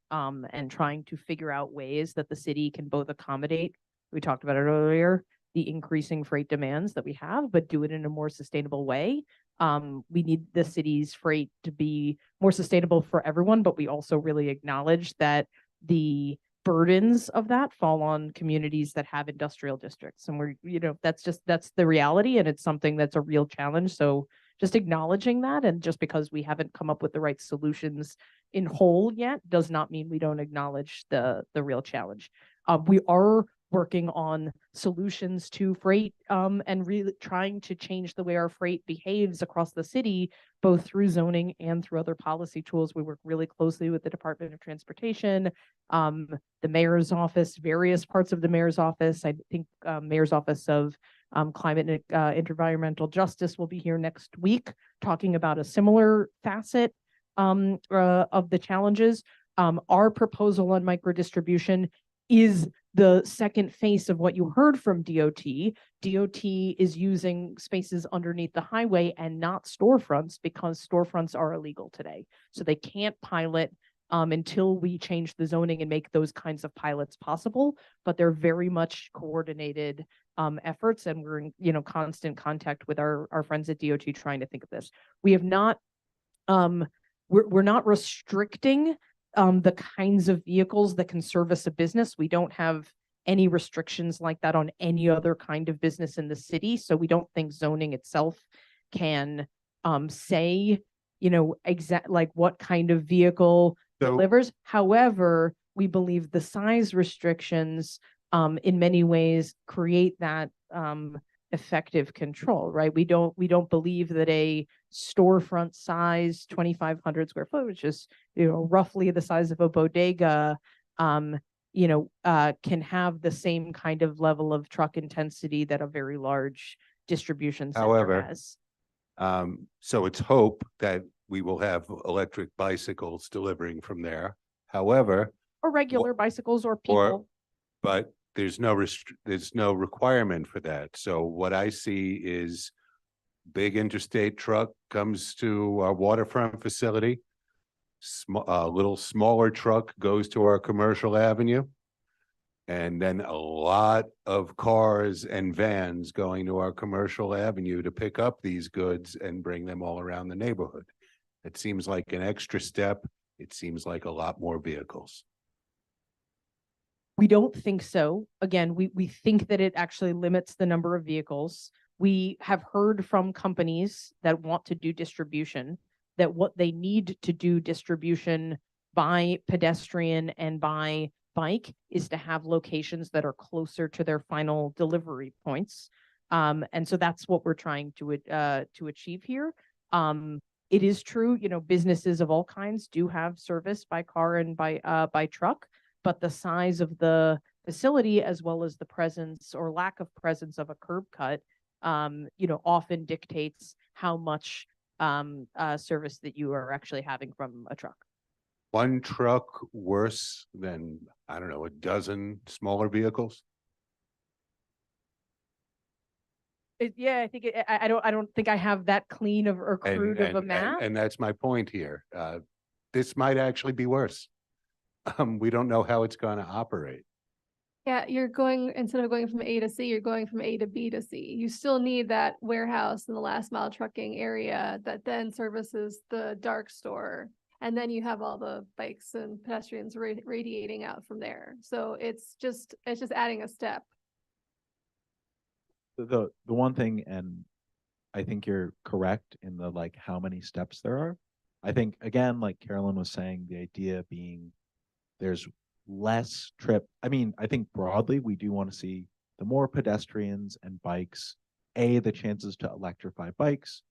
and trying to figure out ways that the city can both accommodate. We talked about it earlier, the increasing freight demands that we have, but do it in a more sustainable way. We need the city's freight to be more sustainable for everyone, but we also really acknowledge that the burdens of that fall on communities that have industrial districts. And we're, that's the reality, and it's something that's a real challenge. So just acknowledging that, and just because we haven't come up with the right solutions in whole yet, does not mean we don't acknowledge the real challenge. We are working on solutions to freight, and really trying to change the way our freight behaves across the city, both through zoning and through other policy tools. We work really closely with the Department of Transportation, the mayor's office, various parts of the mayor's office. I think mayor's office of climate and environmental justice will be here next week talking about a similar facet of the challenges. Our proposal on micro distribution is the second face of what you heard from DOT. DOT is using spaces underneath the highway and not storefronts, because storefronts are illegal today. So they can't pilot until we change the zoning and make those kinds of pilots possible. But they're very much coordinated efforts, and we're in constant contact with our friends at DOT trying to think of this. We have not, we're not restricting the kinds of vehicles that can service a business. We don't have any restrictions like that on any other kind of business in the city. So we don't think zoning itself can say like what kind of vehicle So- delivers. However, we believe the size restrictions in many ways create that effective control, right? We don't believe that a storefront size 2,500 square foot, which is roughly the size of a bodega, can have the same kind of level of truck intensity that a very large distribution center However, has. So it's hope that we will have electric bicycles delivering from there. However, Or regular bicycles or people. but there's no requirement for that. So what I see is big interstate truck comes to our waterfront facility. Little smaller truck goes to our commercial avenue. And then a lot of cars and vans going to our commercial avenue to pick up these goods and bring them all around the neighborhood. It seems like an extra step. It seems like a lot more vehicles. We don't think so. Again, we think that it actually limits the number of vehicles. We have heard from companies that want to do distribution that what they need to do distribution by pedestrian and by bike is to have locations that are closer to their final delivery points. And so that's what we're trying to achieve here. It is true, businesses of all kinds do have service by car and by truck, but the size of the facility as well as the presence or lack of presence of a curb cut, often dictates how much service that you are actually having from a truck. One truck worse than, I don't know, a dozen smaller vehicles? I think I don't think I have that clean of or crude of a map. And that's my point here. This might actually be worse. We don't know how it's going to operate. Yeah, instead of going from A to C, you're going from A to B to C. You still need that warehouse in the last mile trucking area that then services the dark store. And then you have all the bikes and pedestrians radiating out from there. So it's just adding a step. The one thing, and I think you're correct in the like how many steps there are. I think again, like Carolyn was saying, the idea being there's less trip. I mean, I think broadly we do want to see the more pedestrians and bikes, the chances to electrify bikes,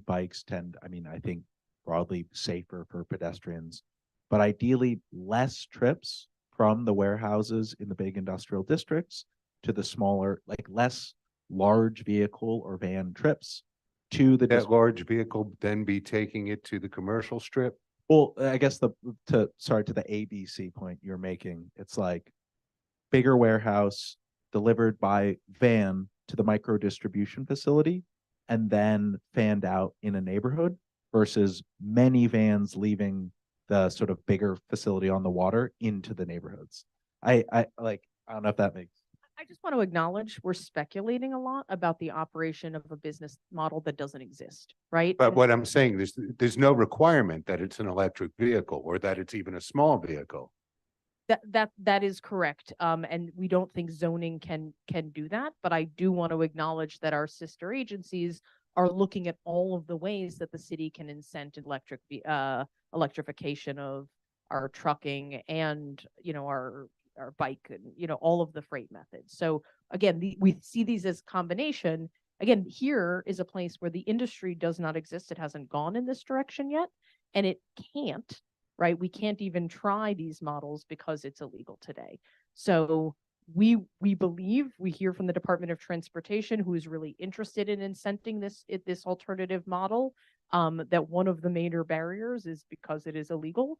bikes tend, I think broadly safer for pedestrians, but ideally less trips from the warehouses in the big industrial districts to the smaller, like less large vehicle or van trips to the That large vehicle then be taking it to the commercial strip? Well, I guess to the ABC point you're making, it's like bigger warehouse delivered by van to the micro distribution facility and then fanned out in a neighborhood versus many vans leaving the sort of bigger facility on the water into the neighborhoods. I don't know if that makes. I just want to acknowledge we're speculating a lot about the operation of a business model that doesn't exist, right? But what I'm saying is there's no requirement that it's an electric vehicle or that it's even a small vehicle. That is correct. And we don't think zoning can do that, but I do want to acknowledge that our sister agencies are looking at all of the ways that the city can incent electrification of our trucking and, our bike and, all of the freight methods. So again, we see these as combination. Again, here is a place where the industry does not exist. It hasn't gone in this direction yet, and it can't, right? We can't even try these models because it's illegal today. So we believe, we hear from the Department of Transportation, who is really interested in incenting this alternative model, that one of the major barriers is because it is illegal.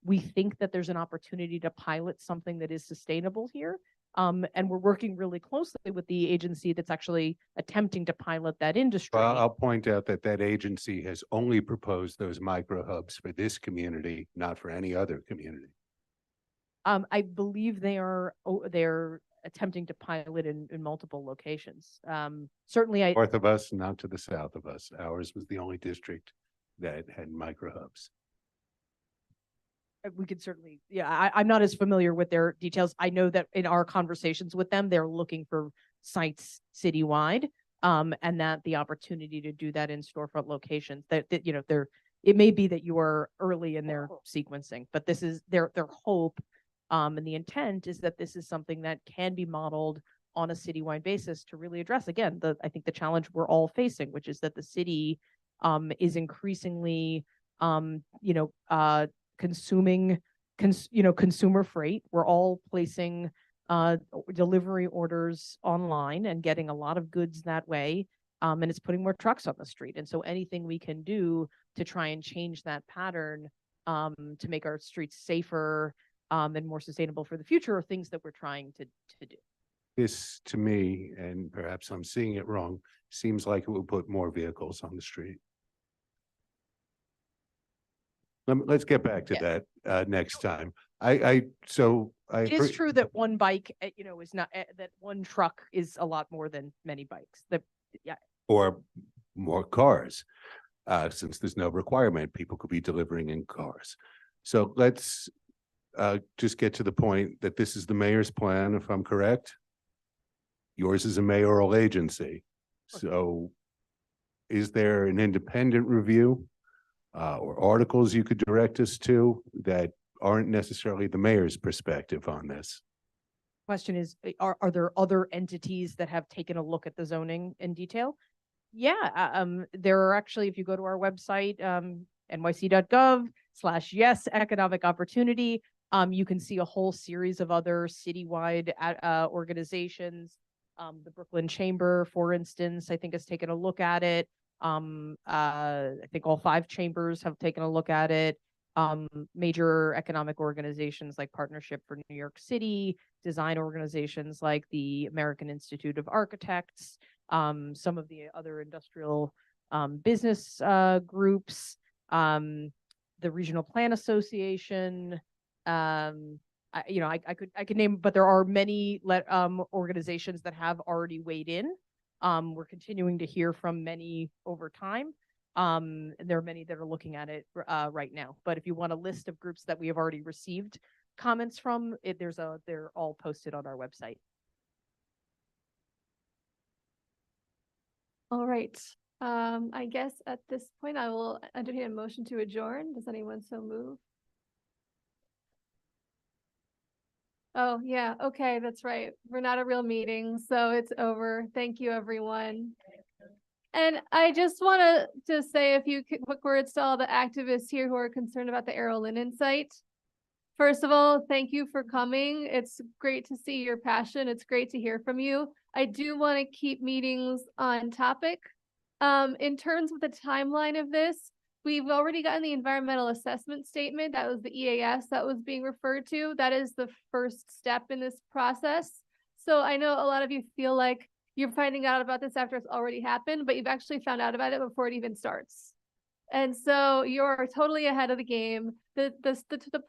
We think that there's an opportunity to pilot something that is sustainable here. And we're working really closely with the agency that's actually attempting to pilot that industry. Well, I'll point out that agency has only proposed those micro hubs for this community, not for any other community. I believe they're attempting to pilot in multiple locations. Certainly North of us, not to the south of us. Ours was the only district that had micro hubs. We could certainly, I'm not as familiar with their details. I know that in our conversations with them, they're looking for sites citywide. And that the opportunity to do that in storefront locations that you know, it may be that you are early in their sequencing, but this is their hope. And the intent is that this is something that can be modeled on a citywide basis to really address, again, I think the challenge we're all facing, which is that the city is increasingly consuming consumer freight. We're all placing delivery orders online and getting a lot of goods that way. And it's putting more trucks on the street. And so anything we can do to try and change that pattern to make our streets safer and more sustainable for the future are things that we're trying to do. This, to me, and perhaps I'm seeing it wrong, seems like it will put more vehicles on the street. Let's get back to that next time. It is true that one bike, is not that one truck is a lot more than many bikes. Or more cars, since there's no requirement, people could be delivering in cars. So let's just get to the point that this is the mayor's plan, if I'm correct. Yours is a mayoral agency. So is there an independent review or articles you could direct us to that aren't necessarily the mayor's perspective on this? Question is, are there other entities that have taken a look at the zoning in detail? Yeah, there are actually, if you go to our website, nyc.gov/yes economic opportunity, you can see a whole series of other citywide organizations. The Brooklyn Chamber, for instance, I think has taken a look at it. I think all 5 chambers have taken a look at it. Major economic organizations like Partnership for New York City, design organizations like the American Institute of Architects, some of the other industrial business groups, the Regional Plan Association. I could name, but there are many organizations that have already weighed in. We're continuing to hear from many over time. There are many that are looking at it right now. But if you want a list of groups that we have already received comments from, they're all posted on our website. All right. I guess at this point I will entertain a motion to adjourn. Does anyone so move? Oh, yeah. Okay, that's right. We're not a real meeting, so it's over. Thank you, everyone. And I just want to say a few quick words to all the activists here who are concerned about the Arrow Linen site. First of all, thank you for coming. It's great to see your passion. It's great to hear from you. I do want to keep meetings on topic. In terms of the timeline of this, we've already gotten the environmental assessment statement. That was the EAS that was being referred to. That is the first step in this process. So I know a lot of you feel like you're finding out about this after it's already happened, but you've actually found out about it before it even starts. And so you're totally ahead of the game. The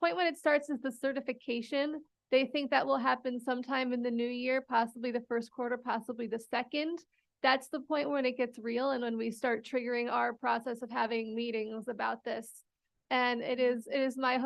point when it starts is the certification. They think that will happen sometime in the new year, possibly the first quarter, possibly the second. That's the point when it gets real and when we start triggering our process of having meetings about this. And it is my hope